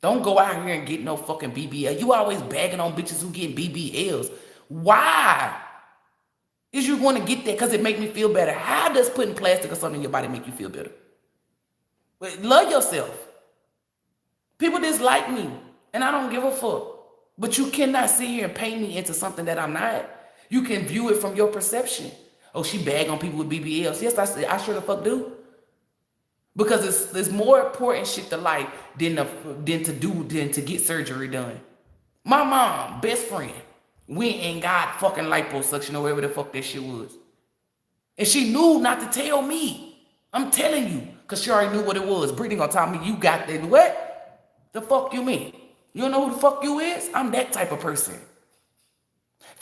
Don't go out here and get no fucking BBL. You always bagging on bitches who get BBLs. Why? Is you want to get that because it make me feel better? How does putting plastic or something in your body make you feel better? But love yourself. People dislike me, and I don't give a fuck. But you cannot sit here and paint me into something that I'm not. You can view it from your perception. Oh, she bag on people with BBLs. Yes, I sure the fuck do. Because there's more important shit to life than to get surgery done. My mom, best friend, went and got fucking liposuction or whatever the fuck that shit was. And she knew not to tell me. I'm telling you, because she already knew what it was. Brittany gonna tell me you got that. What? The fuck you mean? You don't know who the fuck you is? I'm that type of person.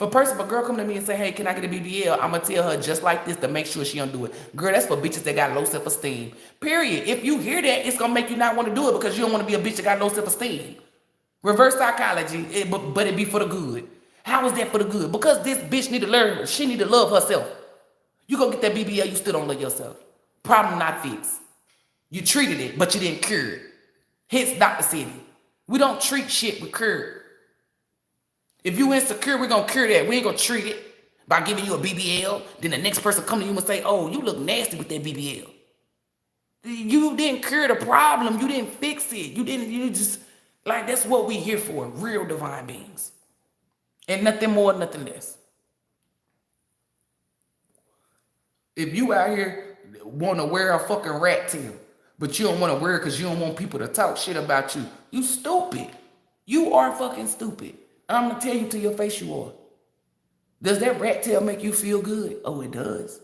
If a girl come to me and say, hey, can I get a BBL? I'm going to tell her just like this to make sure she don't do it. Girl, that's for bitches that got low self-esteem. Period. If you hear that, it's going to make you not want to do it because you don't want to be a bitch that got low self-esteem. Reverse psychology, but it be for the good. How is that for the good? Because this bitch need to learn. She need to love herself. You go get that BBL, you still don't love yourself. Problem not fixed. You treated it, but you didn't cure it. Hence Dr. Sebi. We don't treat shit, we cure. If you insecure, we're going to cure that. We ain't going to treat it by giving you a BBL. Then the next person come to you and say, oh, you look nasty with that BBL. You didn't cure the problem. You didn't fix it. You just, like, that's what we here for. Real divine beings. And nothing more, nothing less. If you out here want to wear a fucking rat tail, but you don't want to wear it because you don't want people to talk shit about you, you stupid. You are fucking stupid. I'm going to tell you to your face you are. Does that rat tail make you feel good? Oh, it does.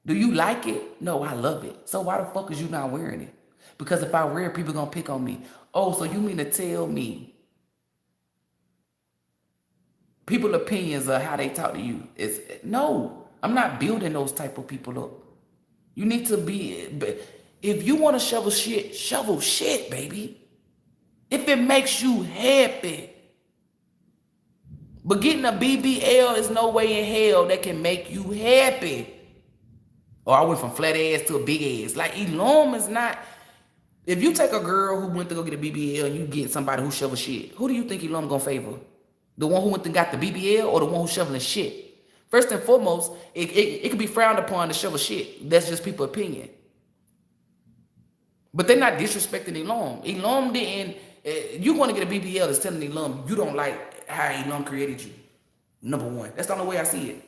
Do you like it? No, I love it. So why the fuck is you not wearing it? Because if I wear it, people going to pick on me. Oh, so you mean to tell me people's opinions of how they talk to you? No, I'm not building those type of people up. You need to be, if you want to shovel shit, baby. If it makes you happy. But getting a BBL is no way in hell that can make you happy. Or I went from flat ass to a big ass. Like, ELOHYM is not. If you take a girl who went to go get a BBL and you get somebody who shovel shit, who do you think ELOHYM gonna favor? The one who went and got the BBL or the one who's shoveling shit? First and foremost, it can be frowned upon to shovel shit. That's just people's opinion. But they're not disrespecting ELOHYM. ELOHYM didn't. You want to get a BBL is telling ELOHYM you don't like how ELOHYM created you. Number one, that's the only way I see it.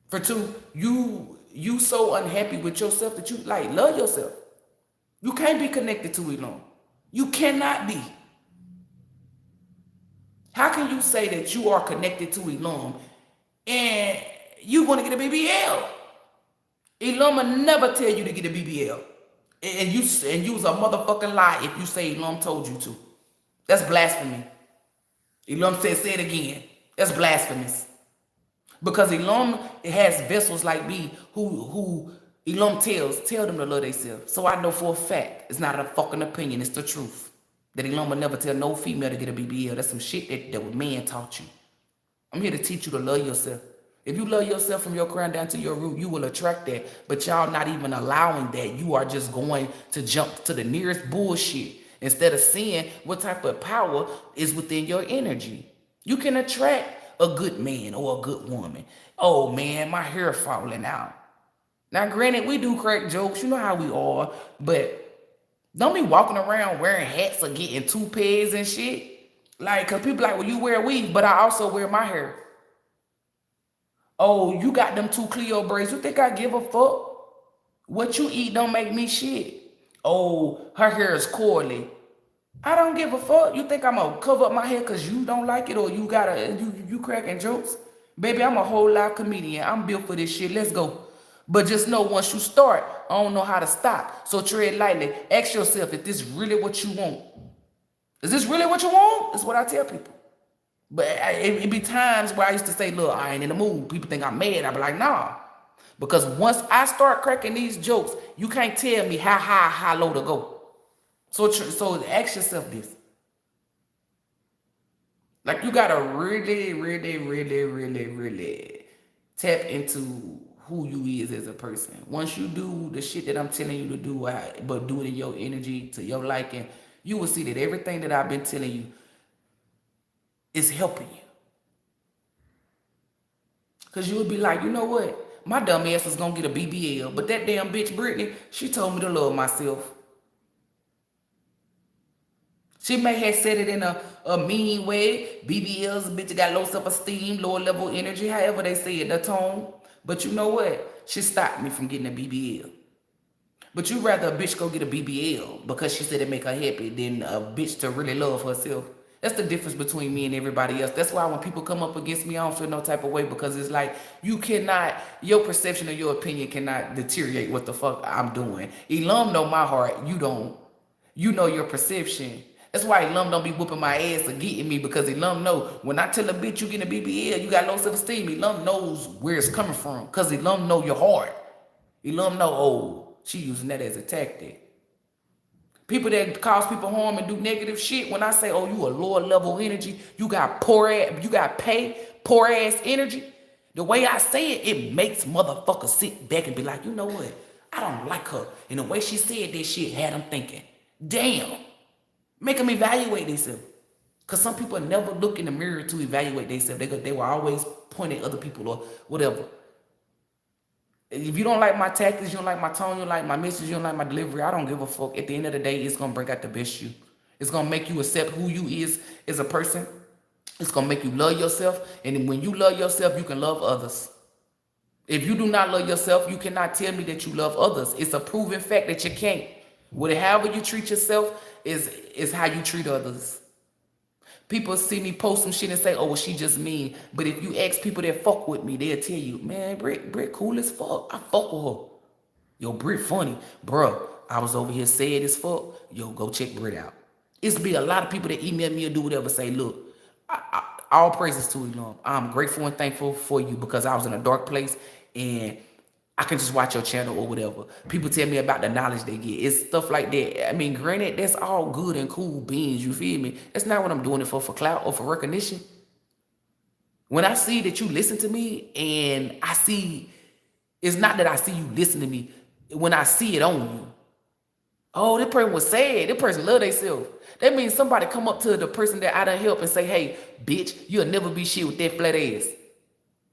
For two, you so unhappy with yourself that you like love yourself. You can't be connected to ELOHYM. You cannot be. How can you say that you are connected to ELOHYM and you want to get a BBL? ELOHYM will never tell you to get a BBL. And use a motherfucking lie if you say ELOHYM told you to. That's blasphemy. ELOHYM said, say it again. That's blasphemous. Because ELOHYM has vessels like me who ELOHYM tell them to love themselves. So I know for a fact, it's not a fucking opinion, it's the truth. That ELOHYM will never tell no female to get a BBL. That's some shit that man taught you. I'm here to teach you to love yourself. If you love yourself from your crown down to your root, you will attract that. But y'all not even allowing that. You are just going to jump to the nearest bullshit instead of seeing what type of power is within your energy. You can attract a good man or a good woman. Oh man, my hair falling out. Now granted, we do crack jokes. You know how we are. But don't be walking around wearing hats or getting toupees and shit. Like, because people like, well, you wear weave, but I also wear my hair. Oh, you got them 2 Cleo braids. You think I give a fuck? What you eat don't make me shit. Oh, her hair is coily. I don't give a fuck. You think I'm gonna cover up my hair because you don't like it or you cracking jokes? Baby, I'm a whole live comedian. I'm built for this shit. Let's go. But just know once you start, I don't know how to stop. So tread lightly. Ask yourself if this really what you want. Is this really what you want? That's what I tell people. But it be times where I used to say, look, I ain't in the mood. People think I'm mad. I be like, nah. Because once I start cracking these jokes, you can't tell me how high, how low to go. So ask yourself this. Like, you gotta really, really, really, really, really tap into who you is as a person. Once you do the shit that I'm telling you to do, but do it in your energy, to your liking, you will see that everything that I've been telling you is helping you. Because you would be like, you know what? My dumb ass was going to get a BBL, but that damn bitch Brittany, she told me to love myself. She may have said it in a mean way. BBLs, bitch, got low self-esteem, lower level energy, however they say it, the tone. But you know what? She stopped me from getting a BBL. But you rather a bitch go get a BBL because she said it make her happy than a bitch to really love herself. That's the difference between me and everybody else. That's why when people come up against me, I don't feel no type of way, because it's like, you cannot, your perception or your opinion cannot deteriorate what the fuck I'm doing. ELOHYM know my heart, you don't. You know your perception. That's why ELOHYM don't be whooping my ass or getting me, because ELOHYM know when I tell a bitch you get a BBL, you got low self-esteem, ELOHYM knows where it's coming from, because ELOHYM know your heart. ELOHYM know, oh, she using that as a tactic. People that cause people harm and do negative shit, when I say, oh, you a lower level energy, you got poor ass energy, the way I say it, it makes motherfuckers sit back and be like, you know what? I don't like her. And the way she said that shit had them thinking, damn, make them evaluate themselves. Because some people never look in the mirror to evaluate themselves. They will always point at other people or whatever. If you don't like my tactics, you don't like my tone, you don't like my message, you don't like my delivery, I don't give a fuck. At the end of the day, it's going to bring out the best you. It's going to make you accept who you is as a person. It's going to make you love yourself. And when you love yourself, you can love others. If you do not love yourself, you cannot tell me that you love others. It's a proven fact that you can't. However you treat yourself is how you treat others. People see me post some shit and say, oh, well, she just mean. But if you ask people that fuck with me, they'll tell you, man, Britt cool as fuck. I fuck with her. Yo, Britt funny. Bruh, I was over here sad as fuck. Yo, go check Britt out. It's be a lot of people that email me or do whatever, say, look, all praises to ELOHYM. I'm grateful and thankful for you, because I was in a dark place and I can just watch your channel or whatever. People tell me about the knowledge they get. It's stuff like that. I mean, granted, that's all good and cool beans, you feel me? That's not what I'm doing it for clout or for recognition. When I see that you listen to me, and I see, it's not that I see you listen to me. When I see it on you, oh, this person was sad. This person love themselves. That means somebody come up to the person that I done help and say, hey, bitch, you'll never be shit with that flat ass.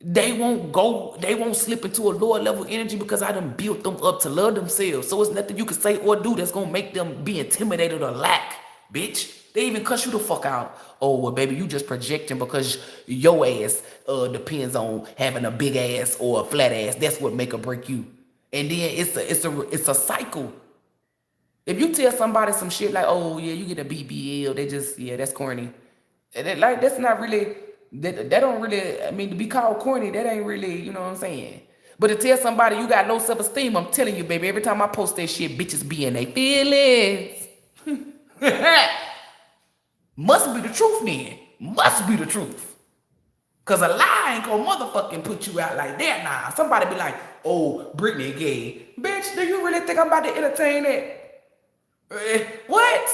They won't slip into a lower level energy because I done built them up to love themselves. So it's nothing you can say or do that's gonna make them be intimidated or lack, bitch. They even cuss you the fuck out. Oh, well, baby, you just projecting because your ass depends on having a big ass or a flat ass. That's what make or break you. And then it's a cycle. If you tell somebody some shit like, oh yeah, you get a BBL, they just, yeah, that's corny. And like, that's not really, that don't really, I mean, to be called corny, that ain't really, you know what I'm saying? But to tell somebody you got low self-esteem, I'm telling you, baby, every time I post that shit, bitches be in their feelings. Must be the truth then. Must be the truth. Cause a lie ain't gonna motherfucking put you out like that now. Somebody be like, oh, Brittany gay. Bitch, do you really think I'm about to entertain it? What?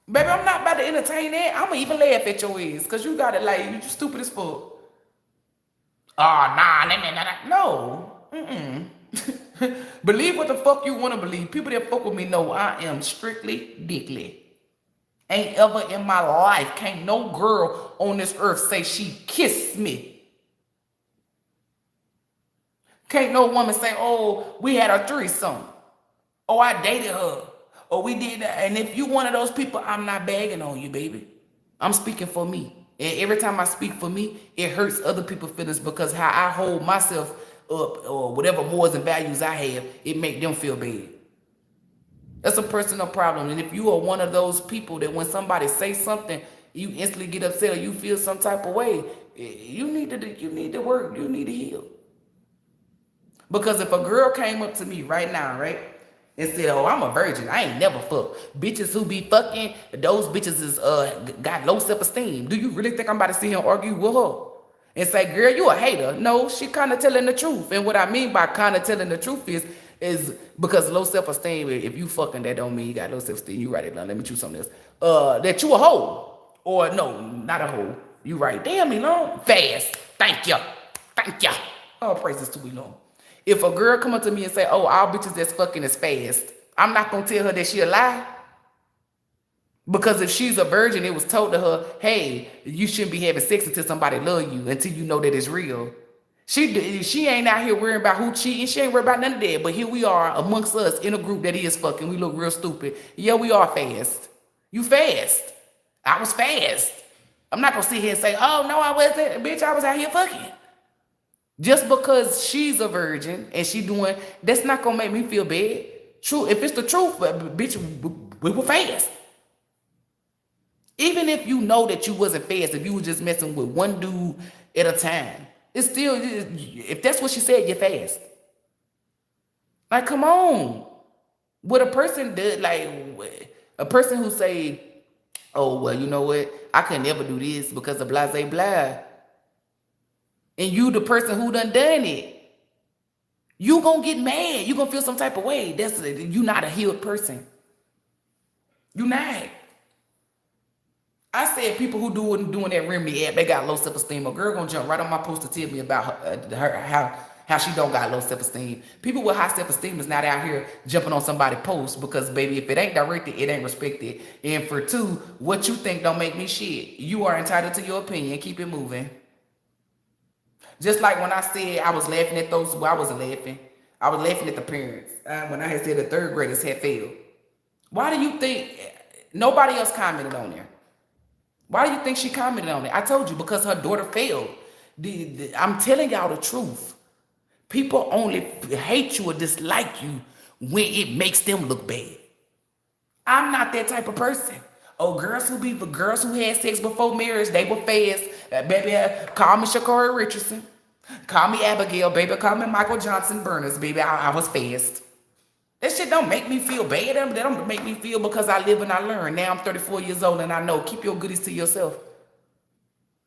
Baby, I'm not about to entertain that. I'ma even laugh at your ass. Cause you got it like, you stupid as fuck. Oh, nah. No. Believe what the fuck you wanna believe. People that fuck with me know I am strictly dickly. Ain't ever in my life, can't no girl on this earth say she kissed me. Can't no woman say, oh, we had a threesome. Oh, I dated her. Oh, we did that. And if you one of those people, I'm not bagging on you, baby. I'm speaking for me. And every time I speak for me, it hurts other people's feelings because how I hold myself up or whatever morals and values I have, it make them feel bad. That's a personal problem. And if you are one of those people that when somebody say something, you instantly get upset or you feel some type of way, you need to work, you need to heal. Because if a girl came up to me right now, right, and said, oh, I'm a virgin, I ain't never fucked. Bitches who be fucking, those bitches is got low self-esteem. Do you really think I'm about to sit here and argue with her? And say, girl, you a hater? No, she kind of telling the truth. And what I mean by kind of telling the truth is because low self-esteem, if you fucking, that don't mean you got low self-esteem. You write it down. Let me choose something else. That you a hoe. Or no, not a hoe. You right. Damn, Elon. Fast. Thank you. All praises to Elon. If a girl come up to me and say, oh, all bitches that's fucking is fast, I'm not going to tell her that she a lie. Because if she's a virgin, it was told to her, hey, you shouldn't be having sex until somebody love you, until you know that it's real. She ain't out here worrying about who cheating. She ain't worried about none of that. But here we are amongst us in a group that is fucking. We look real stupid. Yeah, we are fast. You fast. I was fast. I'm not going to sit here and say, oh, no, I wasn't. Bitch, I was out here fucking. Just because she's a virgin and she doing, that's not going to make me feel bad. True, if it's the truth, but bitch, we were fast. Even if you know that you wasn't fast, if you were just messing with one dude at a time, it's still, if that's what she said, you're fast. Like, come on. What a person did, like, a person who say, oh, well, you know what? I could never do this because of blah, blah, blah. And you the person who done it. You gonna get mad. You gonna feel some type of way. You not a healed person. You not. I said people who doing that remedy app, they got low self-esteem. A girl gonna jump right on my post to tell me about how she don't got low self-esteem. People with high self-esteem is not out here jumping on somebody's post because, baby, if it ain't directed, it ain't respected. And for two, what you think don't make me shit. You are entitled to your opinion. Keep it moving. Just like when I said I was laughing at those, well, I wasn't laughing. I was laughing at the parents when I had said the third graders had failed. Why do you think nobody else commented on there? Why do you think she commented on it? I told you, because her daughter failed. I'm telling y'all the truth. People only hate you or dislike you when it makes them look bad. I'm not that type of person. Oh, girls who had sex before marriage, they were fast. Baby, call me Shakari Richardson. Call me Abigail, baby. Call me Michael Johnson Burners, baby. I was fast. That shit don't make me feel bad. That don't make me feel because I live and I learn. Now I'm 34 years old and I know. Keep your goodies to yourself.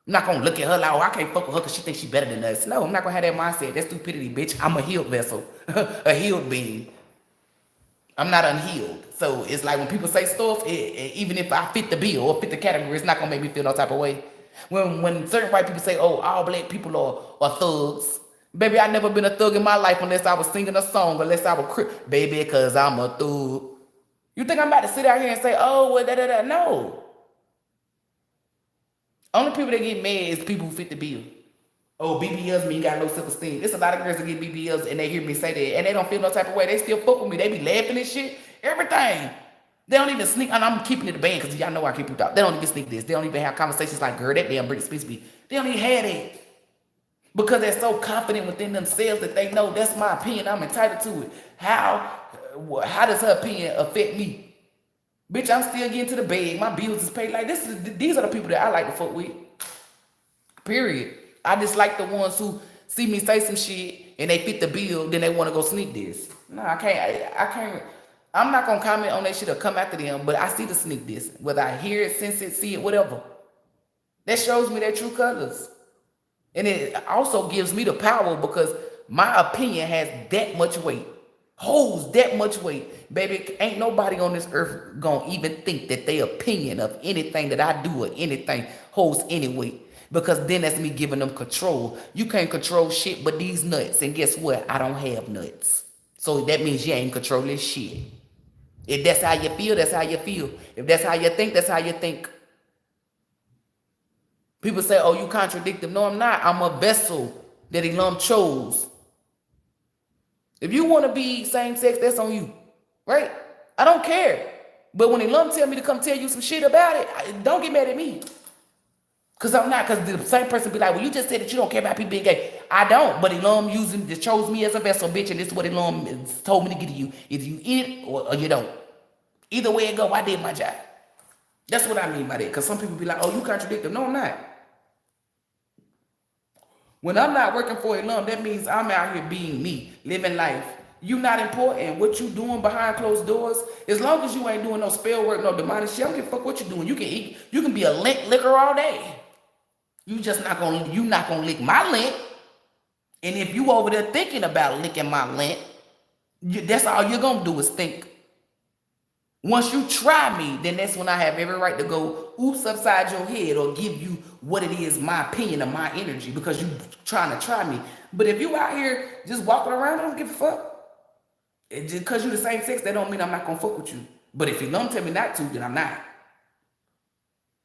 I'm not going to look at her like, oh, I can't fuck with her because she thinks she's better than us. No, I'm not going to have that mindset. That's stupidity, bitch. I'm a healed vessel. A healed being. I'm not unhealed. So it's like when people say stuff, even if I fit the bill or fit the category, it's not going to make me feel no type of way. When certain white people say, oh, all black people are thugs. Baby, I never been a thug in my life unless I was singing a song, unless I was baby, cause I'm a thug. You think I'm about to sit out here and say, oh, well, da. No. Only people that get mad is people who fit the bill. Oh, BBLs mean you got low self-esteem. There's a lot of girls that get BBLs and they hear me say that and they don't feel no type of way. They still fuck with me. They be laughing and shit. Everything. They don't even sneak, and I'm keeping it a band because y'all know I keep it out. They don't even sneak this. They don't even have conversations like, girl, that damn Britney Spears be. They don't even have that. Because they're so confident within themselves that they know that's my opinion. I'm entitled to it. How does her opinion affect me? Bitch, I'm still getting to the bag. My bills is paid. Like these are the people that I like to fuck with. Period. I just like the ones who see me say some shit and they fit the bill, then they want to go sneak this. No, I can't. I'm not gonna comment on that shit or come after them, but I see the sneak this. Whether I hear it, sense it, see it, whatever. That shows me their true colors. And it also gives me the power because my opinion has that much weight. Holds that much weight. Baby, ain't nobody on this earth gonna even think that their opinion of anything that I do or anything holds any weight. Because then that's me giving them control. You can't control shit but these nuts. And guess what? I don't have nuts. So that means you ain't controlling shit. If that's how you feel, that's how you feel. If that's how you think, that's how you think. People say, oh, you contradict them. No, I'm not. I'm a vessel that ELOHYM chose. If you want to be same sex, that's on you. Right? I don't care. But when ELOHYM tell me to come tell you some shit about it, don't get mad at me. Because I'm not. Because the same person be like, well, you just said that you don't care about people being gay. I don't. But ELOHYM chose me as a vessel, bitch. And this is what ELOHYM told me to get to you. Either you eat it or you don't. Either way it go, I did my job. That's what I mean by that. Because some people be like, oh, you contradict them. No, I'm not. When I'm not working for ELOHYM, that means I'm out here being me, living life. You not important. What you doing behind closed doors, as long as you ain't doing no spell work, no demonic shit, I don't give a fuck what you doing. You can eat, you can be a lint licker all day. You not gonna lick my lint. And if you over there thinking about licking my lint, that's all you're gonna do is think. Once you try me, then that's when I have every right to go oops upside your head or give you what it is, my opinion or my energy, because you trying to try me. But if you out here just walking around, I don't give a fuck. Just because you the same sex, that don't mean I'm not gonna fuck with you. But if you don't tell me not to, then I'm not.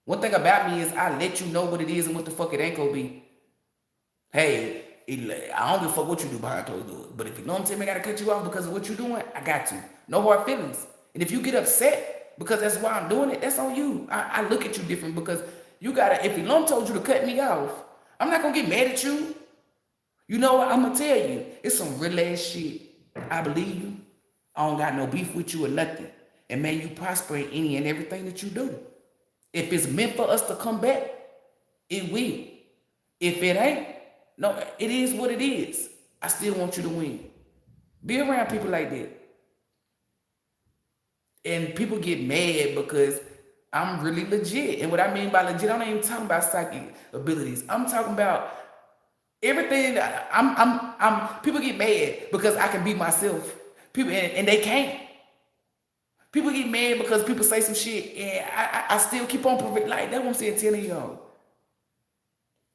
One thing about me is I let you know what it is and what the fuck it ain't gonna be. Hey, I don't give a fuck what you do behind closed doors. But if you don't tell me I gotta cut you off because of what you're doing, I got to. No hard feelings. And if you get upset because that's why I'm doing it, that's on you. I look at you different because you gotta, if ELOHYM told you to cut me off, I'm not gonna get mad at you. You know what? I'm gonna tell you, it's some real ass shit. I believe you. I don't got no beef with you or nothing. And man, you prosper in any and everything that you do. If it's meant for us to come back, it will. If it ain't, no, it is what it is. I still want you to win. Be around people like that. And people get mad because I'm really legit. And what I mean by legit, I'm not even talking about psychic abilities. I'm talking about everything. People get mad because I can be myself. People and they can't. People get mad because people say some shit and I still keep on like that's what I'm saying, telling y'all.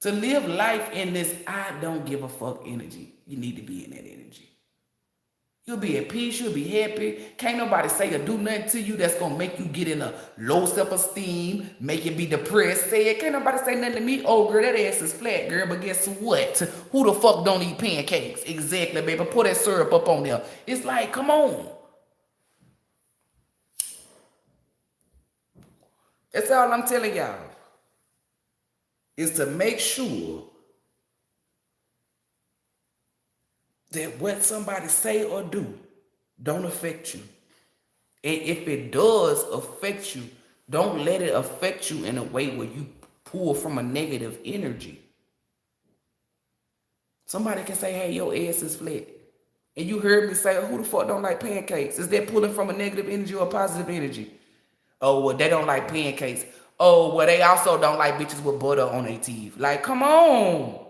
To live life in this I don't give a fuck energy, you need to be in that energy. You'll be at peace, you'll be happy. Can't nobody say or do nothing to you that's gonna make you get in a low self-esteem, make you be depressed. Say it. Can't nobody say nothing to me. Oh girl, that ass is flat, girl, but guess what? Who the fuck don't eat pancakes? Exactly, baby. Put that syrup up on there. It's like, come on. That's all I'm telling y'all. Is to make sure that what somebody say or do don't affect you. And if it does affect you, don't let it affect you in a way where you pull from a negative energy. Somebody can say, hey, your ass is flat. And you heard me say, who the fuck don't like pancakes? Is that pulling from a negative energy or a positive energy? Oh, well, they don't like pancakes. Oh, well, they also don't like bitches with butter on their teeth. Like, come on.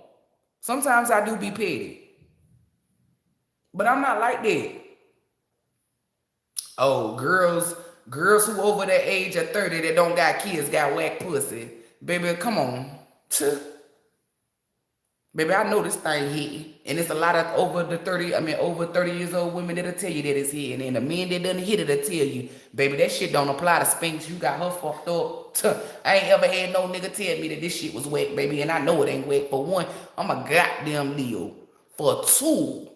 Sometimes I do be petty. But I'm not like that. Oh, girls who over the age of 30 that don't got kids got whack pussy. Baby, come on. Baby, I know this thing hitting. And it's a lot of over 30 years old women that'll tell you that it's hitting. And the men that doesn't hit it'll tell you, baby, that shit don't apply to Spinks. You got her fucked up. I ain't ever had no nigga tell me that this shit was wet, baby. And I know it ain't wet. For one, I'm a goddamn Leo. For two,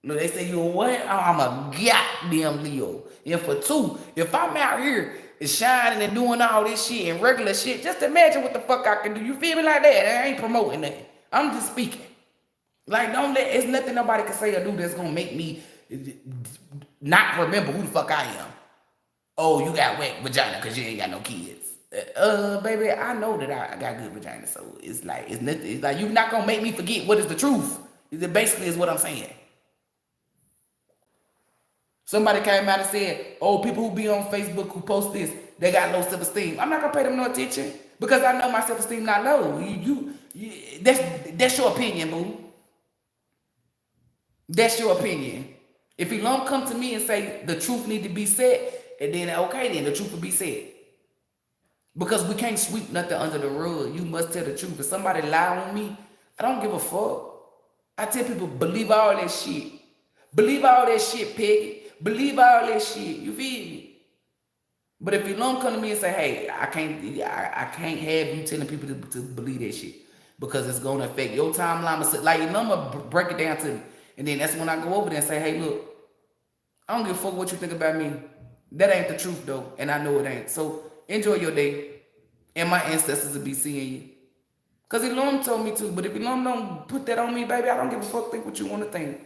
no, they say you a what? I'm a goddamn Leo. And for two, if I'm out here shining and doing all this shit and regular shit, just imagine what the fuck I can do. You feel me like that? I ain't promoting that. I'm just speaking. Like, it's nothing nobody can say or do that's gonna make me not remember who the fuck I am. Oh, you got wet vagina because you ain't got no kids. Baby, I know that I got good vagina, so it's like nothing. It's like you're not gonna make me forget what is the truth. It basically is what I'm saying. Somebody came out and said, oh, people who be on Facebook who post this, they got low self-esteem. I'm not gonna pay them no attention because I know my self-esteem not low. That's your opinion, boo. That's your opinion. If he don't come to me and say the truth need to be said, and then okay, then the truth will be said. Because we can't sweep nothing under the rug. You must tell the truth. If somebody lie on me, I don't give a fuck. I tell people, believe all that shit. Believe all that shit, Peggy. Believe all that shit. You feel me? But if you don't come to me and say, hey, I can't have you telling people to believe that shit. Because it's going to affect your timeline. Like, I'm going to break it down to me. And then that's when I go over there and say, hey, look, I don't give a fuck what you think about me. That ain't the truth, though. And I know it ain't. So enjoy your day. And my ancestors will be seeing you. Because ELOHYM told me to. But if ELOHYM don't put that on me, baby, I don't give a fuck. Think what you want to think.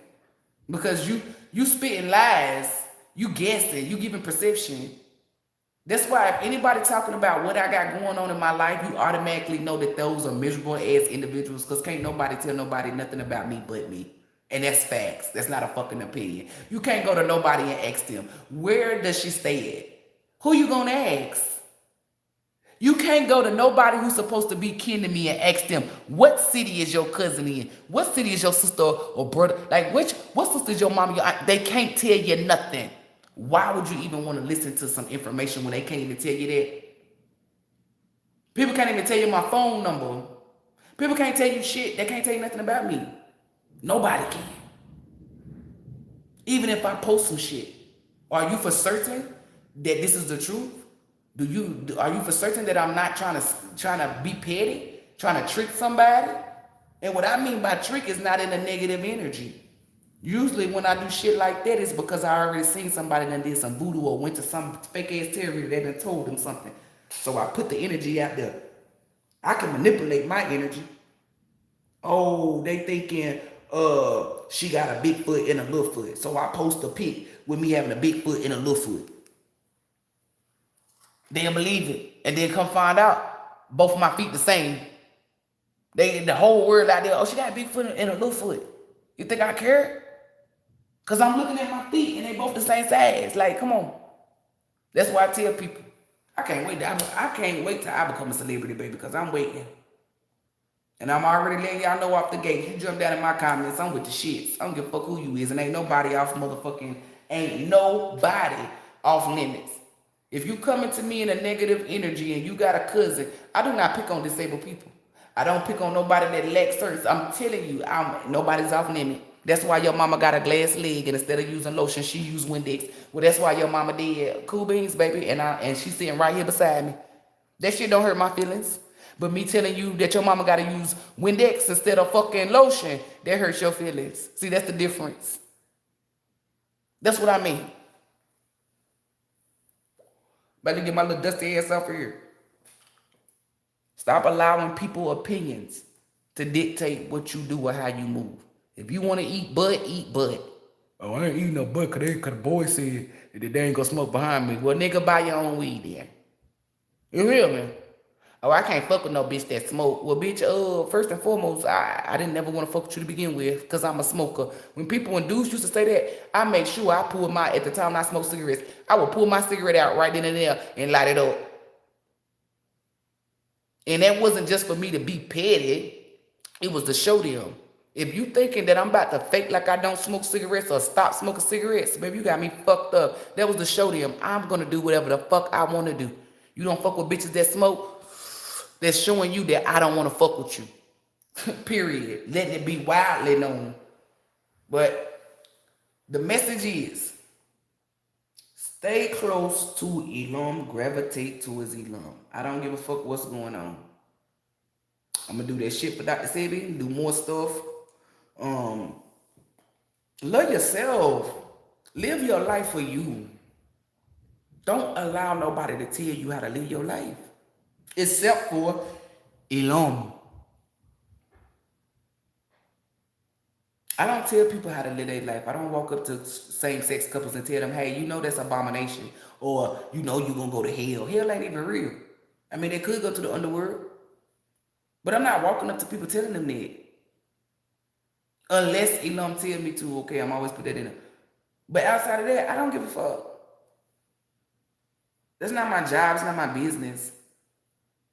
Because you spitting lies. You guessing. You giving perception. That's why if anybody talking about what I got going on in my life, you automatically know that those are miserable ass individuals because can't nobody tell nobody nothing about me but me. And that's facts. That's not a fucking opinion. You can't go to nobody and ask them, where does she stay at? Who you gonna ask? You can't go to nobody who's supposed to be kin to me and ask them, what city is your cousin in? What city is your sister or brother? Like, what sister is your mom? They can't tell you nothing. Why would you even want to listen to some information when they can't even tell you that? People can't even tell you my phone number. People can't tell you shit. They can't tell you nothing about me. Nobody can. Even if I post some shit. Are you for certain that this is the truth? Are you for certain that I'm not trying to be petty? Trying to trick somebody? And what I mean by trick is not in a negative energy. Usually when I do shit like that, it's because I already seen somebody that did some voodoo or went to some fake ass terrorist that done told them something. So I put the energy out there. I can manipulate my energy. Oh, they thinking she got a big foot and a little foot. So I post a pic with me having a big foot and a little foot. They'll believe it. And then come find out both of my feet the same. The whole world out there, oh, she got a big foot and a little foot. You think I care? Because I'm looking at my feet and they both the same size. Like, come on. That's why I tell people, I can't wait till I become a celebrity, baby, because I'm waiting. And I'm already letting y'all know off the gate. You jump down in my comments, I'm with the shits. I don't give a fuck who you is. And ain't nobody off limits. If you coming to me in a negative energy and you got a cousin, I do not pick on disabled people. I don't pick on nobody that lacks certain. I'm telling you, nobody's off limit. That's why your mama got a glass leg and instead of using lotion, she used Windex. Well, that's why your mama did. Cool beans, baby. And she's sitting right here beside me. That shit don't hurt my feelings. But me telling you that your mama got to use Windex instead of fucking lotion, that hurts your feelings. See, that's the difference. That's what I mean. Better get my little dusty ass up here. Stop allowing people's opinions to dictate what you do or how you move. If you want to eat butt, eat butt. Oh, I ain't eating no butt because the boy said that they ain't going to smoke behind me. Well, nigga, buy your own weed then. You hear me? Oh, I can't fuck with no bitch that smoke. Well, bitch, first and foremost, I didn't never want to fuck with you to begin with because I'm a smoker. When people in dudes used to say that, I make sure I pull at the time I smoke cigarettes, I would pull my cigarette out right then and there and light it up. And that wasn't just for me to be petty. It was to show them. If you thinking that I'm about to fake like I don't smoke cigarettes or stop smoking cigarettes, baby, you got me fucked up. That was to show them I'm going to do whatever the fuck I want to do. You don't fuck with bitches that smoke? that's showing you that I don't want to fuck with you. Period. Letting it be wildly known. But the message is, stay close to ELOHYM, gravitate towards ELOHYM. I don't give a fuck what's going on. I'm gonna do that shit for Dr. Sebi, do more stuff. Love yourself. Live your life for you. Don't allow nobody to tell you how to live your life. Except for ELOHYM. I don't tell people how to live their life. I don't walk up to same-sex couples and tell them, hey, you know that's abomination. Or you know you're going to go to hell. Hell ain't even real. I mean, they could go to the underworld. But I'm not walking up to people telling them that. Unless ELOHYM tell me to, okay, I'm always put that in there. But outside of that, I don't give a fuck. That's not my job. It's not my business.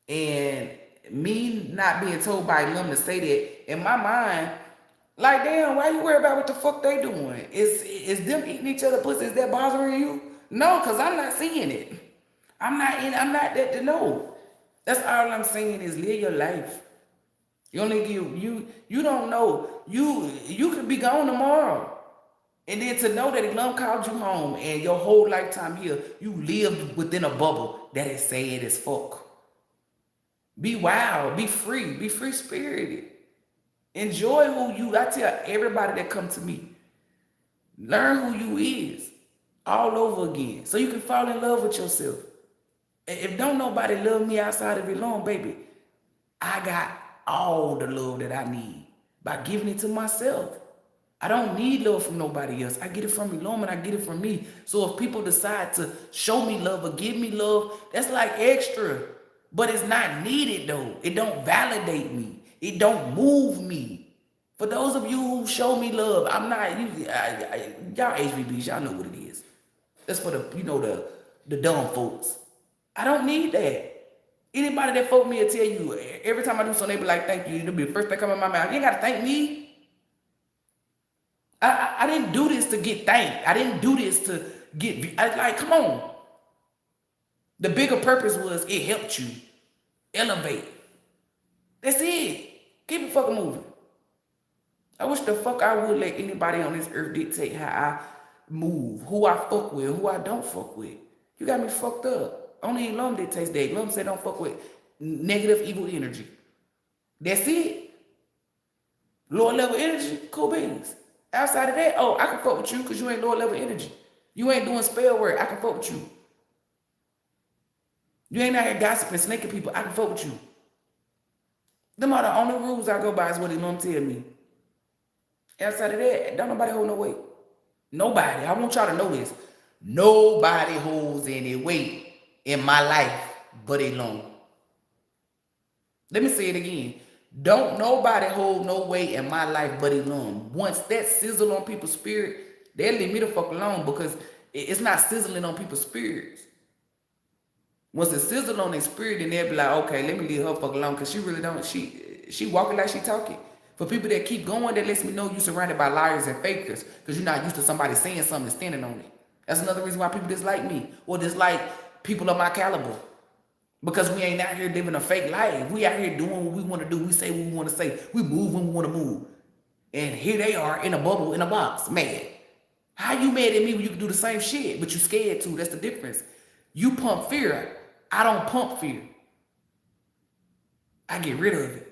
And me not being told by ELOHYM to say that, in my mind, like, damn, why you worry about what the fuck they doing? Is them eating each other pussy? Is that bothering you? No, because I'm not seeing it. I'm not that to know. That's all I'm saying is live your life. You only give you don't know. You could be gone tomorrow. And then to know that ELOHYM called you home and your whole lifetime here, you lived within a bubble that is sad as fuck. Be wild, be free spirited. Enjoy who you, I tell everybody that come to me, learn who you is all over again so you can fall in love with yourself. If don't nobody love me outside of ELOHYM, baby, I got all the love that I need by giving it to myself. I don't need love from nobody else. I get it from ELOHYM and I get it from me. So if people decide to show me love or give me love, that's like extra. But it's not needed though. It don't validate me. It don't move me. For those of you who show me love, I'm not, y'all HBBs, y'all know what it is. That's for the dumb folks. I don't need that. Anybody that fuck me will tell you, every time I do something, they be like, thank you. It'll be the first thing come in my mouth. You ain't got to thank me. I didn't do this to get thanked. I didn't do this to get, come on. The bigger purpose was it helped you elevate. That's it. Keep it fucking moving. I wish the fuck I would let anybody on this earth dictate how I move, who I fuck with, who I don't fuck with. You got me fucked up. Only ELOHYM dictates that. ELOHYM said don't fuck with negative, evil energy. That's it. Lower level energy, cool beans. Outside of that, I can fuck with you because you ain't lower level energy. You ain't doing spell work, I can fuck with you. You ain't out here gossiping, snaking people, I can fuck with you. Them are the only rules I go by is what ELOHYM tell me. Outside of that, don't nobody hold no weight. Nobody. I want y'all to know this. Nobody holds any weight in my life but ELOHYM. Let me say it again. Don't nobody hold no weight in my life but ELOHYM. Once that sizzle on people's spirit, they'll leave me the fuck alone because it's not sizzling on people's spirits. Once it sizzle on their spirit, then they'll be like, okay, let me leave her fuck alone because she really don't, she walking like she talking. For people that keep going, that lets me know you surrounded by liars and fakers because you're not used to somebody saying something and standing on it. That's another reason why people dislike me or dislike people of my caliber. Because we ain't out here living a fake life. We out here doing what we want to do. We say what we want to say. We move when we want to move. And here they are in a bubble, in a box, mad. How you mad at me when you can do the same shit, but you scared too? That's the difference. You pump fear. I don't pump fear. I get rid of it.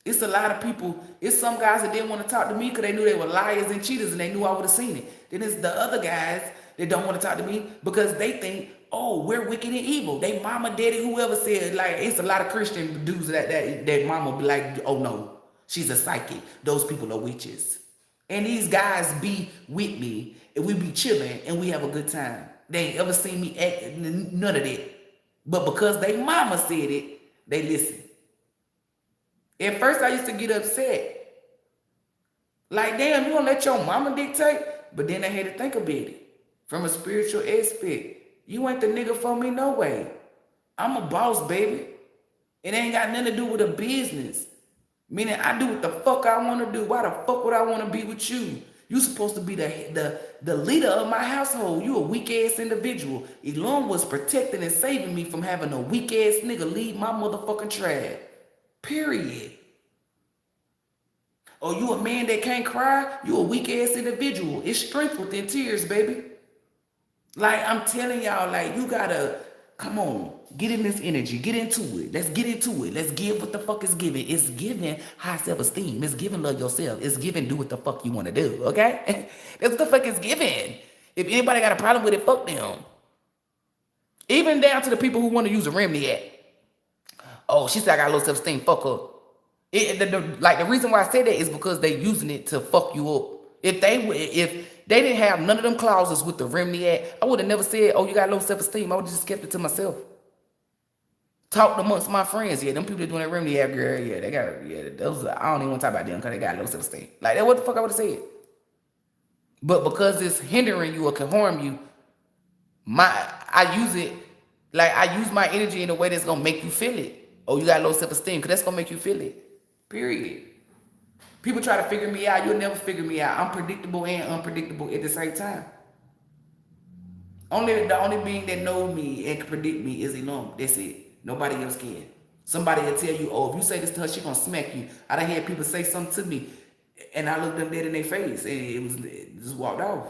It's a lot of people, it's some guys that didn't want to talk to me because they knew they were liars and cheaters and they knew I would have seen it. Then it's the other guys that don't want to talk to me because they think, oh, we're wicked and evil. They mama, daddy, whoever said, like, it's a lot of Christian dudes that mama be like, oh no, she's a psychic. Those people are witches. And these guys be with me and we be chilling and we have a good time. They ain't ever seen me act none of that. But because they mama said it, they listen. At first, I used to get upset. Like, damn, you gonna let your mama dictate? But then I had to think about it. From a spiritual aspect. You ain't the nigga for me, no way. I'm a boss, baby. It ain't got nothing to do with a business. Meaning, I do what the fuck I want to do. Why the fuck would I want to be with you? You supposed to be the leader of my household. You a weak ass individual. ELOHYM was protecting and saving me from having a weak ass nigga lead my motherfucking tribe. Period. Or you a man that can't cry? You a weak ass individual. It's strength within tears, baby. Like, I'm telling y'all, like, you gotta, come on, get in this energy, get into it. Let's get into it. Let's give what the fuck is giving. It's giving high self-esteem. It's giving love yourself. It's giving do what the fuck you want to do, okay? That's what the fuck is giving. If anybody got a problem with it, fuck them. Even down to the people who want to use a remedy act. Oh, she said I got low self-esteem, fuck her. Like, the reason why I say that is because they using it to fuck you up. If they didn't have none of them clauses with the remedy act, I would have never said, oh, you got low self-esteem. I would have just kept it to myself. Talked amongst my friends. Yeah, them people that doing that remedy act, girl, yeah, they got, yeah, those, I don't even want to talk about them because they got low self-esteem. Like, that what the fuck I would have said. But because it's hindering you or can harm you, I use my energy in a way that's going to make you feel it. Oh, you got low self-esteem, because that's going to make you feel it. Period. People try to figure me out. You'll never figure me out. I'm predictable and unpredictable at the same time. The only being that know me and can predict me is ELOHYM. That's it. Nobody else can. Somebody will tell you, oh, if you say this to her, she gonna smack you. I done had people say something to me, and I looked them dead in their face, and it just walked off.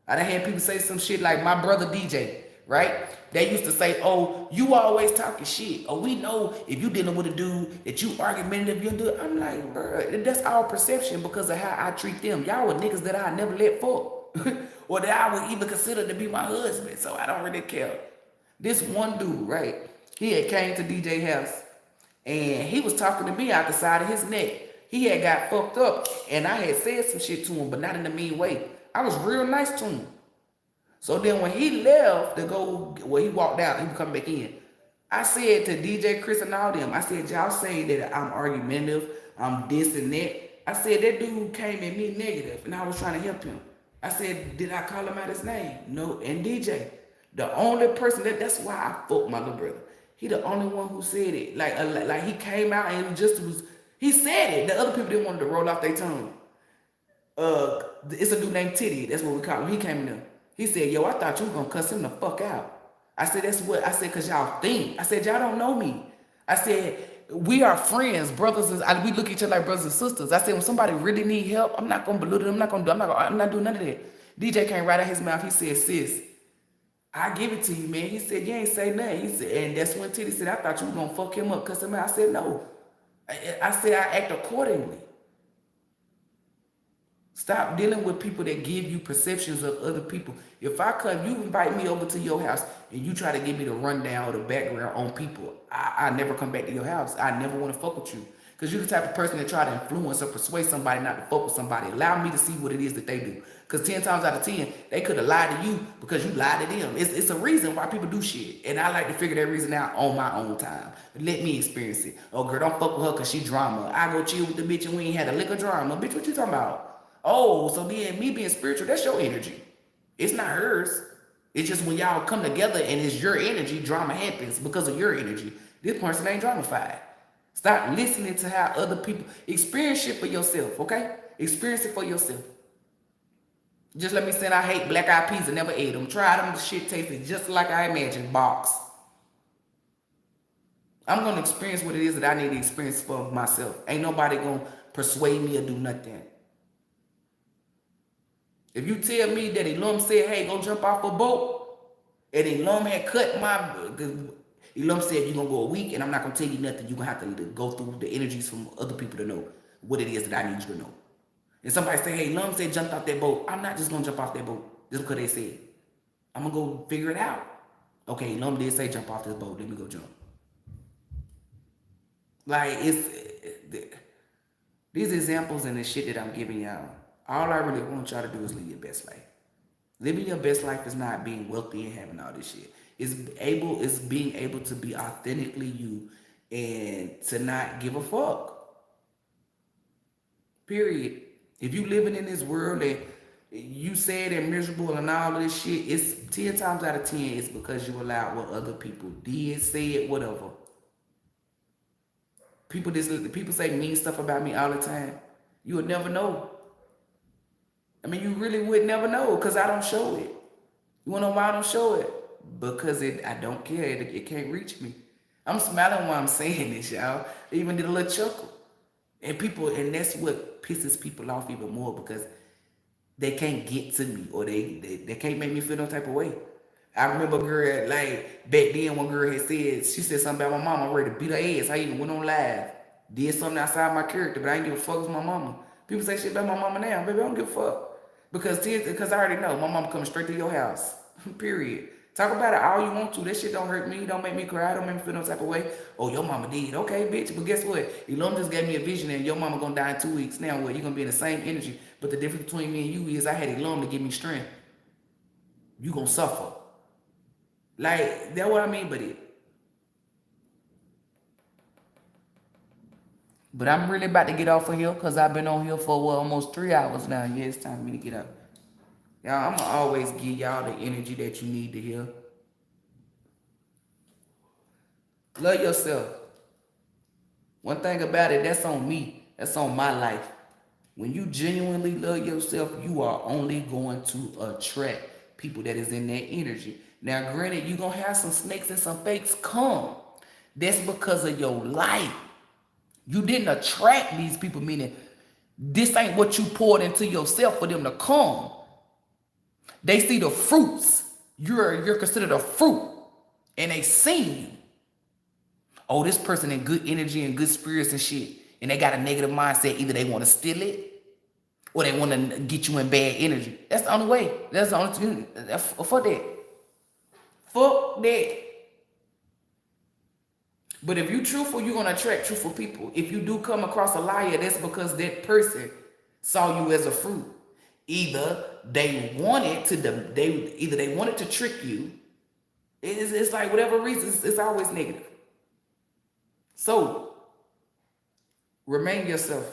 I done had people say some shit like my brother DJ, right? They used to say, oh, you always talking shit. Oh, we know if you dealing with a dude that you argumentative, you do it. I'm like, bro, that's all perception because of how I treat them. Y'all were niggas that I never let fuck. Or that I would even consider to be my husband. So I don't really care. This one dude, right? He had came to DJ house and he was talking to me out the side of his neck. He had got fucked up and I had said some shit to him, but not in a mean way. I was real nice to him. So then when he left to go, well, he walked out, he would come back in. I said to DJ KRYST and all them, I said, y'all say that I'm argumentative, I'm this and that. I said, that dude came at me negative and I was trying to help him. I said, did I call him out his name? No. And DJ, the only person that's why I fucked my little brother. He the only one who said it. Like he came out and he said it. The other people didn't want to roll off their tongue. It's a dude named Titty. That's what we call him. He came in there. He said, yo, I thought you were going to cuss him the fuck out. I said, that's what, I said, because y'all think. I said, y'all don't know me. I said, we are friends, brothers, we look at each other like brothers and sisters. I said, when somebody really need help, I'm not going to belittle them. I'm not doing none of that. DJ came right out his mouth. He said, sis, I give it to you, man. He said, you ain't say nothing. He said, and that's when Titty said, I thought you were going to fuck him up, cuss him out. I said, no. I said, I act accordingly. Stop dealing with people that give you perceptions of other people. If you invite me over to your house and you try to give me the rundown or the background on people, I never come back to your house. I never want to fuck with you. Because you're the type of person that try to influence or persuade somebody not to fuck with somebody. Allow me to see what it is that they do. Because 10 times out of 10, they could have lied to you because you lied to them. It's a reason why people do shit. And I like to figure that reason out on my own time. Let me experience it. Oh, girl, don't fuck with her because she drama. I go chill with the bitch and we ain't had a lick of drama. Bitch, what you talking about? Oh, so then me being spiritual, that's your energy. It's not hers. It's just when y'all come together and it's your energy, drama happens because of your energy. This person ain't dramified. Stop listening to how other people experience shit for yourself, okay? Experience it for yourself. Just let me say I hate black eyed peas and never ate them. Try them, the shit tasted just like I imagined, box. I'm going to experience what it is that I need to experience for myself. Ain't nobody going to persuade me or do nothing. If you tell me that ELOHYM said, hey, go jump off a boat, and ELOHYM had cut ELOHYM said you're going to go a week, and I'm not going to tell you nothing. You're going to have to go through the energies from other people to know what it is that I need you to know. And somebody say, hey, ELOHYM said jump off that boat. I'm not just going to jump off that boat just because they said. I'm going to go figure it out. Okay, ELOHYM did say jump off this boat. Let me go jump. Like, these examples and the shit that I'm giving y'all, all I really want y'all to do is live your best life. Living your best life is not being wealthy and having all this shit. It's being able to be authentically you and to not give a fuck. Period. If you living in this world and you sad and miserable and all of this shit, it's 10 times out of 10, it's because you allowed what other people did, said, whatever. People say mean stuff about me all the time. You will never know. I mean, you really would never know because I don't show it. You wanna know why I don't show it? Because I don't care. It can't reach me. I'm smiling while I'm saying this, y'all. They even did a little chuckle. And that's what pisses people off even more because they can't get to me or they can't make me feel no type of way. I remember a girl, like, back then one girl had said, she said something about my mama, I'm ready to beat her ass. I even went on live. Did something outside my character, but I ain't give a fuck with my mama. People say shit about my mama now. Baby, I don't give a fuck. Because I already know my mama coming straight to your house. Period. Talk about it all you want to. That shit don't hurt me. Don't make me cry. Don't make me feel no type of way. Oh, your mama did. Okay, bitch. But guess what? ELOHYM just gave me a vision and your mama gonna die in 2 weeks. Now what? You're gonna be in the same energy. But the difference between me and you is I had ELOHYM to give me strength. You gonna suffer. Like, that's what I mean by it. But I'm really about to get off of here because I've been on here for almost 3 hours now. Yeah, it's time for me to get up. Y'all, I'm going to always give y'all the energy that you need to hear. Love yourself. One thing about it, that's on me. That's on my life. When you genuinely love yourself, you are only going to attract people that is in that energy. Now, granted, you're going to have some snakes and some fakes come. That's because of your life. You didn't attract these people, meaning this ain't what you poured into yourself for them to come. They see the fruits. You're considered a fruit. And they seen you. Oh, this person in good energy and good spirits and shit. And they got a negative mindset. Either they want to steal it or they want to get you in bad energy. That's the only way. That's the only thing. Fuck that. Fuck that. But if you truthful, you're going to attract truthful people. If you do come across a liar, that's because that person saw you as a fruit. Either they wanted to trick you. It's like whatever reason, it's always negative. So, remain yourself.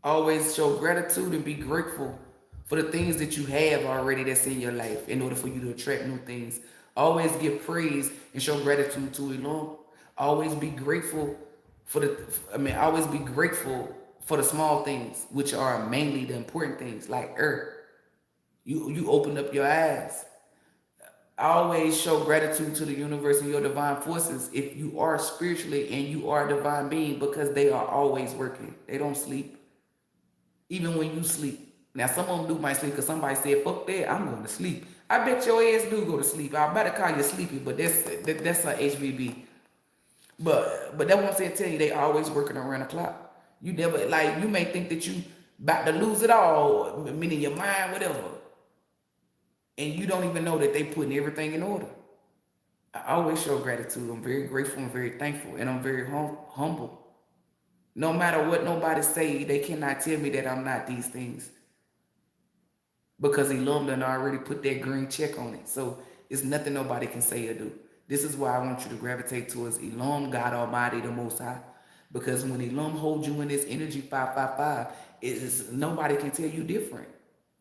Always show gratitude and be grateful for the things that you have already that's in your life in order for you to attract new things. Always give praise and show gratitude to ELOHYM. Always be grateful always be grateful for the small things, which are mainly the important things, like earth. You open up your eyes. Always show gratitude to the universe and your divine forces if you are spiritually and you are a divine being, because they are always working. They don't sleep. Even when you sleep. Now, some of them might sleep because somebody said, fuck that, I'm going to sleep. I bet your ass do go to sleep. I better call you sleepy, but that's a HVB. But that's what I'm saying, tell you, they always working around the clock. You never, like, you may think that you about to lose it all, meaning your mind, whatever. And you don't even know that they putting everything in order. I always show gratitude. I'm very grateful and very thankful. And I'm very humble. No matter what nobody say, they cannot tell me that I'm not these things. Because ELOHYM done already put that green check on it. So it's nothing nobody can say or do. This is why I want you to gravitate towards ELOHYM, God Almighty, the Most High. Because when ELOHYM holds you in this energy 555, nobody can tell you different.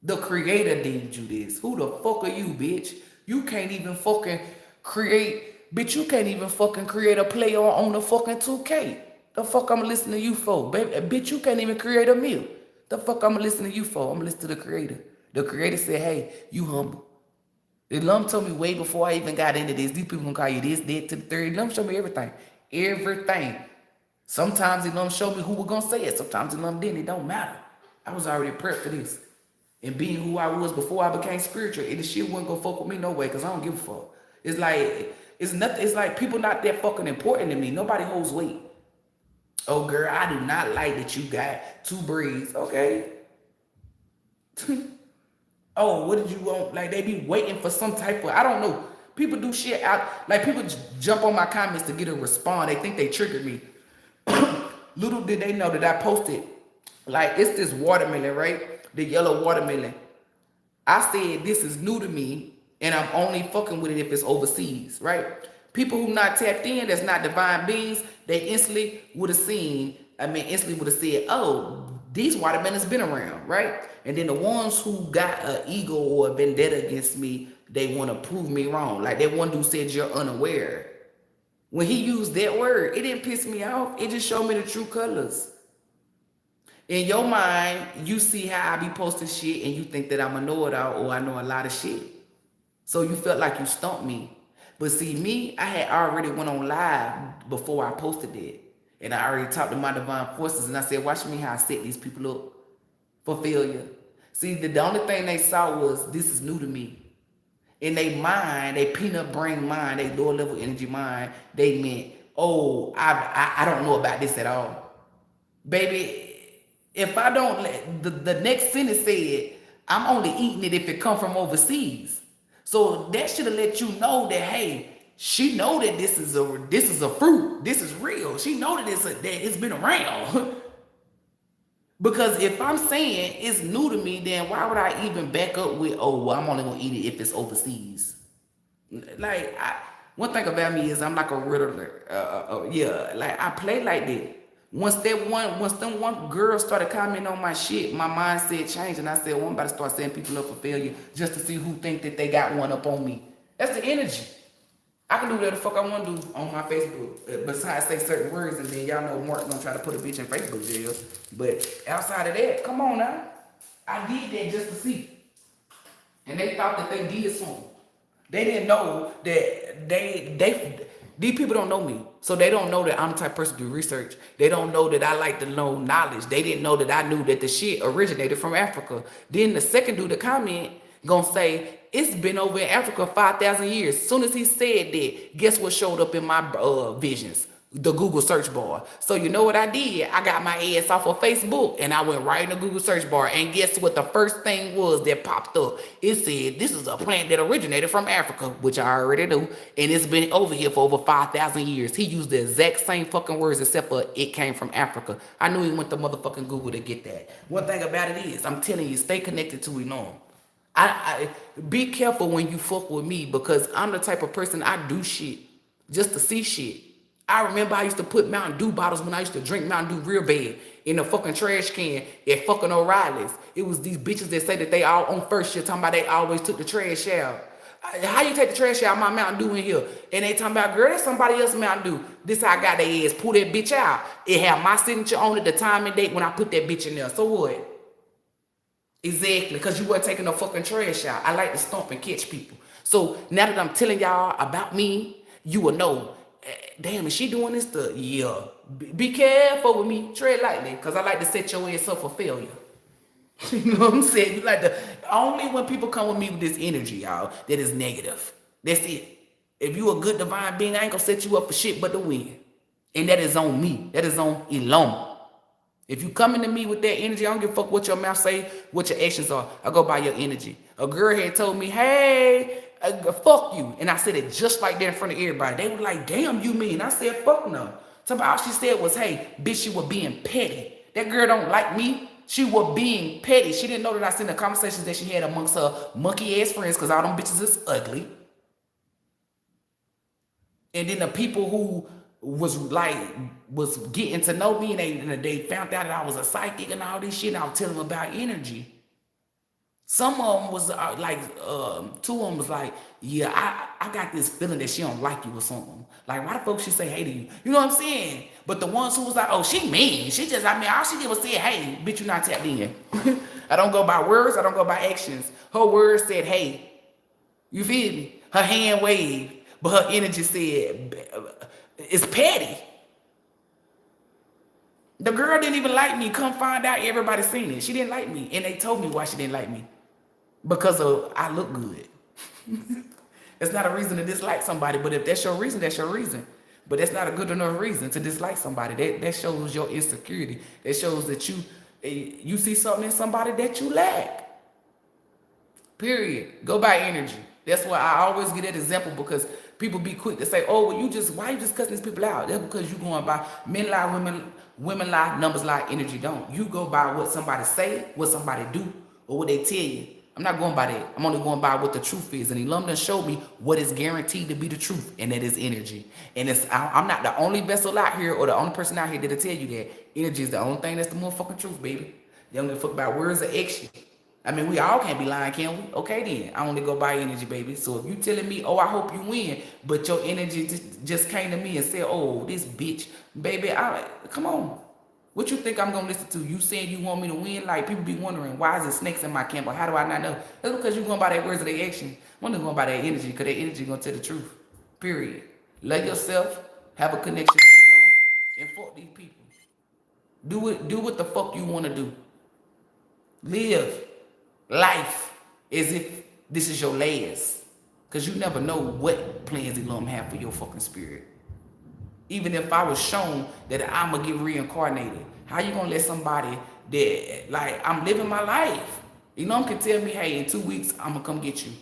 The Creator deemed you this. Who the fuck are you, bitch? You can't even fucking create, bitch, you can't even fucking create a player on the fucking 2K. The fuck I'm listening to you for? Bitch, you can't even create a meal. The fuck I'm listening to you for? I'm listening to the Creator. The Creator said, hey, you humble. ELOHYM told me way before I even got into this, these people gonna call you this, that, to the third. ELOHYM showed me everything. Everything. Sometimes ELOHYM showed me who was gonna say it. Sometimes ELOHYM didn't. It don't matter. I was already prepped for this. And being who I was before I became spiritual, and the shit wasn't gonna fuck with me no way, because I don't give a fuck. It's like people not that fucking important to me. Nobody holds weight. Oh girl, I do not like that you got 2 braids. Okay. Oh, what did you want? Like, they be waiting for some type of, I don't know. People do shit out, like people jump on my comments to get a response. They think they triggered me. Little did they know that I posted, like, it's this watermelon, right? The yellow watermelon. I said, this is new to me, and I'm only fucking with it if it's overseas, right? People who not tapped in, that's not divine beings, they instantly would have said, oh, these watermelons been around, right? And then the ones who got an ego or a vendetta against me, they want to prove me wrong. Like that one dude said, you're unaware. When he used that word, it didn't piss me off. It just showed me the true colors. In your mind, you see how I be posting shit and you think that I'm a know-it-all or I know a lot of shit. So you felt like you stumped me. But see, me, I had already went on live before I posted it. And I already talked to my divine forces and I said, watch me how I set these people up for failure. See, the only thing they saw was, this is new to me. In their mind, they peanut brain mind, they lower level energy mind, they meant, oh, I don't know about this at all. Baby, if I don't let, the next sentence said, I'm only eating it if it come from overseas. So that should have let you know that, hey, she know that this is a fruit. This is real. She know that it's been around. Because if I'm saying it's new to me, then why would I even back up with, oh, well, I'm only gonna eat it if it's overseas? Like, one thing about me is I'm like a riddler. Yeah, like I play like that. Once them one girl started commenting on my shit, my mindset changed, and I said, well, I'm about to start setting people up for failure just to see who think that they got one up on me. That's the energy. I can do whatever the fuck I want to do on my Facebook. Besides say certain words, and then y'all know Mark gonna try to put a bitch in Facebook jail. But outside of that, come on now. I did that just to see. And they thought that they did something. They didn't know that these people don't know me. So they don't know that I'm the type of person to do research. They don't know that I like to know knowledge. They didn't know that I knew that the shit originated from Africa. Then the second dude to comment gonna say, it's been over in Africa 5,000 years. As soon as he said that, guess what showed up in my visions? The Google search bar. So you know what I did? I got my ass off of Facebook and I went right in the Google search bar. And guess what the first thing was that popped up? It said, this is a plant that originated from Africa, which I already knew. And it's been over here for over 5,000 years. He used the exact same fucking words except for it came from Africa. I knew he went to motherfucking Google to get that. One thing about it is, I'm telling you, stay connected to ELOHYM. I be careful when you fuck with me, because I'm the type of person, I do shit just to see shit. I remember I used to put Mountain Dew bottles when I used to drink Mountain Dew real bad in a fucking trash can at fucking O'Reilly's. It was these bitches that say that they all on first shit, talking about they always took the trash out. How you take the trash out of my Mountain Dew in here? And they talking about, girl, that's somebody else's Mountain Dew. This how I got their ass. Pull that bitch out. It had my signature on it, the time and date when I put that bitch in there. So what? Exactly, because you weren't taking no fucking trash out. I like to stomp and catch people. So now that I'm telling y'all about me, you will know, damn, is she doing this? Yeah. Be careful with me. Tread lightly, because I like to set your ass up for failure. You know what I'm saying? You like to, only when people come with me with this energy, y'all, that is negative. That's it. If you a good divine being, I ain't gonna set you up for shit but to win. And that is on me. That is on ELOHYM. If you come into me with that energy, I don't give a fuck what your mouth say, what your actions are. I go by your energy. A girl had told me, hey, fuck you. And I said it just like that in front of everybody. They were like, damn, you mean? I said, fuck no. Somebody, all she said was, hey, bitch, you were being petty. That girl don't like me. She was being petty. She didn't know that I seen the conversations that she had amongst her monkey-ass friends, because all them bitches is ugly. And then the people who was getting to know me, and they found out that I was a psychic and all this shit, and I was telling them about energy. Some of them was two of them was like, yeah, I got this feeling that she don't like you or something. Like, why the fuck she say hey to you? You know what I'm saying? But the ones who was like, oh, she mean. She just, all she did was say, hey, bitch, you not tapped in. I don't go by words, I don't go by actions. Her words said, hey. You feel me? Her hand waved, but her energy said, it's petty. The girl didn't even like me. Come find out, everybody seen it. She didn't like me. And they told me why she didn't like me. Because I look good. It's not a reason to dislike somebody, but if that's your reason, that's your reason. But that's not a good enough reason to dislike somebody. That shows your insecurity. That shows that you see something in somebody that you lack. Period. Go by energy. That's why I always give that example, because people be quick to say, oh, well, why you just cussing these people out? That's because you going by men lie, women lie, numbers lie, energy don't. You go by what somebody say, what somebody do, or what they tell you. I'm not going by that. I'm only going by what the truth is. And ELOHYM done showed me what is guaranteed to be the truth, and that is energy. And I'm not the only vessel out here or the only person out here that'll tell you that. Energy is the only thing that's the motherfucking truth, baby. They don't give a fuck about words or action. I mean, we all can't be lying, can we? Okay, then. I only go by energy, baby. So if you telling me, oh, I hope you win, but your energy just came to me and said, oh, this bitch, baby, come on. What you think I'm gonna listen to? You saying you want me to win? Like, people be wondering, why is it snakes in my camp? Or how do I not know? That's because you going by their words of their action. I'm not going by their energy, because their energy gonna tell the truth. Period. Love yourself, have a connection with your Lord, and fuck these people. Do what the fuck you wanna do. Live life as if this is your last. Because you never know what plans ELOHYM have for your fucking spirit. Even if I was shown that I'm going to get reincarnated, how you going to let somebody that, like, I'm living my life? ELOHYM can tell me, hey, in 2 weeks, I'm going to come get you.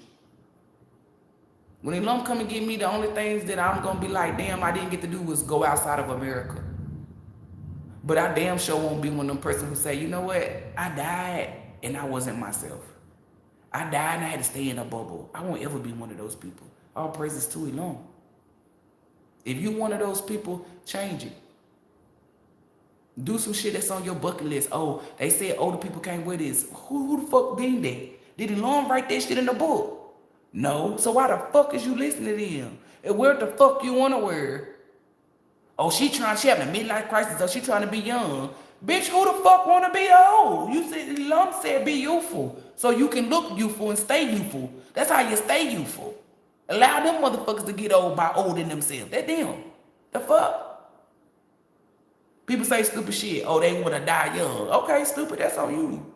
When ELOHYM come and get me, the only things that I'm going to be like, damn, I didn't get to do was go outside of America. But I damn sure won't be one of them persons who say, you know what? I died and I wasn't myself. I died and I had to stay in a bubble. I won't ever be one of those people. All praises to ELOHYM. If you one of those people, change it. Do some shit that's on your bucket list. Oh, they said older people can't wear this. Who the fuck did that? Did ELOHYM write that shit in the book? No. So why the fuck is you listening to him? And where the fuck you want to wear? Oh, she having a midlife crisis, so she trying to be young. Bitch, who the fuck want to be old? You said, ELOHYM said be youthful. So you can look youthful and stay youthful. That's how you stay youthful. Allow them motherfuckers to get old by olding themselves. That's them. The fuck? People say stupid shit. Oh, they want to die young. Okay, stupid. That's on you.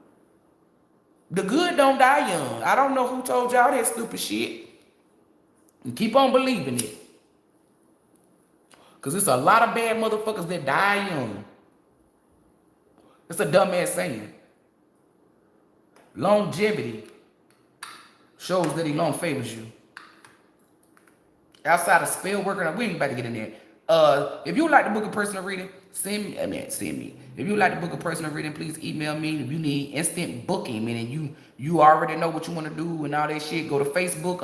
The good don't die young. I don't know who told y'all that stupid shit. And keep on believing it. Because there's a lot of bad motherfuckers that die young. It's a dumbass saying. Longevity shows that ELOHYM favors you. Outside of spell worker, we ain't about to get in there. If you would like to book a personal reading, send me. If you would like to book a personal reading, please email me. If you need instant booking, meaning you already know what you want to do and all that shit, go to Facebook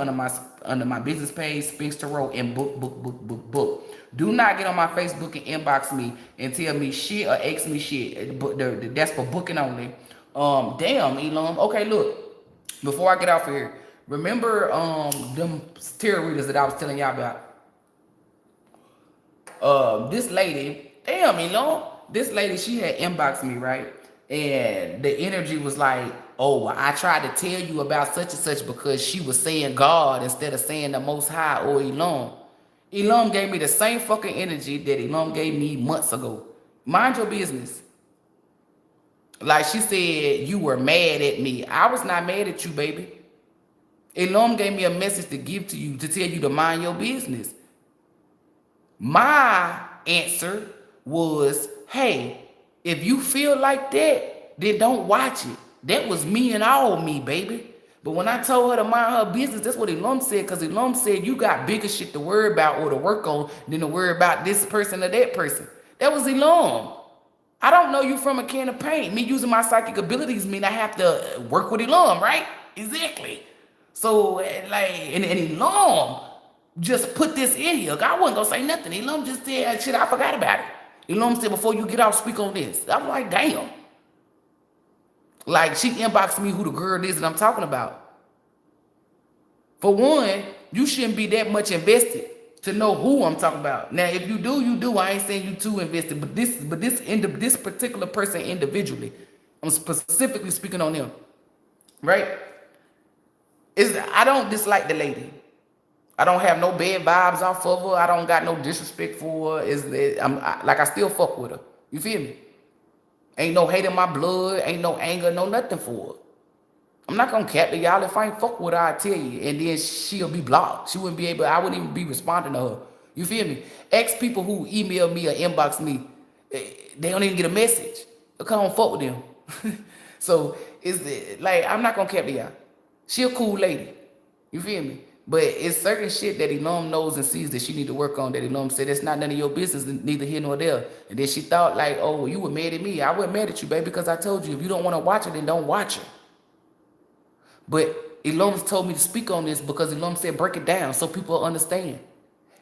under my business page, Spinkstarot, and book. Do not get on my Facebook and inbox me and tell me shit or ask me shit. That's for booking only. Damn, ELOHYM. Okay, look. Before I get off of here, remember them tarot readers that I was telling y'all about? This lady, damn, ELOHYM. This lady, she had inboxed me, right? And the energy was like, oh, well, I tried to tell you about such and such because she was saying God instead of saying the Most High or ELOHYM. ELOHYM gave me the same fucking energy that ELOHYM gave me months ago. Mind your business. Like she said, you were mad at me. I was not mad at you, baby. ELOHYM gave me a message to give to you, to tell you to mind your business. My answer was, hey, if you feel like that, then don't watch it. That was me and all me, baby. But when I told her to mind her business, that's what ELOHYM said, because ELOHYM said you got bigger shit to worry about or to work on than to worry about this person or that person. That was ELOHYM. I don't know you from a can of paint. Me using my psychic abilities mean I have to work with ELOHYM, right? Exactly. So, like, and ELOHYM just put this in here. I wasn't going to say nothing. ELOHYM just said, shit, I forgot about it. ELOHYM said, before you get off, speak on this. I'm like, damn. Like, she inboxed me who the girl is that I'm talking about. For one, you shouldn't be that much invested to know who I'm talking about. Now, if you do, you do. I ain't saying you too invested, but this particular person individually, I'm specifically speaking on them, right? I don't dislike the lady. I don't have no bad vibes off of her. I don't got no disrespect for her. I still fuck with her. You feel me? Ain't no hate in my blood. Ain't no anger, no nothing for her. I'm not gonna cap to y'all. If I ain't fuck with her, I tell you. And then she'll be blocked. She wouldn't be able, I wouldn't even be responding to her. You feel me? Ex people who email me or inbox me, they don't even get a message. I don't fuck with them. So it's like, I'm not gonna cap to y'all. She a cool lady. You feel me? But it's certain shit that ELOHYM knows and sees that she need to work on, that ELOHYM said that's not none of your business, neither here nor there. And then she thought like, oh, well, you were mad at me. I wasn't mad at you, baby, because I told you if you don't want to watch it, then don't watch it. But ELOHYM told me to speak on this because ELOHYM said break it down so people understand.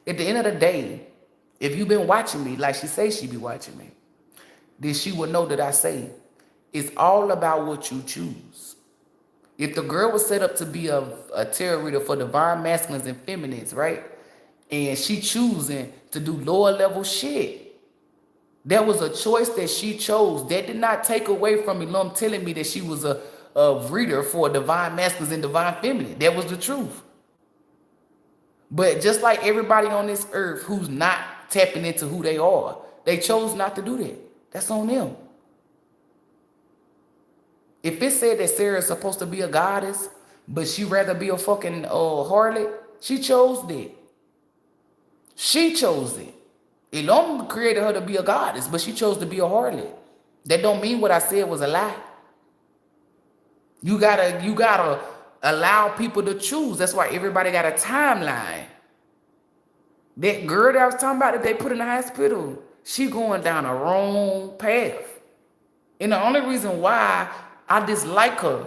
At the end of the day, if you've been watching me like she says she be watching me, then she will know that I say it's all about what you choose. If the girl was set up to be a tarot reader for divine masculines and feminines, right? And she choosing to do lower level shit, That was a choice that she chose. That did not take away from Elom telling me that she was a reader for divine masculines and divine feminine. That was the truth. But just like everybody on this earth who's not tapping into who they are, they chose not to do that. That's on them. If it said that Sarah is supposed to be a goddess, but she rather be a fucking harlot, she chose that. She chose it. Elom created her to be a goddess, but she chose to be a harlot. That don't mean what I said was a lie. You gotta allow people to choose. That's why everybody got a timeline. That girl that I was talking about that they put in the hospital, she going down a wrong path. And the only reason why I dislike her,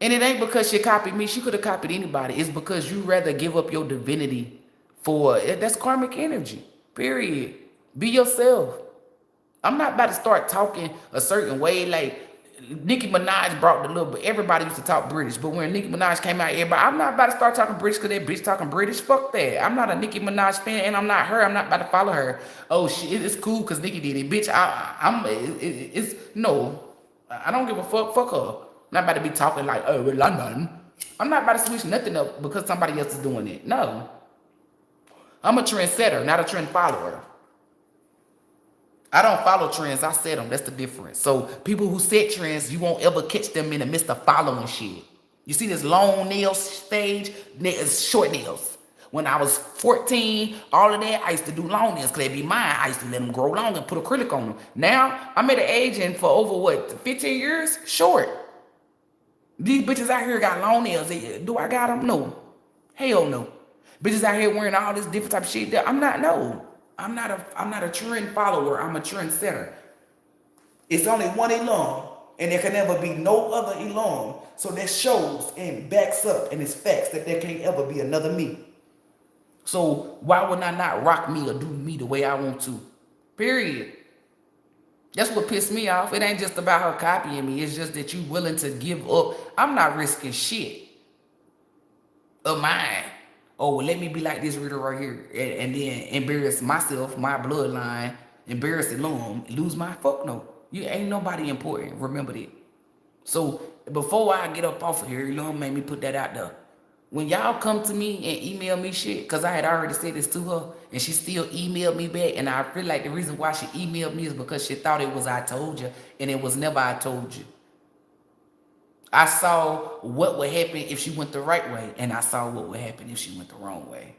and it ain't because she copied me, she could have copied anybody, it's because you rather give up your divinity for, that's karmic energy, period. Be yourself. I'm not about to start talking a certain way. Like Nicki Minaj brought the little, but everybody used to talk British. But when Nicki Minaj came out, everybody, I'm not about to start talking British because that bitch talking British. Fuck that. I'm not a Nicki Minaj fan, and I'm not her. I'm not about to follow her. Oh shit, it's cool because Nicki did it, bitch. It's no. I don't give a fuck. Fuck her. I'm not about to be talking like, oh, we're London. I'm not about to switch nothing up because somebody else is doing it. No. I'm a trendsetter, not a trend follower. I don't follow trends, I set them. That's the difference. So people who set trends, you won't ever catch them in the midst of following shit. You see this long nail stage, short nails. When I was 14, all of that, I used to do long nails because they'd be mine. I used to let them grow long and put acrylic on them. Now, I'm at an age and for over, what, 15 years? Short. These bitches out here got long nails. Do I got them? No. Hell no. Bitches out here wearing all this different type of shit. I'm not a trend follower. I'm a trend setter. It's only one ELOHYM, and there can never be no other ELOHYM. So that shows and backs up, and it's facts that there can't ever be another me. So why would I not rock me or do me the way I want to? Period. That's what pissed me off. It ain't just about her copying me. It's just that you willing to give up. I'm not risking shit of mine. Oh, well, let me be like this reader right here and then embarrass myself, my bloodline, embarrass ELOHYM, lose my fuck no. You ain't nobody important. Remember that. So before I get up off of here, ELOHYM made me put that out there. When y'all come to me and email me shit, because I had already said this to her, and she still emailed me back, and I feel like the reason why she emailed me is because she thought it was I told you, and it was never I told you. I saw what would happen if she went the right way, and I saw what would happen if she went the wrong way.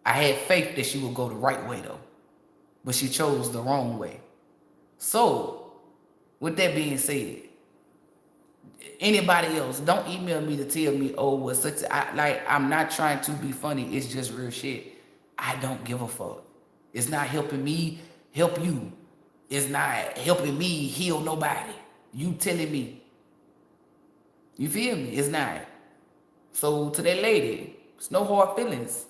I had faith that she would go the right way, though, but she chose the wrong way. So, with that being said, anybody else, don't email me to tell me, oh, what's such I'm not trying to be funny. It's just real shit. I don't give a fuck. It's not helping me help you. It's not helping me heal nobody. You telling me. You feel me? It's not. So to that lady, it's no hard feelings.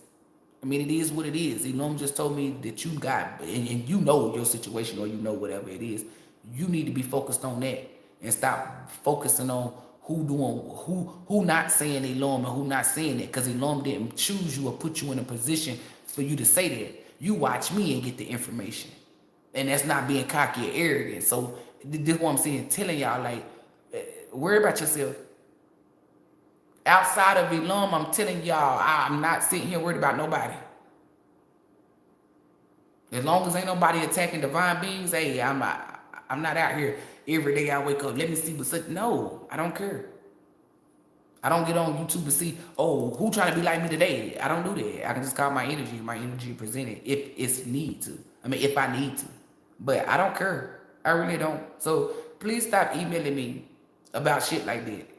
I mean, it is what it is. ELOHYM just told me that you got, and you know your situation, or you know whatever it is. You need to be focused on that and stop focusing on who not saying ELOHYM and who not saying it, because ELOHYM didn't choose you or put you in a position for you to say that. You watch me and get the information, and that's not being cocky or arrogant. So this is what I'm saying, telling y'all, like, worry about yourself. Outside of ELOHYM, I'm telling y'all, I'm not sitting here worried about nobody. As long as ain't nobody attacking divine beings, hey, I'm not out here every day I wake up, let me see what's up. No, I don't care. I don't get on YouTube to see, oh, who trying to be like me today? I don't do that. I can just call my energy presented if it's need to. I mean, if I need to. But I don't care. I really don't. So please stop emailing me about shit like that,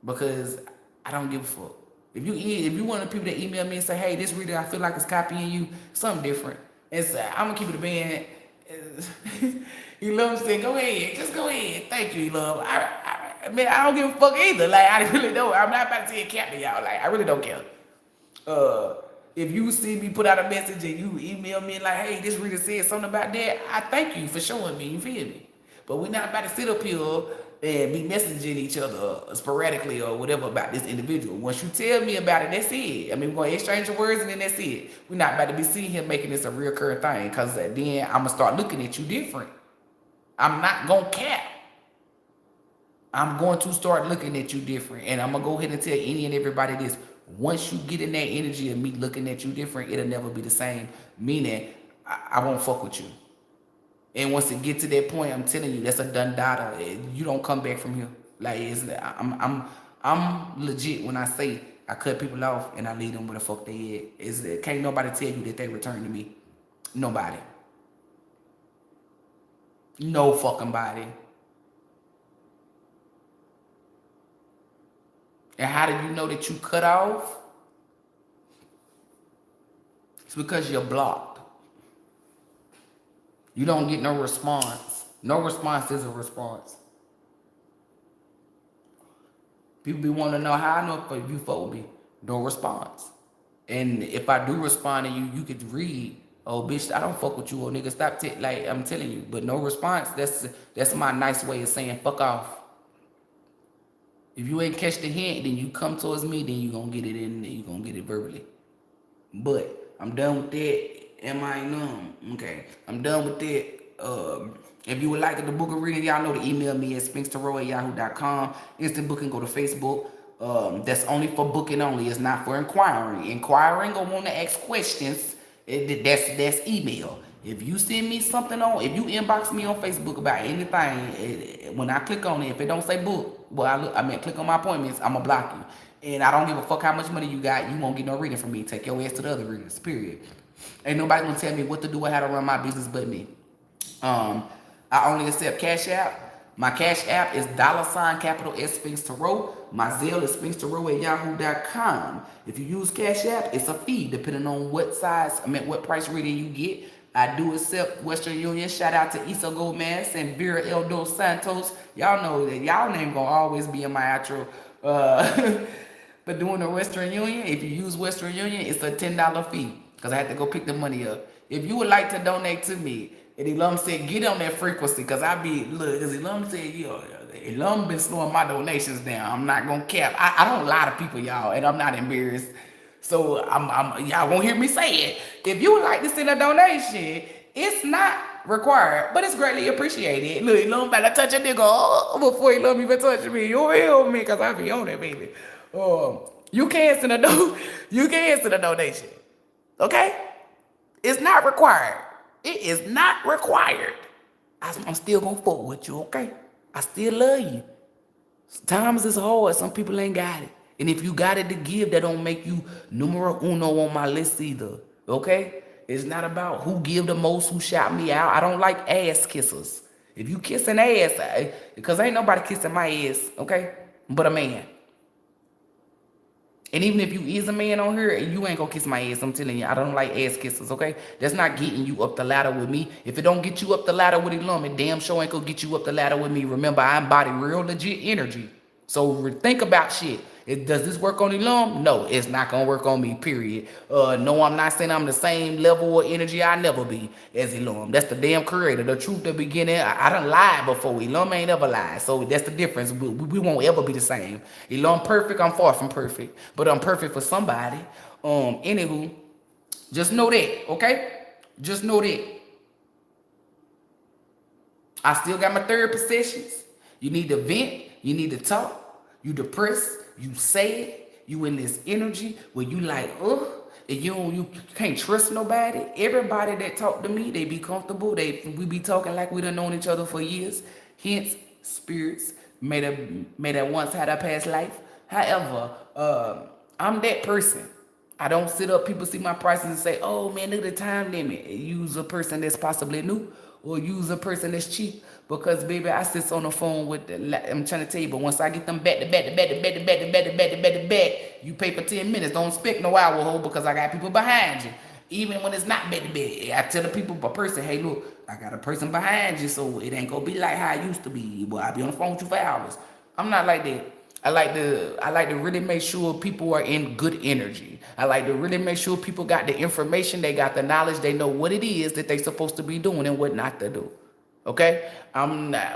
because I don't give a fuck. If you want the people to email me and say, hey, this reader, I feel like it's copying you, something different. And say, I'm gonna keep it a band. ELOHYM said, go ahead, just go ahead. Thank you, ELOHYM. I mean, I don't give a fuck either. Like, I really don't. I'm not about to say cap to y'all. Like, I really don't care. If you see me put out a message and you email me like, hey, this reader said something about that, I thank you for showing me. You feel me? But we're not about to sit up here and be messaging each other sporadically or whatever about this individual. Once you tell me about it, that's it. I mean, we're going to exchange words and then that's it. We're not about to be seeing him making this a reoccurring thing, because then I'm going to start looking at you different. I'm not going to cap. I'm going to start looking at you different. And I'm going to go ahead and tell any and everybody this. Once you get in that energy of me looking at you different, it'll never be the same. Meaning, I won't fuck with you. And once it get to that point, I'm telling you, that's a done data. You don't come back from here. Like, I'm legit when I say I cut people off and I leave them where the fuck they at. Can't nobody tell you that they return to me. Nobody. No fucking body. And how do you know that you cut off? It's because you're blocked. You don't get no response. No response is a response. People be wanting to know how I know if you fuck with me. No response. And if I do respond to you, you could read, oh bitch, I don't fuck with you, or nigga, stop like I'm telling you. But no response, that's my nice way of saying fuck off. If you ain't catch the hint, then you come towards me, then you gonna get it in, you gonna get it verbally. But I'm done with that. Am I numb? Okay, I'm done with that. If you would like the book of reading, y'all know to email me at spinkstarot@yahoo.com. Instant booking, go to Facebook. That's only for booking only. It's not for inquiring. Inquiring or want to ask questions, that's email. If you send me something if you inbox me on Facebook about anything, when I click on it, if it don't say book, well, I mean, click on my appointments, I'm going to block you. And I don't give a fuck how much money you got, you won't get no reading from me. Take your ass to the other readers, period. Ain't nobody going to tell me what to do or how to run my business but me. I only accept Cash App. My Cash App is $S Spinkstarot. My Zelle is spinkstarot@yahoo.com. If you use Cash App, it's a fee depending on what price reading you get. I do accept Western Union. Shout out to Isa Gomez and Vera El Dos Santos. Y'all know that y'all name gonna always be in my outro. But doing the Western Union, if you use Western Union, it's a $10 fee because I have to go pick the money up. If you would like to donate to me, and ELOHYM said, get on that frequency, because because ELOHYM said, ELOHYM been slowing my donations down. I'm not gonna cap. I don't lie to people, y'all, and I'm not embarrassed. So y'all won't hear me say it. If you would like to send a donation, it's not required, but it's greatly appreciated. Look, ELOHYM better touch a nigga before ELOHYM even touch me. You hear me, because I be on it, baby. You can send a donation. Okay? It's not required. It is not required. I'm still gonna fuck with you, okay? I still love you. Times is hard. Some people ain't got it. And if you got it to give, that don't make you numero uno on my list either, okay? It's not about who give the most, who shout me out. I don't like ass kissers. If you kissing ass, because ain't nobody kissing my ass, okay? But a man. And even if you is a man on here, you ain't gonna kiss my ass. I'm telling you, I don't like ass kisses, okay? That's not getting you up the ladder with me. If it don't get you up the ladder with ELOHYM, it damn sure ain't gonna get you up the ladder with me. Remember, I embody real legit energy. So think about shit. Does this work on ELOHYM? No, it's not gonna work on me, period. No, I'm not saying I'm the same level of energy I never be as ELOHYM. That's the damn creator. The truth, the beginning. I done lied before. ELOHYM ain't ever lied. So that's the difference. We won't ever be the same. ELOHYM perfect, I'm far from perfect. But I'm perfect for somebody. Anywho, just know that, okay? Just know that. I still got my therapy sessions. You need to vent. You need to talk. You depressed. You say it. You in this energy where you like, and you can't trust nobody. Everybody that talk to me, they be comfortable. We be talking like we done known each other for years. Hence, spirits may that once had a past life. However, I'm that person. I don't sit up, people see my prices and say, oh man, look at the time limit. Use a person that's possibly new or use a person that's cheap. Because baby, I sit on the phone with I'm trying to tell you, but once I get them back, you pay for 10 minutes. Don't expect no hour hold because I got people behind you. Even when it's not back, I tell the people, a person, hey look, I got a person behind you, so it ain't gonna be like how it used to be. Boy, I be on the phone with you for hours. I'm not like that. I like to really make sure people are in good energy. I like to really make sure people got the information, they got the knowledge, they know what it is that they supposed to be doing and what not to do. Okay?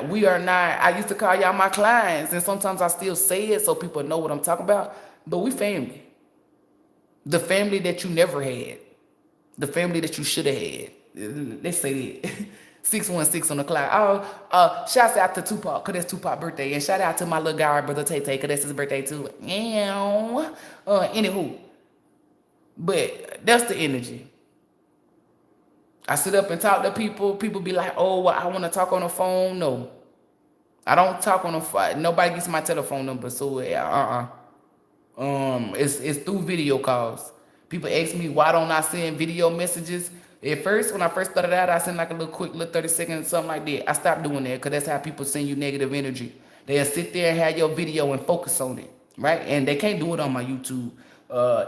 We are not, I used to call y'all my clients, and sometimes I still say it so people know what I'm talking about, but we family. The family that you never had. The family that you should have had. Let's say that. 616 on the clock. Shouts out to Tupac, because that's Tupac's birthday. And shout out to my little guy, brother Tay Tay, because that's his birthday too. Anywho. But that's the energy. I sit up and talk to people. People be like, oh, well, I want to talk on the phone. No. I don't talk on the phone. Nobody gets my telephone number. So, it's through video calls. People ask me, why don't I send video messages? At first, when I first started out, I sent like a little quick, little 30 seconds, something like that. I stopped doing that because that's how people send you negative energy. They'll sit there and have your video and focus on it, right? And they can't do it on my YouTube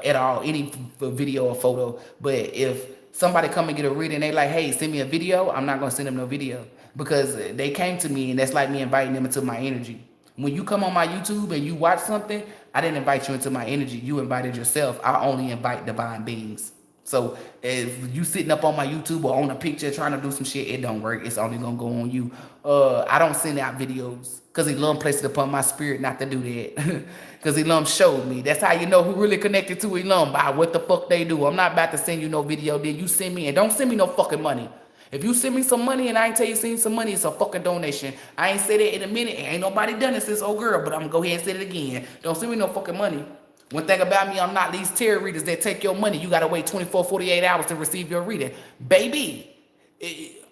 at all, any video or photo. But if somebody come and get a reading, they like, hey, send me a video, I'm not going to send them no video because they came to me, and that's like me inviting them into my energy. When you come on my YouTube and you watch something, I didn't invite you into my energy. You invited yourself. I only invite divine beings. So if you sitting up on my YouTube or on a picture trying to do some shit, it don't work. It's only gonna go on you. I don't send out videos because ELOHYM placed it upon my spirit not to do that. Because ELOHYM showed me. That's how you know who really connected to ELOHYM, by what the fuck they do. I'm not about to send you no video. Then you send me, and don't send me no fucking money. If you send me some money and I ain't tell you send me some money, it's a fucking donation. I ain't said it in a minute. Ain't nobody done it since old girl, but I'm gonna go ahead and say it again. Don't send me no fucking money. One thing about me, I'm not these tarot readers that take your money. You gotta wait 24, 48 hours to receive your reading. Baby,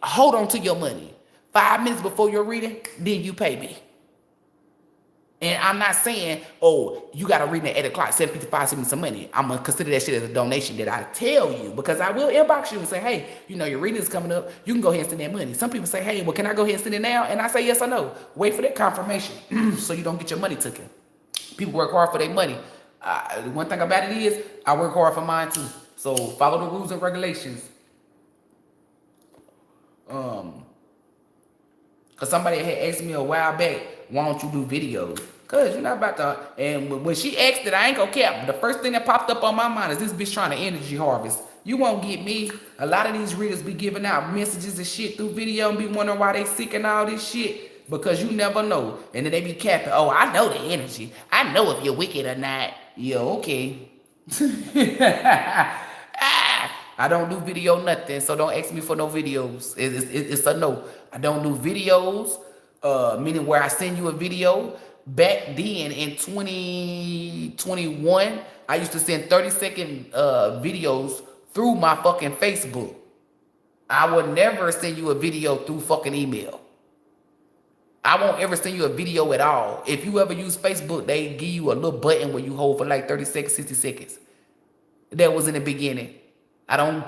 hold on to your money. 5 minutes before your reading, then you pay me. And I'm not saying, oh, you got to read at 8 o'clock, 7:55, send me some money. I'm going to consider that shit as a donation that I tell you, because I will inbox you and say, hey, you know, your reading is coming up. You can go ahead and send that money. Some people say, hey, well, can I go ahead and send it now? And I say, yes or no. Wait for that confirmation so you don't get your money taken. People work hard for their money. One thing about it is I work hard for mine too. So follow the rules and regulations. Because somebody had asked me a while back, why don't you do videos? Because you're not about to. And when she asked it, I ain't gonna cap. The first thing that popped up on my mind is this bitch trying to energy harvest. You won't get me. A lot of these readers be giving out messages and shit through video and be wondering why they sick and all this shit. Because you never know. And then they be capping, oh, I know the energy. I know if you're wicked or not. Yeah, okay. I don't do video nothing, so don't ask me for no videos. It's a no. I don't do videos, meaning where I send you a video. Back then in 2021, I used to send 30-second videos through my fucking Facebook. I would never send you a video through fucking email. I won't ever send you a video at all. If you ever use Facebook, they give you a little button where you hold for like 30 seconds, 60 seconds. That was in the beginning. I don't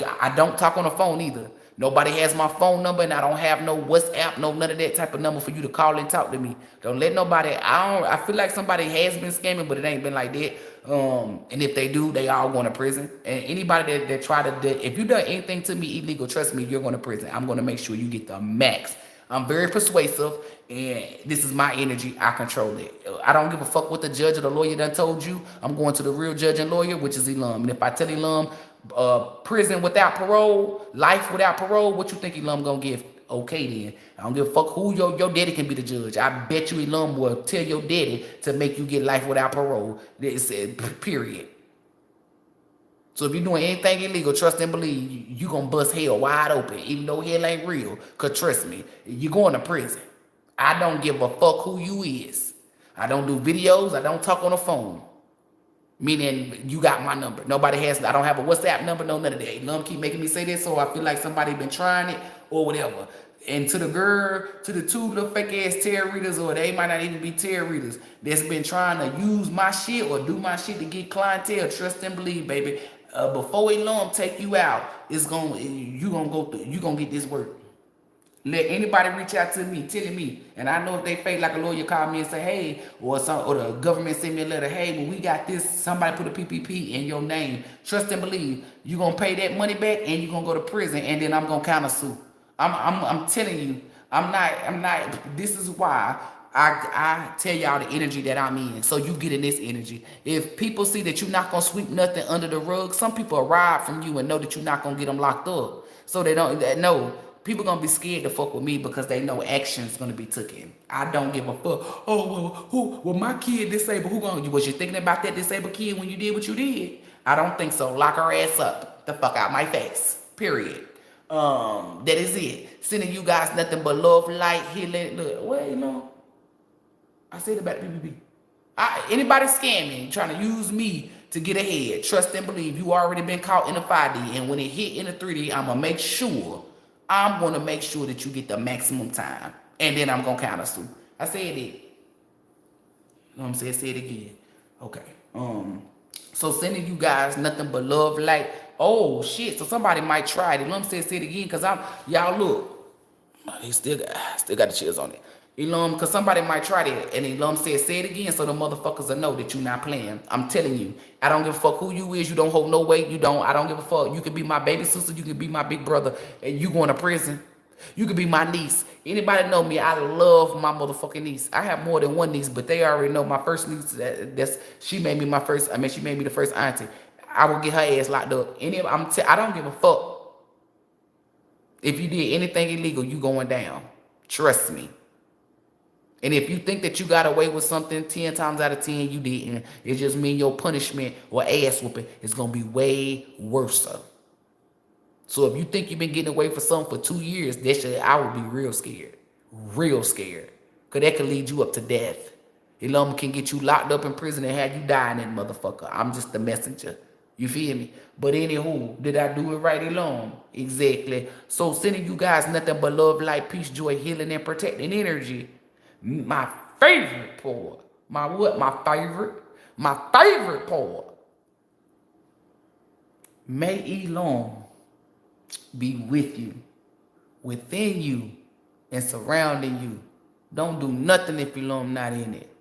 talk on the phone either. Nobody has my phone number, and I don't have no WhatsApp, no none of that type of number for you to call and talk to me. Don't let nobody. I feel like somebody has been scamming, but it ain't been like that. And if they do, they all going to prison. And anybody that try to, if you done anything to me illegal, trust me, you're going to prison. I'm going to make sure you get the max. I'm very persuasive, and this is my energy. I control it. I don't give a fuck what the judge or the lawyer done told you. I'm going to the real judge and lawyer, which is ELOHYM. And if I tell ELOHYM, prison without parole, life without parole, what you think ELOHYM gonna give? Okay then. I don't give a fuck who your daddy can be the judge. I bet you ELOHYM will tell your daddy to make you get life without parole. It's period. So if you're doing anything illegal, trust and believe, you gonna bust hell wide open, even though hell ain't real. Cause trust me, you're going to prison. I don't give a fuck who you is. I don't do videos. I don't talk on the phone. Meaning you got my number. Nobody has. I don't have a WhatsApp number. No, none of that. ELOHYM keep making me say this, so I feel like somebody been trying it or whatever. And to the girl, to the two little fake ass tarot readers, or they might not even be tarot readers, that's been trying to use my shit or do my shit to get clientele. Trust and believe, baby. Before ELOHYM take you out, you gonna get this work. Let anybody reach out to me, telling me, and I know if they fake like a lawyer call me and say, hey, or the government send me a letter, hey, well, we got this, somebody put a PPP in your name. Trust and believe, you gonna pay that money back and you gonna go to prison, and then I'm gonna counter sue. I'm telling you, I'm not, this is why I tell y'all the energy that I'm in, so you get in this energy. If people see that you're not gonna sweep nothing under the rug, some people arrive from you and know that you're not gonna get them locked up. So they don't know. People gonna be scared to fuck with me because they know action's gonna be taken. I don't give a fuck. Oh well, well my kid disabled. Who gonna? Was you thinking about that disabled kid when you did what you did? I don't think so. Lock her ass up. The fuck out my face. Period. That is it. Sending you guys nothing but love, light, healing. Look, well, you know, I said about PPP. Anybody scamming, trying to use me to get ahead, trust and believe. You already been caught in a 5D, and when it hit in a 3D, I'm gonna make sure that you get the maximum time, and then I'm gonna counter sue. I said it. You know what I'm saying? Say it again. Okay. So sending you guys nothing but love, light. Oh shit. So somebody might try it. You know what I'm saying? Say it again, cause y'all look. He still got the chills on it. Elohym, because somebody might try that. And Elohym said, say it again so the motherfuckers will know that you not playing. I'm telling you. I don't give a fuck who you is. You don't hold no weight. I don't give a fuck. You could be my baby sister. You could be my big brother. And you going to prison. You could be my niece. Anybody know me? I love my motherfucking niece. I have more than one niece, but they already know my first niece. She made me she made me the first auntie. I will get her ass locked up. I don't give a fuck. If you did anything illegal, you going down. Trust me. And if you think that you got away with something 10 times out of 10, you didn't. It just means your punishment or ass whooping is going to be way worse. So if you think you've been getting away for something for 2 years, I would be real scared. Real scared. Because that could lead you up to death. Elohym can get you locked up in prison and have you die in that motherfucker. I'm just the messenger. You feel me? But anywho, did I do it right, Elohym? Exactly. So sending you guys nothing but love, light, peace, joy, healing, and protecting energy. My favorite poet. My what? My favorite poet. May Elohym be with you, within you, and surrounding you. Don't do nothing if Elohym not in it.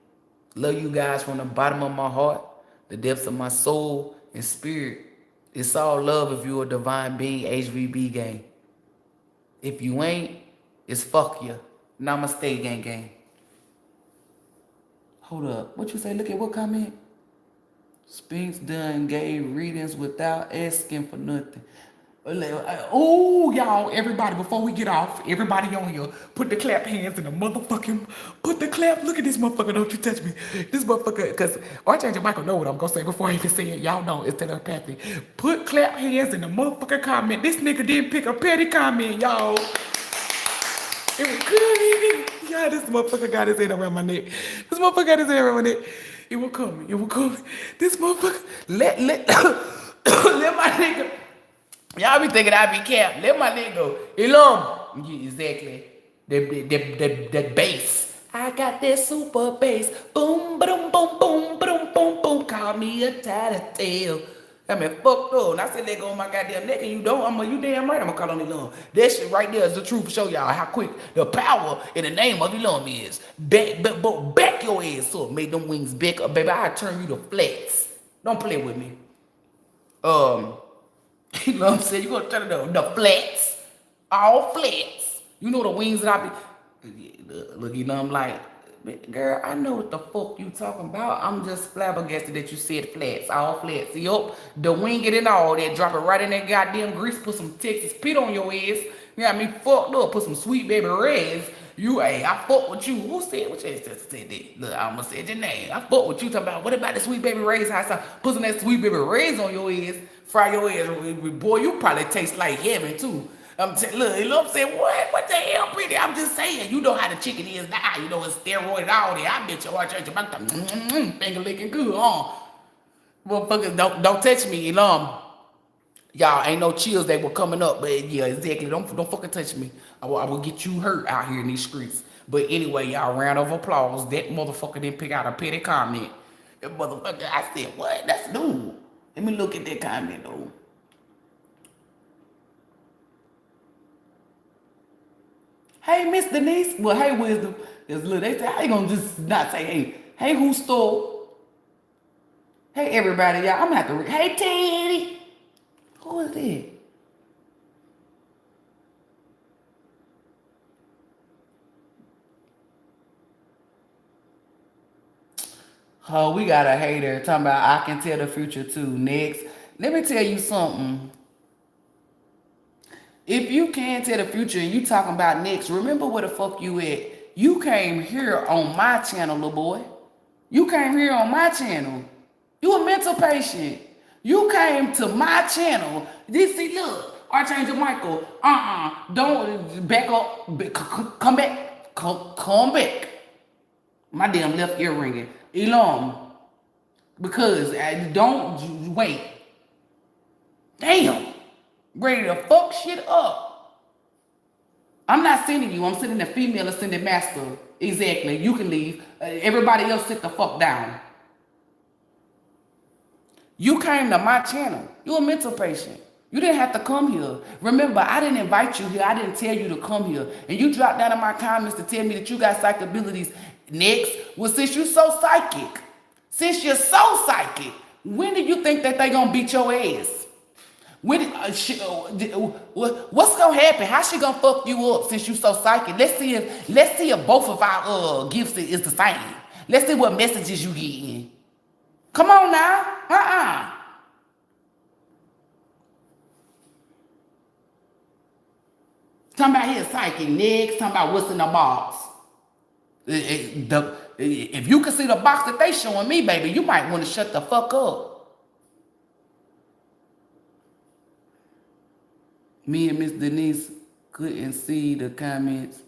Love you guys from the bottom of my heart, the depths of my soul and spirit. It's all love if you're a divine being, HVB gang. If you ain't, it's fuck you. Namaste, gang gang. Hold up. What you say? Look at what comment? Spinks done gave readings without asking for nothing. Oh, y'all, everybody, before we get off, everybody on here, put the clap hands in the motherfucking, look at this motherfucker, don't you touch me. This motherfucker, because Archangel Michael know what I'm going to say before I even say it. Y'all know it's telepathy. Put clap hands in the motherfucking comment. This nigga didn't pick a petty comment, y'all. It was good. Yeah, this motherfucker got his head around my neck. It will come. This motherfucker, let my nigga. Y'all be thinking I be capped. Let my nigga go. Elohym. Yeah, exactly. That bass. I got that super bass. Boom, boom, boom, boom, boom, boom, boom. Call me a tattletale. I mean, fucked up. And I said, let go on my goddamn neck, and you don't. You damn right I'm gonna call on Elohym. That shit right there is the truth. Show y'all how quick the power in the name of Elohym is. Back your ass up. Make them wings back up, baby. I turn you to flats. Don't play with me. You know what I'm saying? You gonna turn it the flats. All flats. You know the wings that I be. Look, you know, I'm like, girl, I know what the fuck you talking about. I'm just flabbergasted that you said flats, all flats. Yup, the wing it and all that, drop it right in that goddamn grease, put some Texas Pete on your ass. You got me fucked up, put some Sweet Baby Reds. I fuck with you. Who said what you said that? Look, I almost said your name. I fuck with you talking about, what about the Sweet Baby Reds? Put some that Sweet Baby Reds on your ass, fry your ass. Boy, you probably taste like heaven too. Look, you know what I'm saying? What the hell, pretty? I'm just saying, you know how the chicken is now. You know it's steroid all there. I bet your heart church about finger licking good, huh? Motherfuckers, don't touch me, y'all ain't no chills that were coming up, but yeah, exactly. Don't fucking touch me. I will get you hurt out here in these streets. But anyway, y'all, round of applause. That motherfucker didn't pick out a petty comment. That motherfucker, I said, what? That's new. Let me look at that comment though. Hey, Miss Denise. Well, hey, Wisdom. They say, how you gonna just not say, hey? Hey, who stole? Hey, everybody, y'all. I'm gonna have to read. Hey, Teddy. Who is that? Oh, we got a hater talking about I can tell the future too. Next. Let me tell you something. If you can't tell the future and you talking about next, remember where the fuck you at. You came here on my channel, little boy. You came here on my channel. You a mental patient. You came to my channel. This, see, look, Archangel Michael, don't back up, come back, come back. My damn left ear ringing. ELOHYM, because don't wait. Damn, ready to fuck shit up. I'm not sending you. I'm sending the female ascended master. Exactly. You can leave. Everybody else sit the fuck down. You came to my channel. You a mental patient. You didn't have to come here. Remember, I didn't invite you here. I didn't tell you to come here. And you dropped down in my comments to tell me that you got psychic abilities. Next, well, since you're so psychic, when do you think that they gonna beat your ass? When, what's gonna happen? How she gonna fuck you up since you so psychic? Let's see if both of our gifts is the same. Let's see what messages you getting. Come on now. Talking about his psychic next, talking about what's in the box. If you can see the box that they showing me, baby, you might want to shut the fuck up. Me and Miss Denise couldn't see the comments.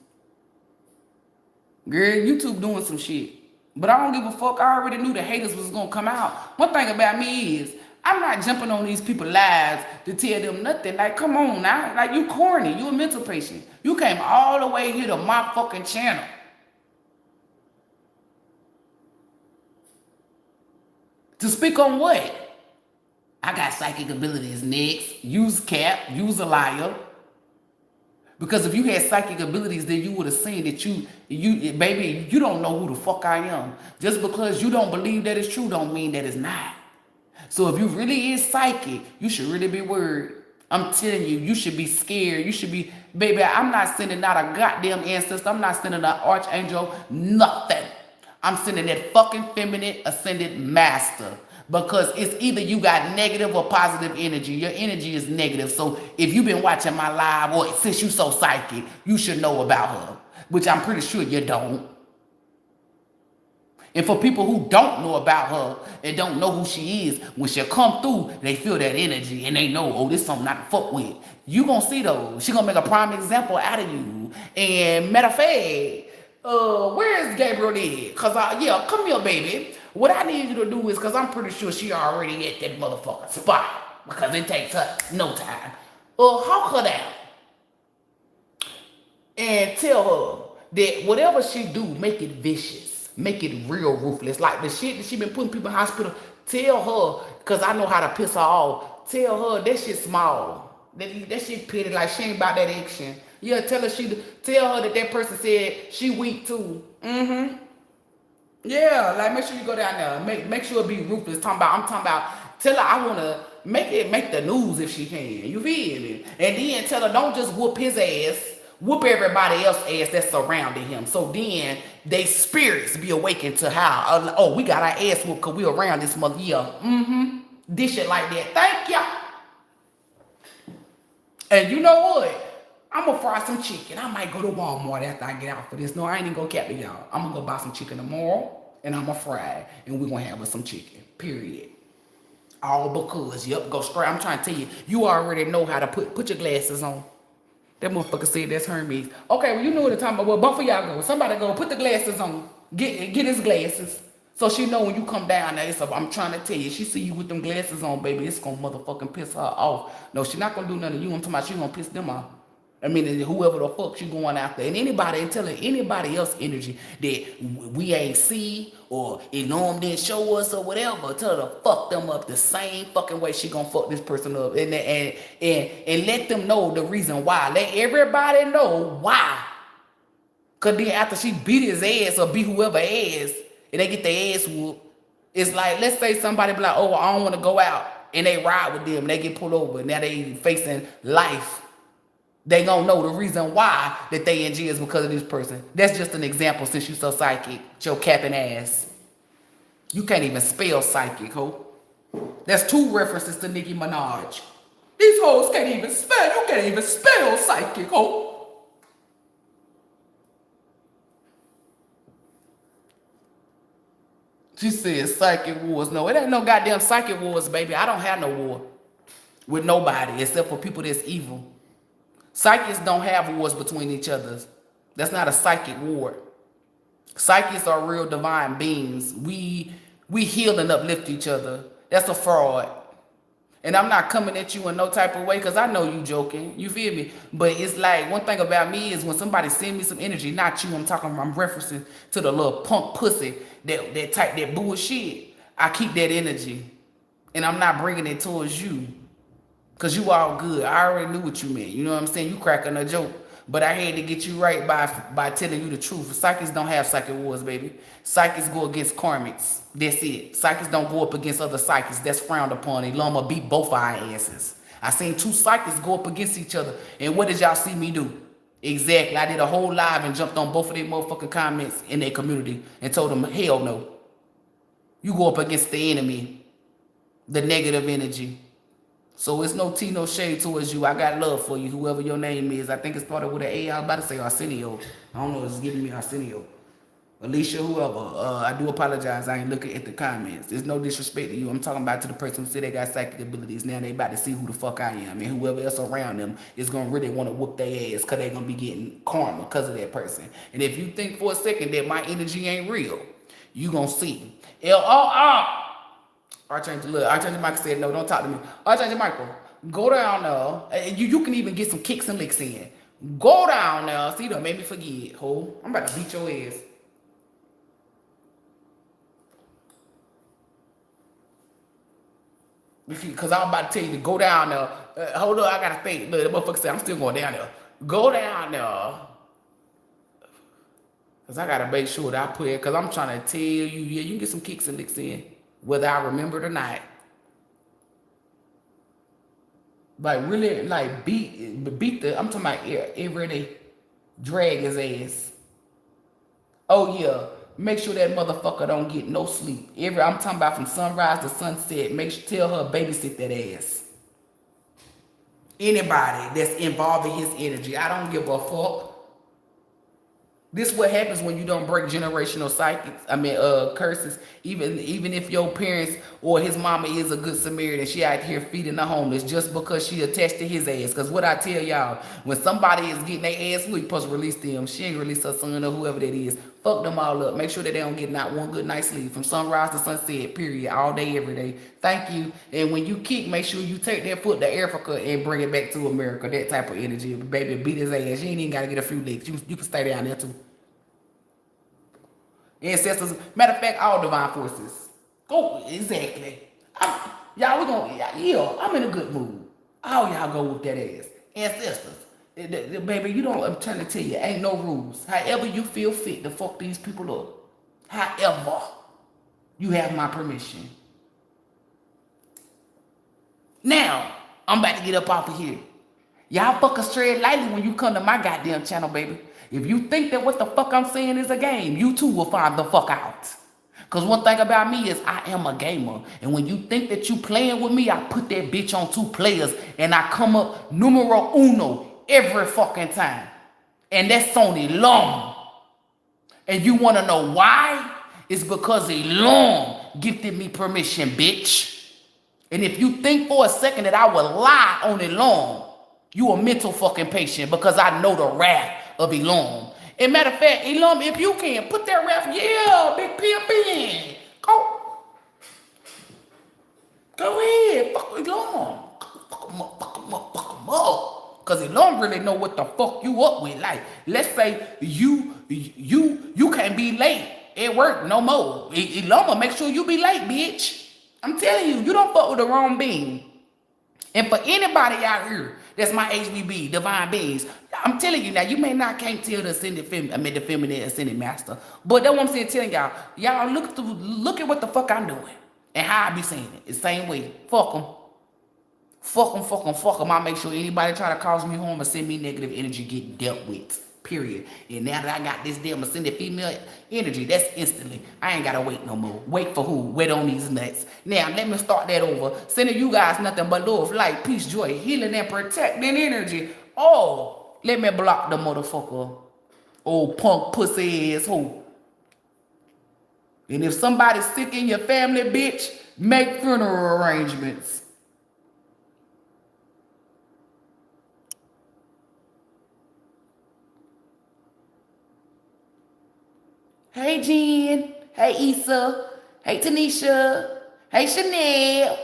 Girl, YouTube doing some shit. But I don't give a fuck. I already knew the haters was gonna come out. One thing about me is, I'm not jumping on these people's lives to tell them nothing. Like, come on now. Like, you corny. You a mental patient. You came all the way here to my fucking channel. To speak on what? I got psychic abilities next. Use cap. Use a liar. Because if you had psychic abilities, then you would have seen that you baby, you don't know who the fuck I am. Just because you don't believe that it's true don't mean that it's not. So if you really is psychic, you should really be worried. I'm telling you, you should be scared. You should be, baby, I'm not sending out a goddamn ancestor. I'm not sending an archangel, nothing. I'm sending that fucking feminine ascended master. Because it's either you got negative or positive energy. Your energy is negative. So if you've been watching my live, or since you so psychic, you should know about her. Which I'm pretty sure you don't. And for people who don't know about her and don't know who she is, when she come through, they feel that energy and they know, oh, this is something not to fuck with. You gonna see those. She gonna make a prime example out of you. And matter of fact, where is Gabriel at? Cause yeah, come here, baby. What I need you to do is, cause I'm pretty sure she already at that motherfucking spot. Because it takes her no time. Hawk her down. And tell her that whatever she do, make it vicious. Make it real ruthless. Like the shit that she been putting people in hospital. Tell her, because I know how to piss her off. Tell her that shit small. That shit petty. Like she ain't about that action. Yeah, tell her that person said she weak too. Yeah, like make sure you go down there. Make sure it be ruthless. I'm talking about, tell her I want to make the news if she can. You feel me? And then tell her don't just whoop his ass. Whoop everybody else's ass that's surrounding him. So then they spirits be awakened to how, oh, we got our ass whooped because we around this mother. Yeah, dish it like that. Thank ya. And you know what? I'm gonna fry some chicken. I might go to Walmart after I get out for this. No, I ain't even gonna cap it, y'all. I'm gonna go buy some chicken tomorrow and I'm gonna fry it. And we're gonna have us some chicken. Period. All because, yep, go straight. I'm trying to tell you, you already know how to put your glasses on. That motherfucker said that's Hermes. Okay, well, you know what I'm talking about. Well, both of y'all go. Somebody go, put the glasses on. Get his glasses. So she know when you come down there, I'm trying to tell you, she see you with them glasses on, baby, it's gonna motherfucking piss her off. No, she not gonna do nothing to you. I'm talking about she gonna piss them off. I mean, whoever the fuck she going after. And anybody, and telling anybody else energy that we ain't see or ELOHYM didn't show us or whatever, tell her to fuck them up the same fucking way she gonna fuck this person up. And let them know the reason why. Let everybody know why. Cause then after she beat his ass or beat whoever ass, and they get their ass whooped, it's like, let's say somebody be like, oh, I don't want to go out. And they ride with them and they get pulled over. Now they facing life. They gonna know the reason why that they in jail is because of this person. That's just an example since you so psychic. Your capping ass. You can't even spell psychic, ho. That's 2 references to Nicki Minaj. These hoes can't even spell. You can't even spell psychic, ho. She said psychic wars. No, it ain't no goddamn psychic wars, baby. I don't have no war with nobody except for people that's evil. Psychics don't have wars between each other. That's not a psychic war. Psychics are real divine beings. We heal and uplift each other. That's a fraud. And I'm not coming at you in no type of way because I know you joking. You feel me? But it's like, one thing about me is when somebody send me some energy, not you, I'm referencing to the little punk pussy that type that bullshit. I keep that energy. And I'm not bringing it towards you. Because you all good. I already knew what you meant. You know what I'm saying? You cracking a joke. But I had to get you right by telling you the truth. Psychics don't have psychic wars, baby. Psychics go against karmics. That's it. Psychics don't go up against other psychics. That's frowned upon. ELOHYM beat both our asses. I seen two psychics go up against each other. And what did y'all see me do? Exactly. I did a whole live and jumped on both of their motherfucking comments in their community and told them, hell no. You go up against the enemy. The negative energy. So it's no tea, no shade towards you. I got love for you, whoever your name is. I think it started with an A. I was about to say Arsenio. I don't know, it's giving me Arsenio. Alicia, whoever. I do apologize. I ain't looking at the comments. There's no disrespect to you. I'm talking about to the person who said they got psychic abilities. Now they about to see who the fuck I am. And whoever else around them is going to really want to whoop their ass because they're going to be getting karma because of that person. And if you think for a second that my energy ain't real, you going to see. Archangel Michael said, no, don't talk to me. Archangel Michael, go down there. You can even get some kicks and licks in. Go down there. See, don't make me forget, ho. I'm about to beat your ass. Because I'm about to tell you to go down there. Hold on, I got to think. Look, the motherfucker said, I'm still going down there. Go down there. Because I got to make sure that I put it. Because I'm trying to tell you, yeah, you can get some kicks and licks in. Whether I remember it or not. Like really, like beat the, I'm talking about every day. Drag his ass. Oh yeah. Make sure that motherfucker don't get no sleep. I'm talking about from sunrise to sunset. Tell her babysit that ass. Anybody that's involved in his energy. I don't give a fuck. This is what happens when you don't break generational curses. Even if your parents or his mama is a good Samaritan, she out here feeding the homeless just because she attached to his ass. Because what I tell y'all, when somebody is getting their ass, we supposed to release them. She ain't release her son or whoever that is. Fuck them all up. Make sure that they don't get not one good night's sleep from sunrise to sunset, period, all day, every day. Thank you. And when you kick, make sure you take that foot to Africa and bring it back to America. That type of energy. Baby, beat his ass. You ain't even got to get a few licks. You can stay down there too. Ancestors, matter of fact, all divine forces. Go, exactly. Y'all, I'm in a good mood. All y'all go with that ass. Ancestors, baby, I'm trying to tell you, ain't no rules. However you feel fit to fuck these people up. However, you have my permission. Now, I'm about to get up off of here. Y'all fucking tread lightly when you come to my goddamn channel, baby. If you think that what the fuck I'm saying is a game, you too will find the fuck out. Because one thing about me is I am a gamer. And when you think that you playing with me, I put that bitch on 2 players and I come up numero uno every fucking time. And that's on ELOHYM. And you want to know why? It's because ELOHYM gifted me permission, bitch. And if you think for a second that I will lie on ELOHYM, you a mental fucking patient because I know the wrath of ELOHYM. And matter of fact, ELOHYM, if you can, put that wrath, yeah, big pimp in. Go ahead, fuck ELOHYM. Fuck him up. Because ELOHYM really know what the fuck you up with. Like, let's say you can't be late at work no more. ELOHYM will make sure you be late, bitch. I'm telling you, you don't fuck with the wrong being. And for anybody out here that's my HBB, divine beings, I'm telling you now, you can't tell the ascended feminine, the feminine ascended master. But that's what I'm saying, telling y'all, look at what the fuck I'm doing and how I be saying it. It's the same way. Fuck them. Fuck them. I make sure anybody try to cause me harm or send me negative energy get dealt with. period. And now that I got this damn ascended female energy, that's instantly. I ain't gotta wait no more. Wait for who? Wait on these nuts. Now let me start that over. Sending you guys nothing but love, light, peace, joy, healing, and protecting energy. Oh, let me block the motherfucker. Old punk pussy ass hoe. And if somebody's sick in your family, bitch, make funeral arrangements. Hey, Jen. Hey, Issa. Hey, Tanisha. Hey, Chanel.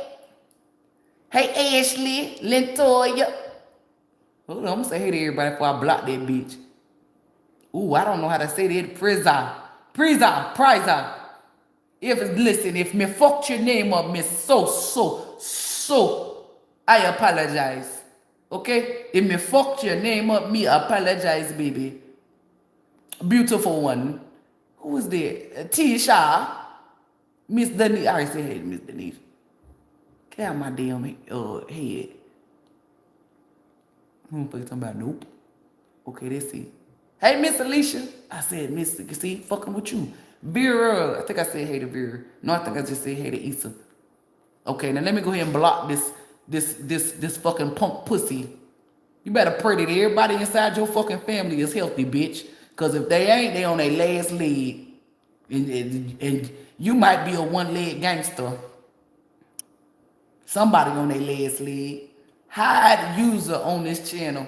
Hey, Ashley. Lentoya. Hold on, I'm going to say hey to everybody before I block that bitch. Ooh, I don't know how to say that. Priza. If me fucked your name up, me so, I apologize. Okay? If me fucked your name up, me apologize, baby. Beautiful one. Who is that? Tisha. Miss Denise. I already said hey to Miss Denise. Get out my damn head. Who the fuck talking about? Nope. Okay, let's see. Hey, Miss Alicia. I said, Miss, you see, fucking with you. Vera. I think I said hey to Vera. No, I think I just said hey to Issa. Okay, now let me go ahead and block this fucking punk pussy. You better pray that everybody inside your fucking family is healthy, bitch. Because if they ain't, they on their last leg. And you might be a one-leg gangster. Somebody on their last leg. Hide user on this channel.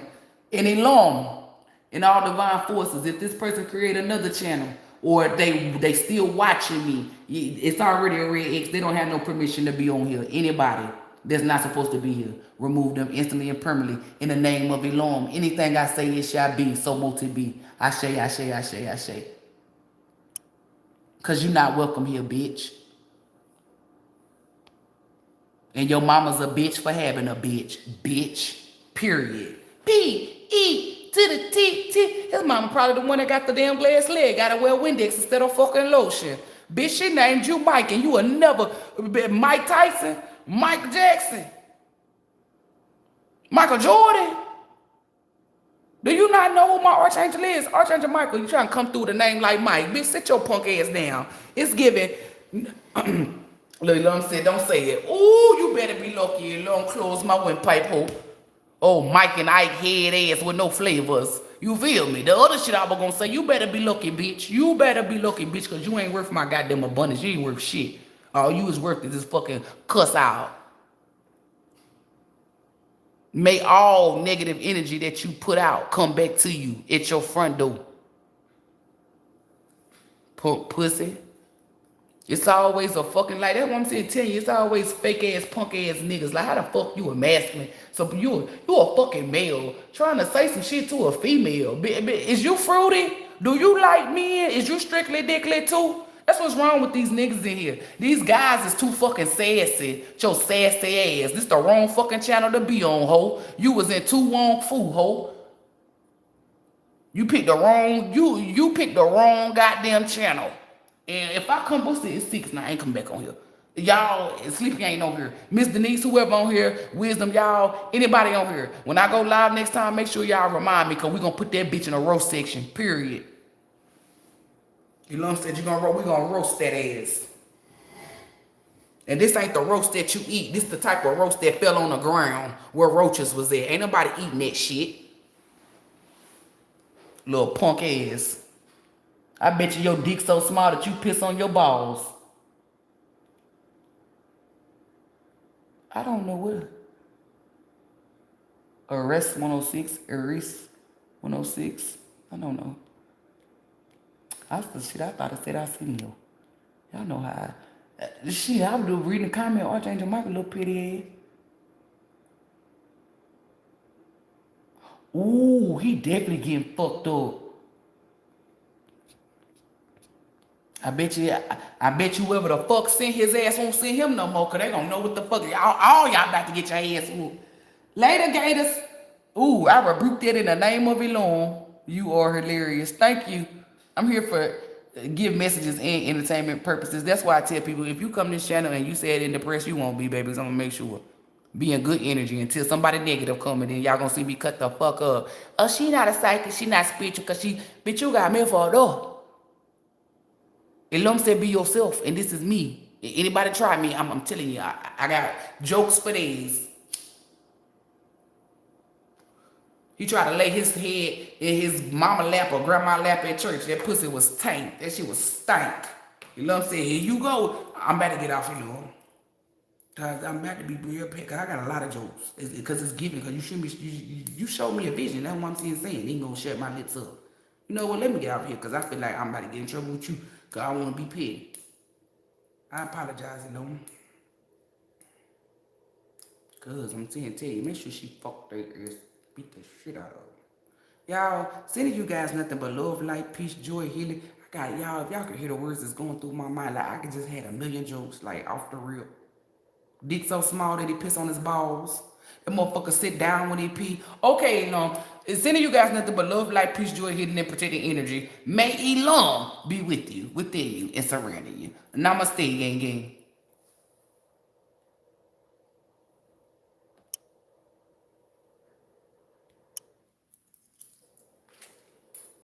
And ELOHYM and all divine forces. If this person create another channel or they still watching me, it's already a red X. They don't have no permission to be on here. Anybody that's not supposed to be here, remove them instantly and permanently in the name of ELOHYM. Anything I say, it shall be. So mote be. Ashe. Because you're not welcome here, bitch. And your mama's a bitch for having a bitch. Bitch. Period. P-E to the T. His mama probably the one that got the damn glass leg. Gotta wear Windex instead of fucking lotion. Bitch, she named you Mike and you will never be Mike Tyson, Mike Jackson, Michael Jordan. Do you not know who my Archangel is? Archangel Michael, you trying to come through with a name like Mike. Bitch, sit your punk ass down. It's giving. Lil Lum said, don't say it. Ooh, you better be lucky. Long close my windpipe hole. Oh, Mike and Ike head ass with no flavors. You feel me? The other shit I was gonna say, you better be lucky, bitch. You better be lucky, bitch, because you ain't worth my goddamn abundance. You ain't worth shit. All you is worth is this fucking cuss out. May all negative energy that you put out come back to you at your front door. Punk pussy. It's always a fucking, like, that's what I'm saying, tell you, it's always fake ass, punk ass niggas. Like, how the fuck you a masculine? So you a fucking male trying to say some shit to a female. Is you fruity? Do you like men? Is you strictly dickly too? That's what's wrong with these niggas in here. These guys is too fucking sassy. Your sassy ass. This the wrong fucking channel to be on, ho. You was in too wrong food, ho. You picked the wrong, you picked the wrong goddamn channel. And if I come, what's it? It's 6 now. I ain't come back on here. Y'all, Sleepy ain't on here. Miss Denise, whoever on here, Wisdom, y'all, anybody on here. When I go live next time, make sure y'all remind me, because we're going to put that bitch in a roast section, period. You know what I'm saying? We're going to roast that ass. And this ain't the roast that you eat. This the type of roast that fell on the ground where roaches was there. Ain't nobody eating that shit. Little punk ass. I bet you your dick so small that you piss on your balls. I don't know what. Arrest 106. Erase 106. I don't know. That's the shit I thought I said I seen you. Y'all know how shit, I was reading the comment, Archangel Michael, little pretty ass. Ooh, he definitely getting fucked up. I bet you whoever the fuck sent his ass won't send him no more, because they gonna know what the fuck. All y'all about to get your ass whooped. Later, Gators. Ooh, I rebuke that in the name of ELOHYM. You are hilarious. Thank you. I'm here for give messages and entertainment purposes. That's why I tell people, if you come to this channel and you say it in the press, you won't be, babies. I'm gonna make sure. Be in good energy until somebody negative come and then y'all gonna see me cut the fuck up. Oh, she not a psychic, she not spiritual, cause bitch, you got me for a door. ELOHYM said be yourself, and this is me. Anybody try me, I'm telling you, I got jokes for days. He tried to lay his head in his mama lap or grandma lap at church. That pussy was tanked. That shit was stank. ELOHYM said, here you go. I'm about to get off of you. Cause I'm about to be real pet. Cause I got a lot of jokes. Cause it's giving. Cause you showed me a vision. That's what I'm saying. Ain't gonna shut my lips up. You know what? Let me get out here. Cause I feel like I'm about to get in trouble with you. Cause I want to be petty. I apologize, ELOHYM. Cause I'm tell you, make sure she fuck their ass, beat the shit out of her. Y'all, sending you guys nothing but love, light, peace, joy, healing. I got y'all. If y'all could hear the words that's going through my mind, like I could just had a million jokes, like off the rip. Dick so small that he piss on his balls. The motherfucker sit down when he pee. Okay, it's sending you guys nothing but love, light, peace, joy, hidden and protecting energy. May ELOHYM be with you, within you, and surrounding you. Namaste, gang gang.